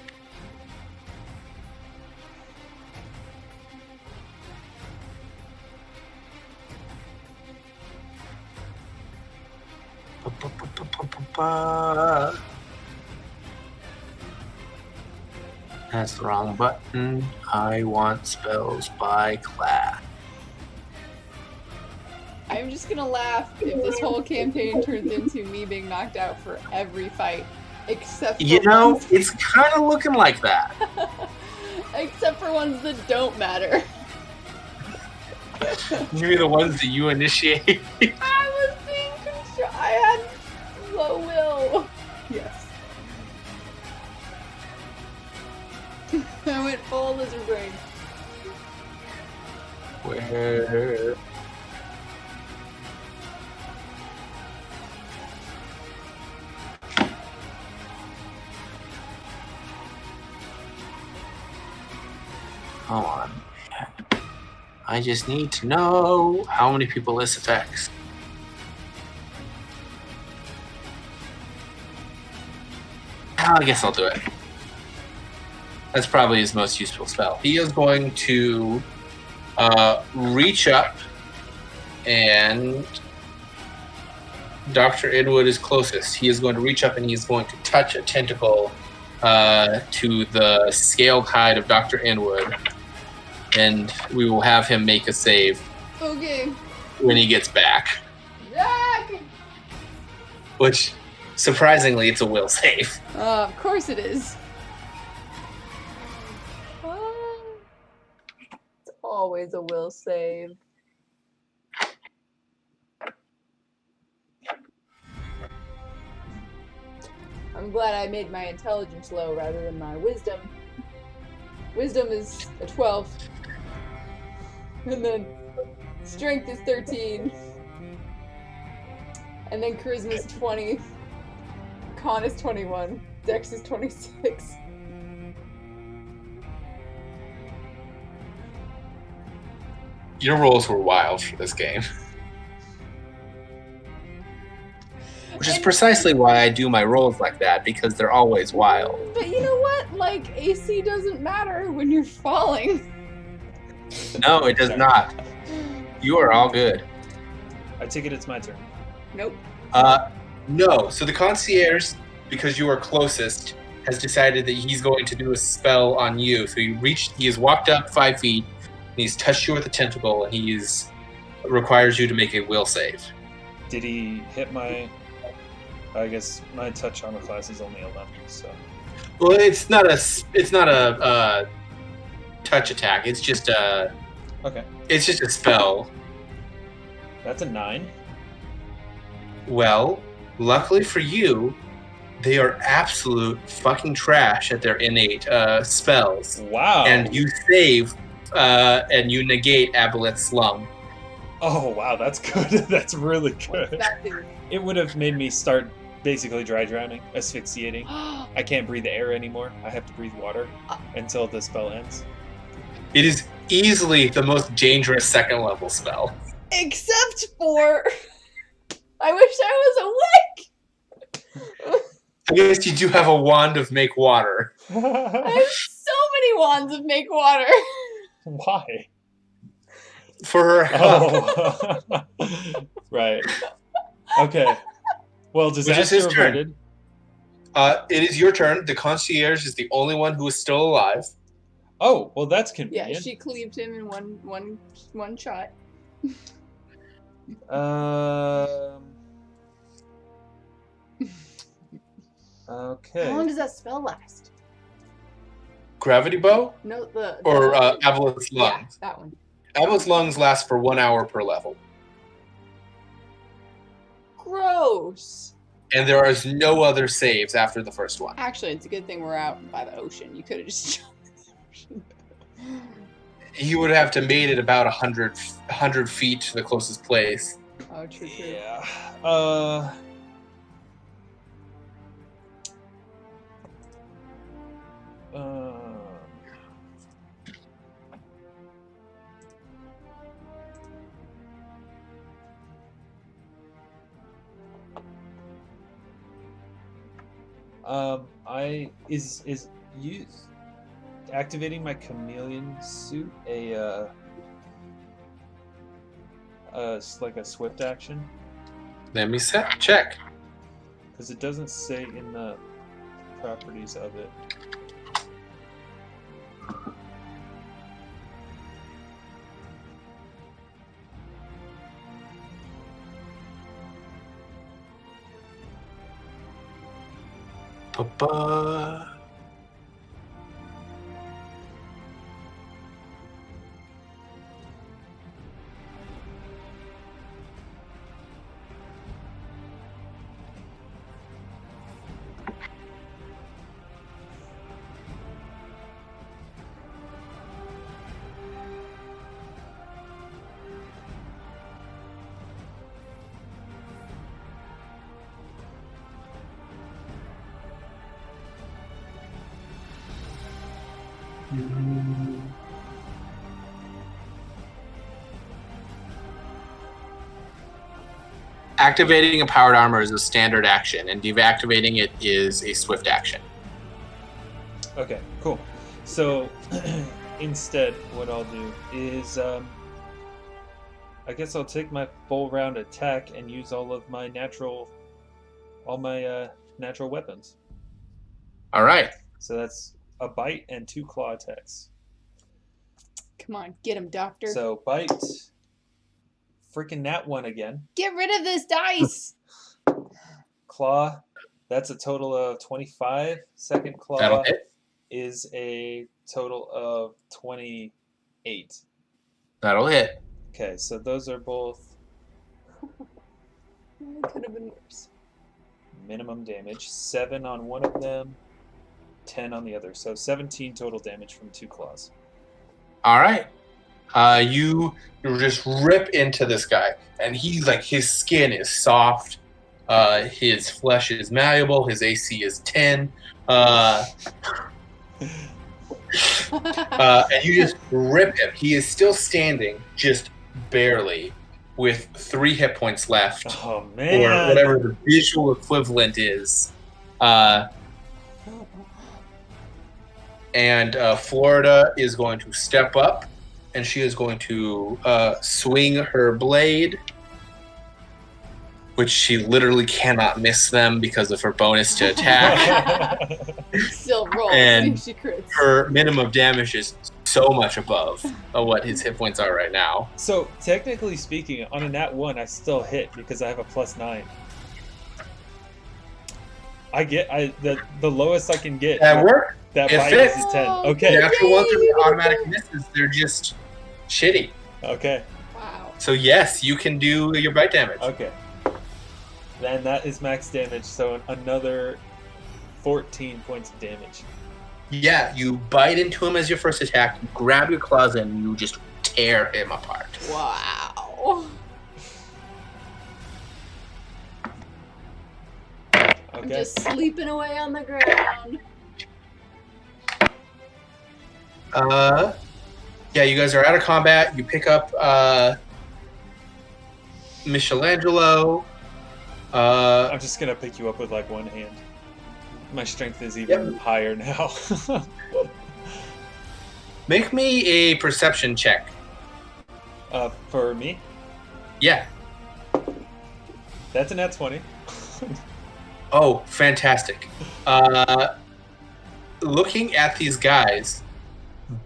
That's the wrong button. I want spells by class. I'm just gonna laugh if this whole campaign turns into me being knocked out for every fight. Except for ones... it's kind of looking like that. Except for ones that don't matter. You mean the ones that you initiate? I was being I had low will. Yes. I went full lizard brain. Where? Come on. I just need to know how many people this affects. I guess I'll do it. That's probably his most useful spell. He is going to reach up, and Dr. Inwood is closest. He is going to reach up and he is going to touch a tentacle to the scaled hide of Dr. Inwood, and we will have him make a save. Okay. When he gets back. Zach! Which, surprisingly, it's a will save. Of course it is. It's always a will save. I'm glad I made my intelligence low rather than my wisdom. Wisdom is a 12. And then strength is 13. And then charisma is 20. Con is 21. Dex is 26. Your rolls were wild for this game. Which is precisely why I do my rolls like that, because they're always wild. But you know what? Like, AC doesn't matter when you're falling. No, it does not. You are all good. I take it it's my turn. Nope. No. So the concierge, because you are closest, has decided that he's going to do a spell on you. So he has walked up 5 feet, and he's touched you with a tentacle, and requires you to make a will save. Did he hit my... I guess my touch armor class is only 11, so... Well, it's not a touch attack. It's just a... Okay. It's just a spell. That's a 9. Well, luckily for you, they are absolute fucking trash at their innate spells. Wow. And you save, and you negate Aboleth's lung. Oh, wow, that's good. That's really What's good. that do? It would have made me start basically dry drowning, asphyxiating. I can't breathe air anymore. I have to breathe water until the spell ends. It is easily the most dangerous second level spell. Except for... I wish I was awake! I guess you do have a wand of make water. I have so many wands of make water. Why? For her health. Oh. Right. Okay. Well, Which is disaster his turn. averted. It is your turn. The concierge is the only one who is still alive. Oh, well, that's Yeah, convenient. she cleaved him in one shot. Okay. How long does that spell last? Gravity bow? No, Or Aboleth's yeah, lungs? that one. Aboleth's lungs last for 1 hour per level. Gross. And there is no other saves after the first one. Actually, it's a good thing we're out by the ocean. You could have just jumped in the ocean. He would have to made it about 100 feet to the closest place. Oh, true. Yeah. Is activating my chameleon suit like a swift action? Let me check. Because it doesn't say in the properties of it. Ba-ba. Activating a powered armor is a standard action, and deactivating it is a swift action. Okay, cool. So instead, what I'll do is, I guess I'll take my full round attack and use all my natural weapons. All right. So that's a bite and 2 claw attacks. Come on, get him, doctor. So bite, freaking nat 1 again. Get rid of this dice. Claw, that's a total of 25. Second claw That'll hit. is a total of 28. That'll hit. Okay, so those are both It could have been worse. minimum damage. 7 on one of them, 10 on the other. So 17 total damage from 2 claws. All right. You just rip into this guy, and he's like, his skin is soft, his flesh is malleable, his AC is 10, and you just rip him. He is still standing, just barely, with 3 hit points left, Oh or man. whatever the visual equivalent is. And Florida is going to step up, and she is going to swing her blade, which she literally cannot miss them because of her bonus to attack. Still roll. And See if she crits. Her minimum damage is so much above what his hit points are right now. So technically speaking, on a nat 1, I still hit because I have a +9. The lowest I can get. That worked. That It bite fits. is a 10. Oh, Okay. The actual ones Yay! are automatic misses. They're just shitty. Okay. Wow. So yes, you can do your bite damage. Okay. Then that is max damage, so another 14 points of damage. Yeah, you bite into him as your first attack, you grab your claws, and you just tear him apart. Wow. I'm Okay. just sleeping away on the ground. Yeah, you guys are out of combat. You pick up Michellangelo. I'm just gonna pick you up with like one hand. My strength is even higher now. Make me a perception check. For me, Yeah. that's a nat 20. Oh, fantastic. Looking at these guys,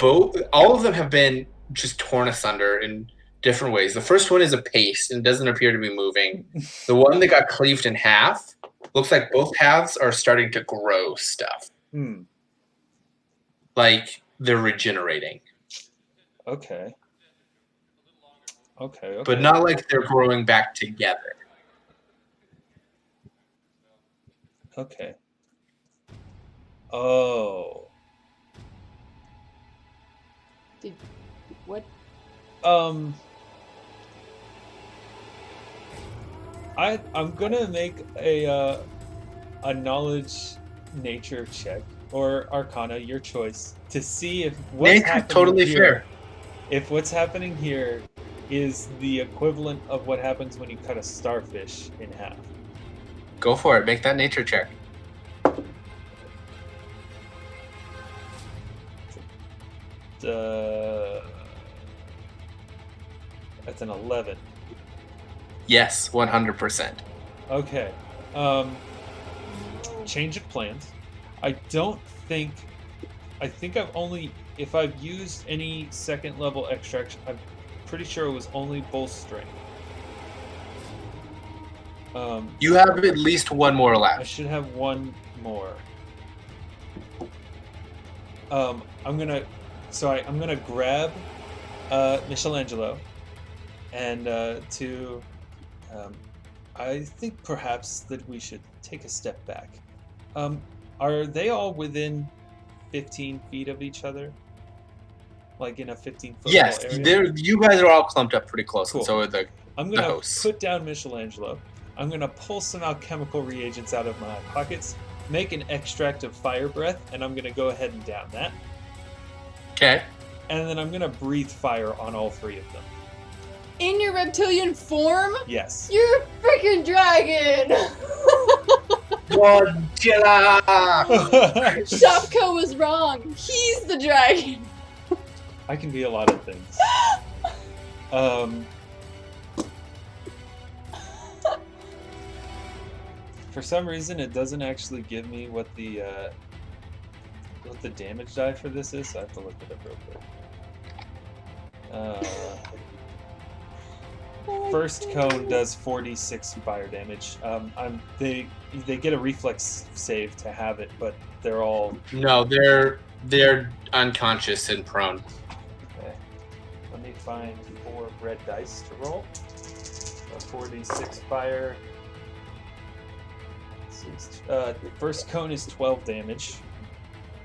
all of them have been just torn asunder in different ways. The first one is a paste and doesn't appear to be moving. The one that got cleaved in half looks like both halves are starting to grow stuff. Like they're regenerating. Okay. But not like they're growing back together. Okay. Oh. What? I'm gonna make a knowledge nature check or arcana, your choice, to see if what's Nature, happening totally here, fair. if what's happening here is the equivalent of what happens when you cut a starfish in half. Go for it. Make that nature check. That's an 11. Yes, 100%. Okay. Change of plans. I think I've only, if I've used any second level extraction, I'm pretty sure it was only bull strength. You have at least one more I left. should have one more. I'm gonna grab Michellangelo and I think perhaps that we should take a step back. Are they all within 15 feet of each other? Like in a 15-foot Yes, area? you guys are all clumped up pretty close, Cool. and so are the I'm gonna hosts. put down Michellangelo. I'm gonna pull some alchemical reagents out of my pockets, make an extract of fire breath, and I'm gonna go ahead and down that. Okay. And then I'm gonna breathe fire on all 3 of them. In your reptilian form? Yes. You're a freaking dragon! Godzilla! Shopko was wrong. He's the dragon. I can be a lot of things. For some reason, it doesn't actually give me what the damage die for this is, so I have to look it up real quick. First cone does 46 fire damage. They get a reflex save to have it, but they're all. No, they're unconscious and prone. Okay. Let me find 4 red dice to roll. 46 fire. First cone is 12 damage.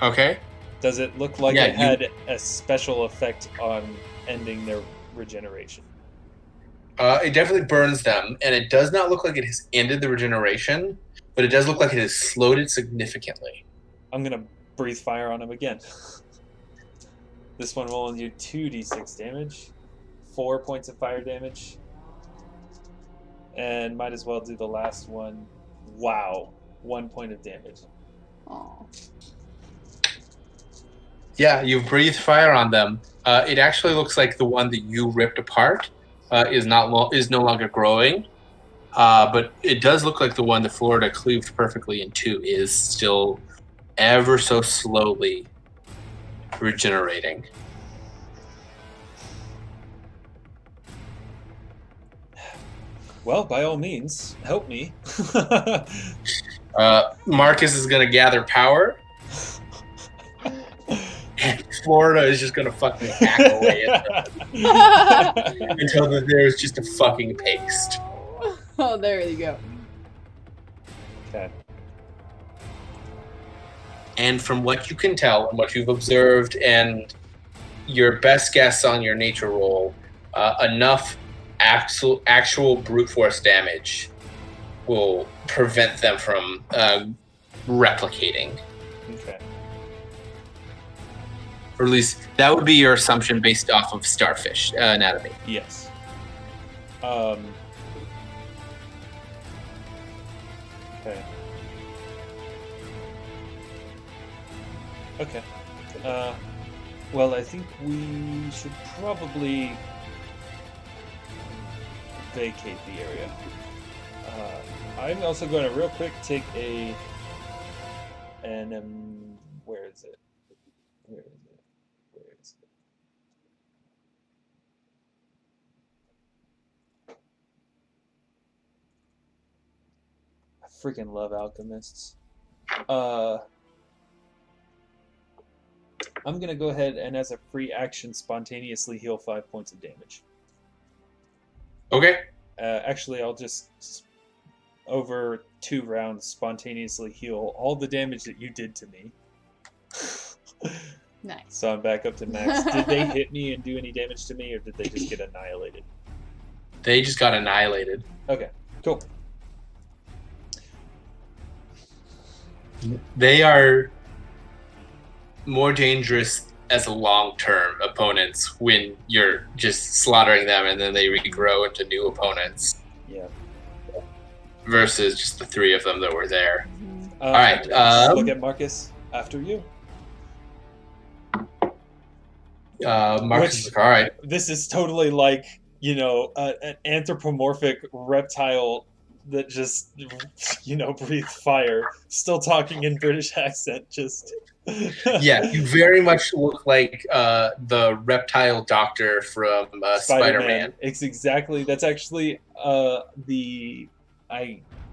Okay. Does it look like Yeah, it had a special effect on ending their regeneration? It definitely burns them, and it does not look like it has ended the regeneration, but it does look like it has slowed it significantly. I'm gonna breathe fire on him again. This one will only do 2d6 damage, 4 points of fire damage. And might as well do the last one. Wow. 1 point of damage. Oh. Yeah, you've breathed fire on them. It actually looks like the one that you ripped apart is no longer growing. But it does look like the one that Florida cleaved perfectly in two is still ever so slowly regenerating. Well, by all means, help me. Marcus is going to gather power. And Florida is just going to fucking hack away at them until there's just a fucking paste. Oh, there you go. Okay. And from what you can tell and what you've observed and your best guess on your nature roll, enough actual brute force damage will prevent them from replicating. Okay. Or at least that would be your assumption based off of starfish anatomy. Yes. Okay. Okay. Well, I think we should probably vacate the area. I'm also going to real quick take a... And where is it? Where is it? Where is it? I freaking love alchemists. I'm going to go ahead and, as a free action, spontaneously heal 5 points of damage. Okay. Actually, I'll just, over 2 rounds, spontaneously heal all the damage that you did to me. Nice. So I'm back up to max. Did they hit me and do any damage to me, or did they just get annihilated? They just got annihilated. Okay, cool. They are more dangerous as long-term opponents when you're just slaughtering them and then they regrow into new opponents. Yeah. Versus just the 3 of them that were there. All right. Look at Marcus. After you. Marcus is like, all right. This is totally like, you know, an anthropomorphic reptile that just, you know, breathed fire. Still talking in British accent, just... Yeah, you very much look like the reptile doctor from Spider-Man. It's exactly... That's actually I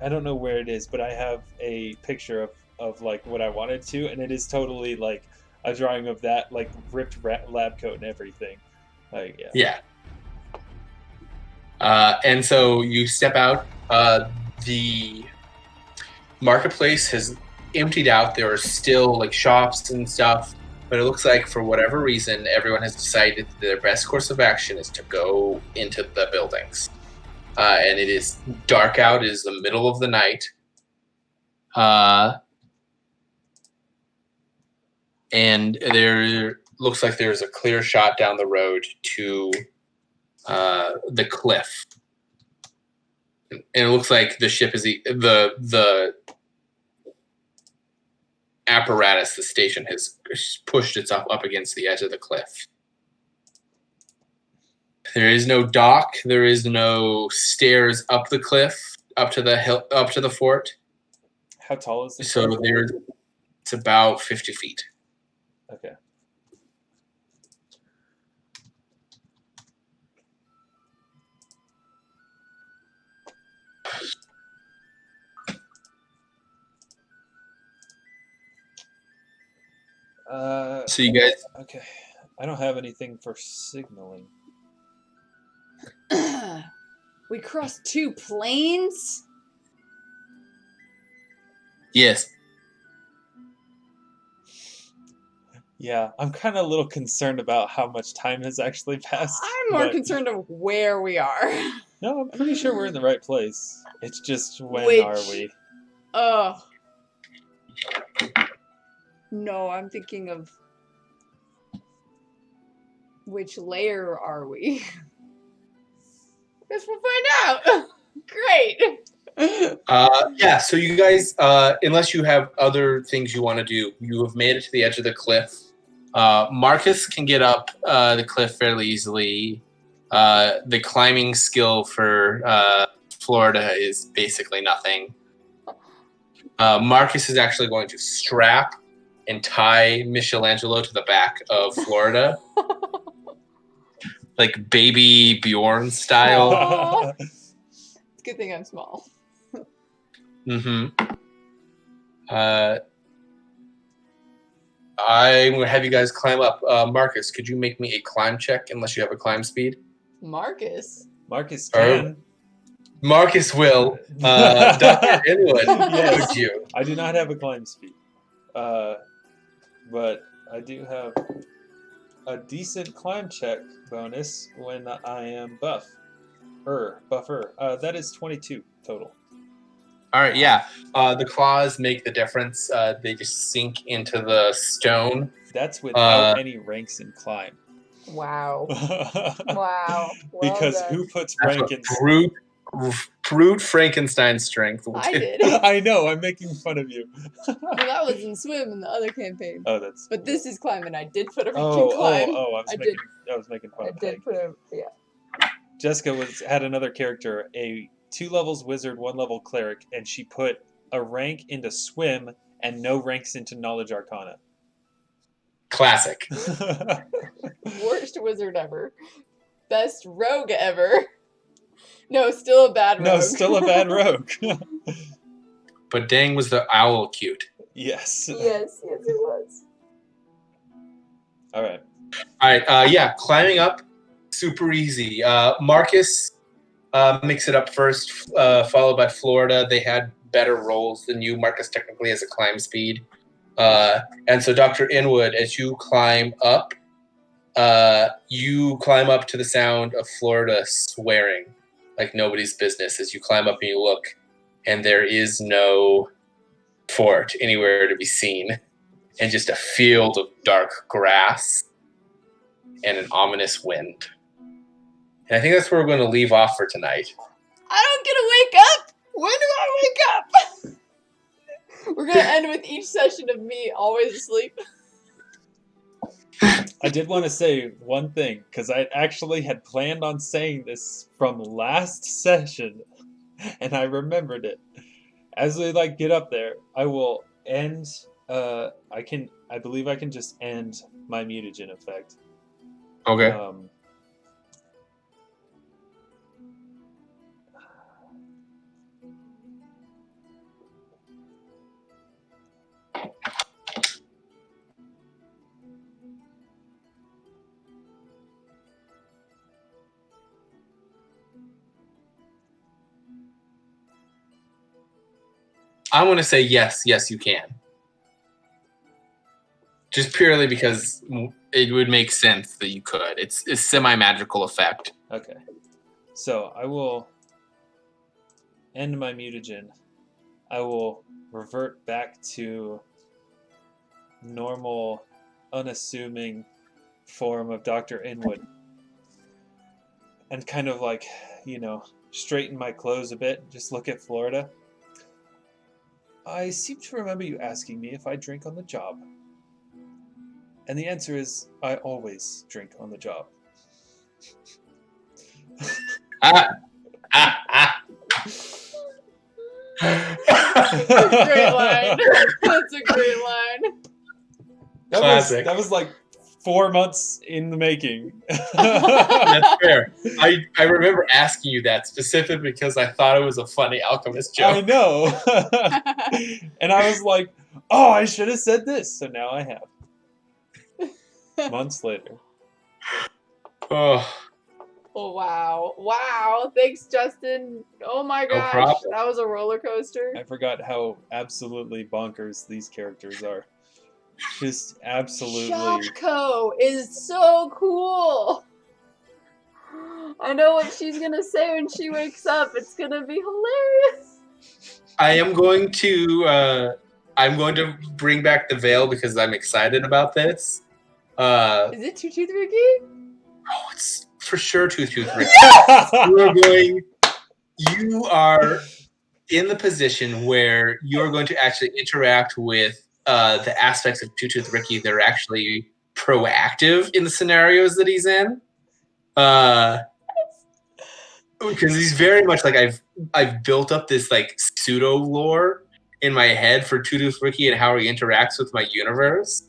don't know where it is, but I have a picture of like what I wanted to, and it is totally like a drawing of that, like ripped lab coat and everything. Like, yeah. And so you step out. The marketplace has emptied out. There are still like shops and stuff, but it looks like for whatever reason, everyone has decided that their best course of action is to go into the buildings. And it is dark out. It is the middle of the night. And there looks like there's a clear shot down the road to the cliff. And it looks like the ship is the apparatus, the station has pushed itself up against the edge of the cliff. There is no dock. There is no stairs up the cliff, up to the hill, up to the fort. How tall is this? So it's about 50 feet. Okay. So you guys... Okay. I don't have anything for signaling. We crossed 2 planes? Yes. Yeah, I'm kind of a little concerned about how much time has actually passed. I'm more concerned of where we are. No, I'm pretty sure we're in the right place. It's just when are we? Oh. No, I'm thinking of which layer are we? Guess we'll find out. Great. Yeah, so you guys, unless you have other things you want to do, you have made it to the edge of the cliff. Marcus can get up the cliff fairly easily. The climbing skill for Florida is basically nothing. Marcus is actually going to strap and tie Michellangelo to the back of Florida. Like baby Bjorn style. Aw. It's a good thing I'm small. Mm-hmm. I'm going to have you guys climb up. Marcus, could you make me a climb check unless you have a climb speed? Marcus. Marcus can. Marcus will. Dr. Inwood, Yes. would you? I do not have a climb speed. But I do have a decent climb check bonus when I am buffer. That is 22 total. All right, yeah. The claws make the difference. They just sink into the stone. That's without any ranks in climb. Wow. Wow. Well Because done. who puts That's rank what in? brute Frankenstein strength will I do. did. I know. I'm making fun of you. Well, that was in swim in the other campaign. Oh, that's. But this is climb, and I did put a rank in climb. I was making fun I of Peg. did put a Jessica had another character, a 2 levels wizard, 1 level cleric, and she put a rank into swim and no ranks into knowledge arcana. Classic. worst wizard ever, best rogue ever. No, still a bad rogue. No, still a bad rogue. But dang, was the owl cute. Yes. Yes, it was. All right. All right, yeah, climbing up, super easy. Marcus makes it up first, followed by Florida. They had better rolls than you. Marcus technically has a climb speed. And so Dr. Inwood, as you climb up to the sound of Florida swearing like nobody's business as you climb up and you look, and there is no fort anywhere to be seen, and just a field of dark grass and an ominous wind. And I think that's where we're going to leave off for tonight. I don't get to wake up. When do I wake up? We're gonna end with each session of me always asleep. I did want to say one thing, because I actually had planned on saying this from last session, and I remembered it. As we get up there, I will end. I believe I can just end my mutagen effect. Okay. I'm going to say yes, you can. Just purely because it would make sense that you could. It's a semi-magical effect. Okay. So I will end my mutagen. I will revert back to normal, unassuming form of Dr. Inwood. And kind of straighten my clothes a bit, just look at Florida. I seem to remember you asking me if I drink on the job. And the answer is, I always drink on the job. Great line. That's a great line. Classic. That was 4 months in the making. That's fair. I remember asking you that specifically because I thought it was a funny alchemist joke. I know. And I was like, oh, I should have said this. So now I have. Months later. Oh. Oh, wow. Wow. Thanks, Justin. Oh my gosh. problem. That was a roller coaster. I forgot how absolutely bonkers these characters are. Just absolutely. Shopko is so cool. I know what she's gonna say when she wakes up. It's gonna be hilarious. I am going to bring back the veil because I'm excited about this. Is it 223 key? Oh, it's for sure 223. Yes! We're going You are in the position where you're going to actually interact with the aspects of Two Tooth Ricky that are actually proactive in the scenarios that he's in. Because he's very much like I've built up this like pseudo lore in my head for Two Tooth Ricky and how he interacts with my universe.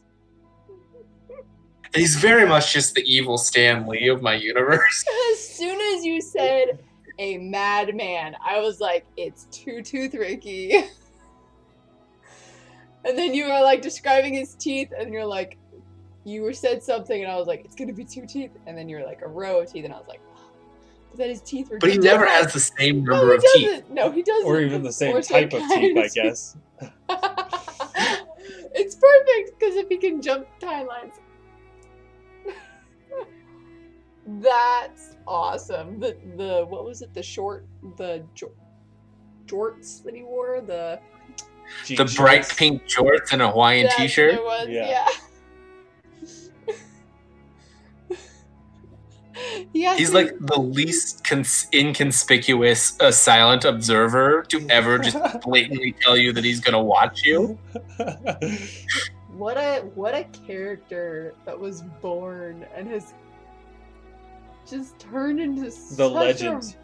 And he's very much just the evil Stan Lee of my universe. As soon as you said a madman, I was like, it's Two Tooth Ricky. And then you were like describing his teeth, and you're like, you said something, and I was like, it's gonna be two teeth. And then you're like, a row of teeth, and I was like, but then his teeth were. But he never has the same number of teeth. No, he doesn't. Or even the same type of teeth, I guess. It's perfect because if he can jump timelines. That's awesome. The what was it? The jorts that he wore. The bright pink jorts and a Hawaiian t-shirt. It was, yeah. He's like the least inconspicuous silent observer to ever just blatantly tell you that he's gonna watch you. What a character that was born and has just turned into the legend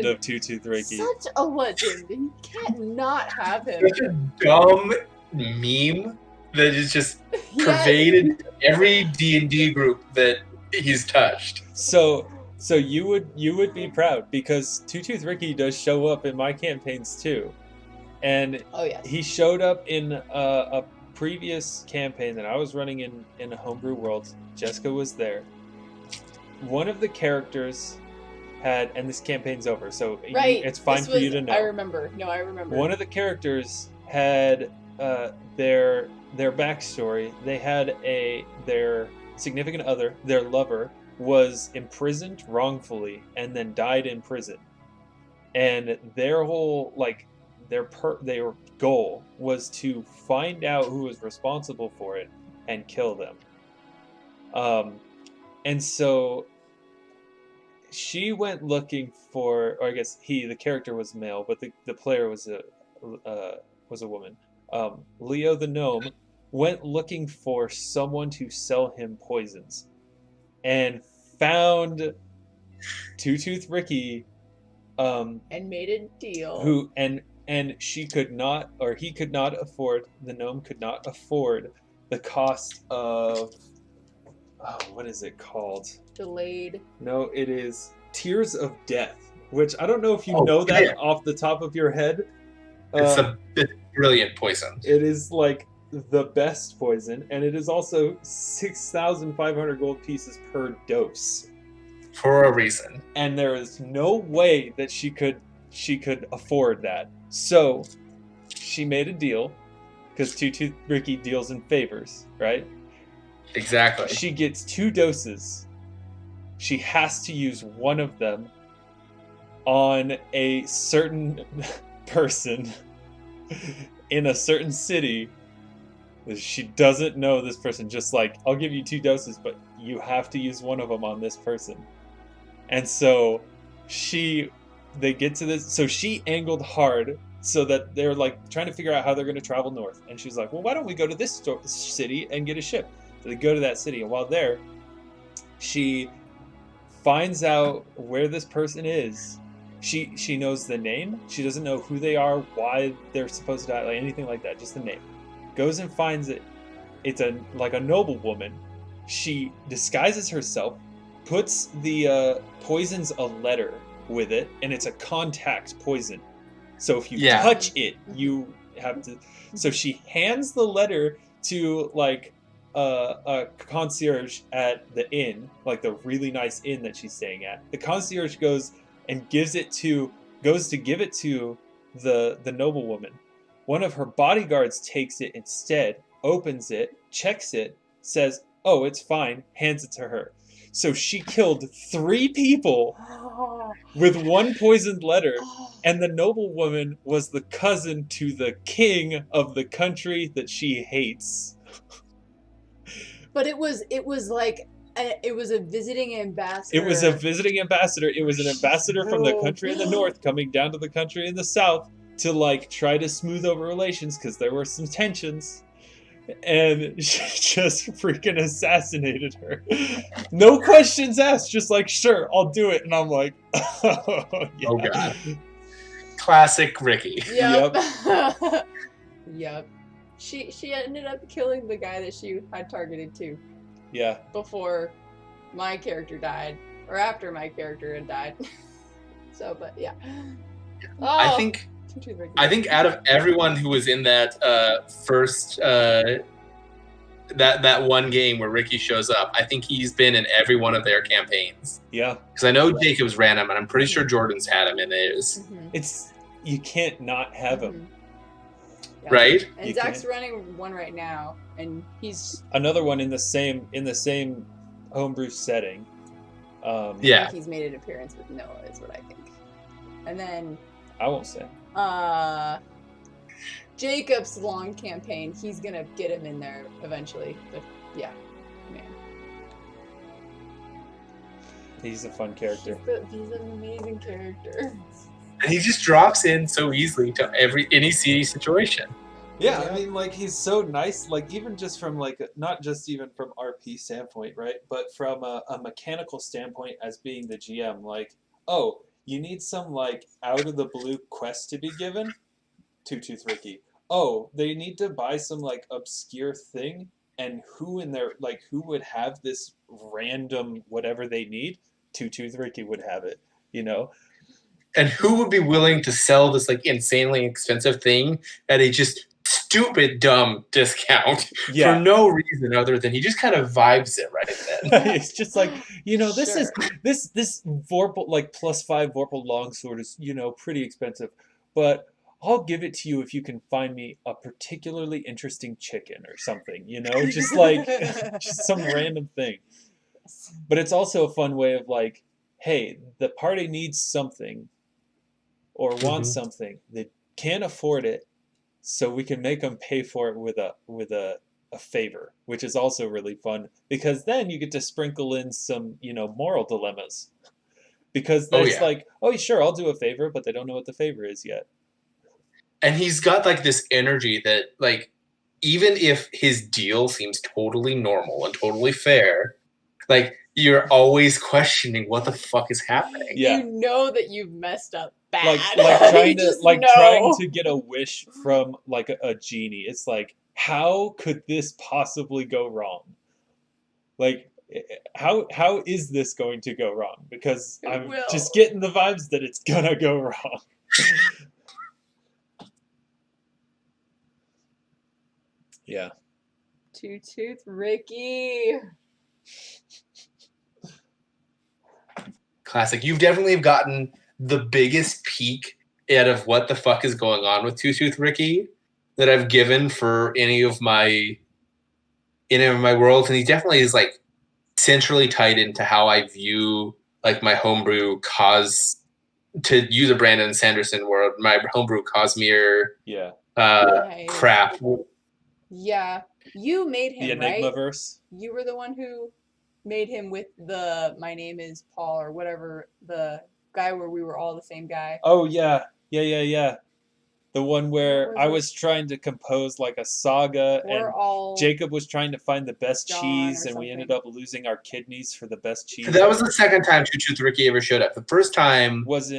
of Two Tooth Ricky. Such a legend. You can't not have him. Such a dumb meme that is just pervaded every D&D group that he's touched. So you would be proud because Two Tooth Ricky does show up in my campaigns too, and he showed up in a previous campaign that I was running in a homebrew world. Jessica was there. One of the characters had, and this campaign's over, so it's fine for you to know. I remember. One of the characters had their backstory. They had their significant other, their lover, was imprisoned wrongfully and then died in prison, and their whole their goal was to find out who was responsible for it and kill them. And so she went looking for, or I guess the character was male, but the player was a woman. Leo the gnome went looking for someone to sell him poisons, and found Two Tooth Ricky, and made a deal. Who and she could not, or he could not afford. The gnome could not afford the cost of. Oh, what is it called? Delayed. No, it is Tears of Death, which I don't know if you know that off the top of your head. It's a brilliant poison. It is like the best poison, and it is also 6,500 gold pieces per dose. For a reason. And there is no way that she could afford that. So she made a deal, because Two Tooth Ricky deals in favors, right? Exactly. She gets 2 doses. She has to use one of them on a certain person in a certain city. She doesn't know this person. Just like, I'll give you 2 doses, but you have to use one of them on this person. And so they get to this. So she angled hard so that they're like trying to figure out how they're going to travel north. And she's like, well, why don't we go to this city and get a ship? So they go to that city, and while there, she finds out where this person is. She knows the name. She doesn't know who they are, why they're supposed to die, like anything like that. Just the name. Goes and finds it. It's a noblewoman. She disguises herself, puts the poisons a letter with it, and it's a contact poison. So if you touch it, you have to. So she hands the letter to a concierge at the inn, like the really nice inn that she's staying at. The concierge goes and gives it to the noblewoman. One of her bodyguards takes it instead, opens it, checks it, says, "Oh, it's fine," hands it to her. So she killed 3 people with 1 poisoned letter, and the noblewoman was the cousin to the king of the country that she hates. But it was like it was a visiting ambassador. It was a visiting ambassador. It was an ambassador from the country in the north coming down to the country in the south to like try to smooth over relations because there were some tensions. And she just freaking assassinated her. No questions asked, just like, sure, I'll do it. And I'm like, oh, yeah. Oh god. Classic Ricky. Yep. Yep. She ended up killing the guy that she had targeted too. Yeah. Before my character died. Or after my character had died. So, but yeah. Oh, I think out of everyone who was in that first that one game where Ricky shows up, I think he's been in every one of their campaigns. Yeah. Because I know Jacob's ran him, and I'm pretty sure Jordan's had him in his. It's you can't not have him. Yeah. Right? And You Zach's can't. running one right now, and he's Another one in the same homebrew setting. I Yeah. think he's made an appearance with Noah, is what I think. And then I won't say. Jacob's long campaign, he's gonna get him in there eventually. But yeah, man. He's a fun character. He's an amazing character. And he just drops in so easily to any CD situation. Yeah, I mean, like, he's so nice, like, even just from, like, not just even from RP standpoint, right, but from a mechanical standpoint as being the GM, like, oh, you need some, like, out-of-the-blue quest to be given? Two-Tooth Ricky. Oh, they need to buy some, like, obscure thing, and who in their, like, who would have this random whatever they need? Two-Tooth Ricky would have it, you know? And who would be willing to sell this, like, insanely expensive thing at a just stupid, dumb discount Yeah. for no reason other than he just kind of vibes it right then. It's just like, you know, this Sure. is this Vorpal, like, +5 Vorpal longsword is, you know, pretty expensive, but I'll give it to you if you can find me a particularly interesting chicken or something, you know, just like just some random thing. But it's also a fun way of like, hey, the party needs something or wants something, they can't afford it, so we can make them pay for it with a favor, which is also really fun because then you get to sprinkle in some, you know, moral dilemmas. Because there's like, oh, sure, I'll do a favor, but they don't know what the favor is yet. And he's got like this energy that, like, even if his deal seems totally normal and totally fair, like, you're always questioning what the fuck is happening. Yeah. You know that you've messed up bad. Like You trying know. to get a wish from like a genie. It's like, how could this possibly go wrong? Like, how is this going to go wrong? Because It I'm will. just getting the vibes that it's gonna go wrong. Yeah. Two-Tooth Ricky. Classic. You've definitely gotten the biggest peek out of what the fuck is going on with Two-Tooth Ricky that I've given for any of my worlds, and he definitely is like centrally tied into how I view like my homebrew to use a Brandon Sanderson word, my homebrew Cosmere Yeah. Nice. crap. Yeah. You made him, The right? Enigmaverse. You were the one who made him with the my name is Paul or whatever, the guy where we were all the same guy. Oh yeah. Yeah. The one where What was I it? was trying to compose like a saga and We're all Jacob was trying to find the best John cheese, or and we something. ended up losing our kidneys for the best cheese. That was the second time Two-Tooth Ricky ever showed up. The first time was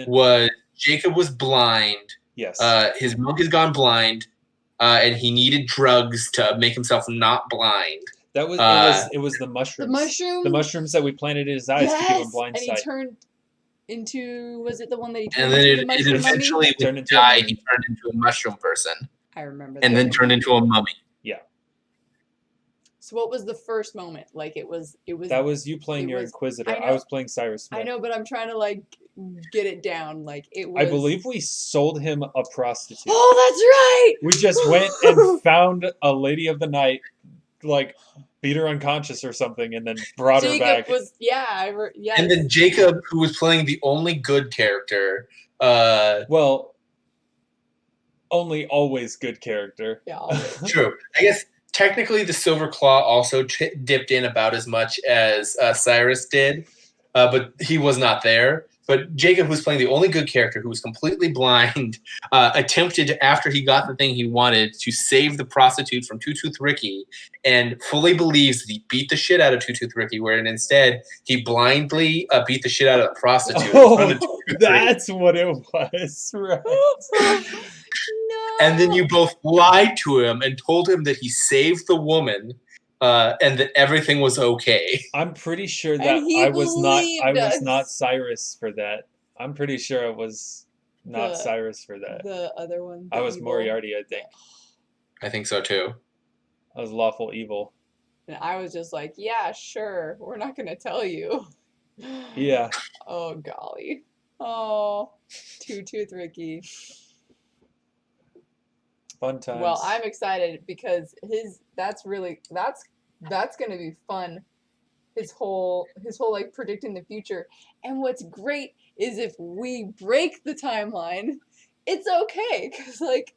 Jacob was blind. Yes. His monk has gone blind, and he needed drugs to make himself not blind. That was it was the mushrooms. the mushroom. The mushrooms that we planted in his eyes to give him blind and sight. he turned into, was it the one that he And turned then into it the mushroom mummy? eventually, Turned when he into a died, mummy. he turned into a mushroom person, I remember that. and then turned into a mummy. So what was the first moment? Like it was That was you playing it your was- Inquisitor. I I know. was playing Cyrus Smith. I know, but I'm trying to like get it down. Like it was I believe we sold him a prostitute. Oh, that's right! We just went and found a lady of the night, like beat her unconscious or something, and then brought her Jacob back. was yeah. And then Jacob, who was playing the only good character, Well, only always good character. yeah. true. I guess technically, the Silver Claw also dipped in about as much as Cyrus did, but he was not there. But Jacob, who's playing the only good character, who was completely blind, attempted, after he got the thing he wanted, to save the prostitute from Two Tooth Ricky, and fully believes that he beat the shit out of Two Tooth Ricky, where instead he blindly beat the shit out of the prostitute. In front of Two Tooth That's what it was, right? No. And then you both lied to him and told him that he saved the woman, and that everything was okay. I'm pretty sure that And he I was believed us. not Cyrus for that. I'm pretty sure I was not Cyrus for that. The other one. I was evil. Moriarty, I think. I think so too. I was lawful evil. And I was just like, yeah, sure. We're not going to tell you. Yeah. Oh, golly. Oh, Two Tooth Ricky. Fun times. Well, I'm excited because that's going to be fun. His whole like predicting the future. And what's great is if we break the timeline, it's okay cuz like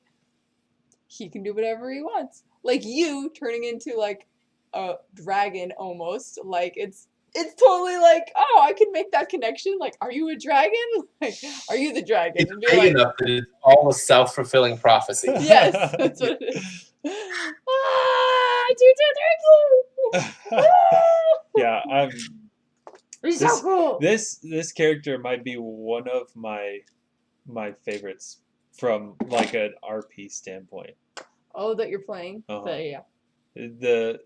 he can do whatever he wants. Like you turning into like a dragon almost, like it's totally like, oh, I can make that connection. Like, are you a dragon? Like, are you the dragon? It's And be big like, enough that it's all a self-fulfilling prophecy. yes, that's what it is. Two Tooth Ricky. Yeah, I'm. He's so cool. This character might be one of my favorites from like an RP standpoint. Oh, that you're playing. Uh-huh. Yeah. The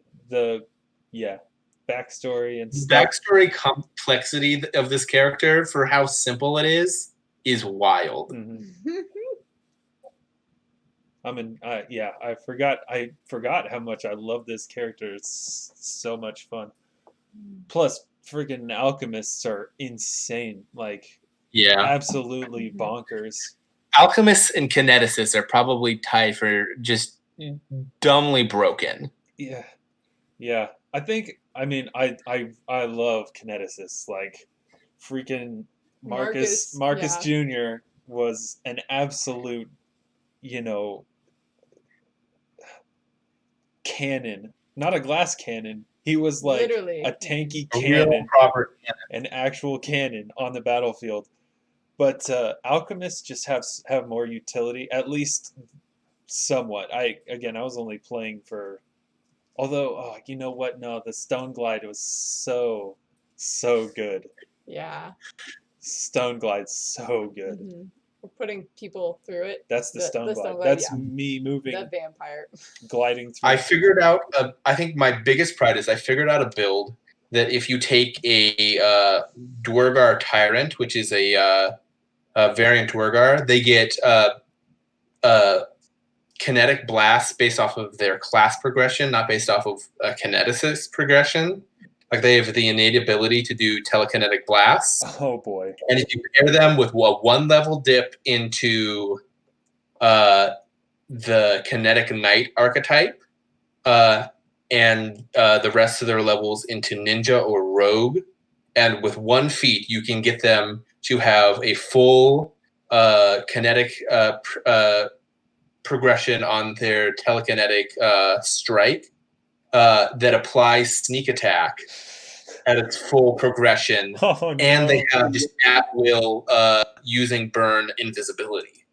backstory and stuff. Backstory complexity of this character for how simple it is wild. Mhm. I forgot how much I love this character. It's so much fun. Plus, freaking alchemists are insane. Like, Yeah. absolutely bonkers. Alchemists and kineticists are probably tied for just dumbly broken. Yeah. Yeah. I love kineticists. Like, freaking Marcus yeah. Jr. was an absolute, cannon. Not a glass cannon. He was like Literally. a tanky A real cannon, proper cannon. an actual cannon on the battlefield. But alchemists just have more utility, at least somewhat. I was only playing for, although you know what? No, the Stone Glide was so good. Yeah. Stone Glide's so good. Mm-hmm. We're putting people through it. That's the Stone Glide. Stone Glide, That's yeah. me moving, That vampire. gliding through. I figured out, I think my biggest pride is I figured out a build that if you take a Dwargar Tyrant, which is a variant Dwargar, they get kinetic blasts based off of their class progression, not based off of kineticist progression. Like they have the innate ability to do telekinetic blasts. Oh boy. And if you pair them with a 1-level dip into the kinetic knight archetype, and the rest of their levels into ninja or rogue, and with 1 feat, you can get them to have a full kinetic progression on their telekinetic strike that applies sneak attack at its full progression. Oh, no. And they have just at will using burn invisibility.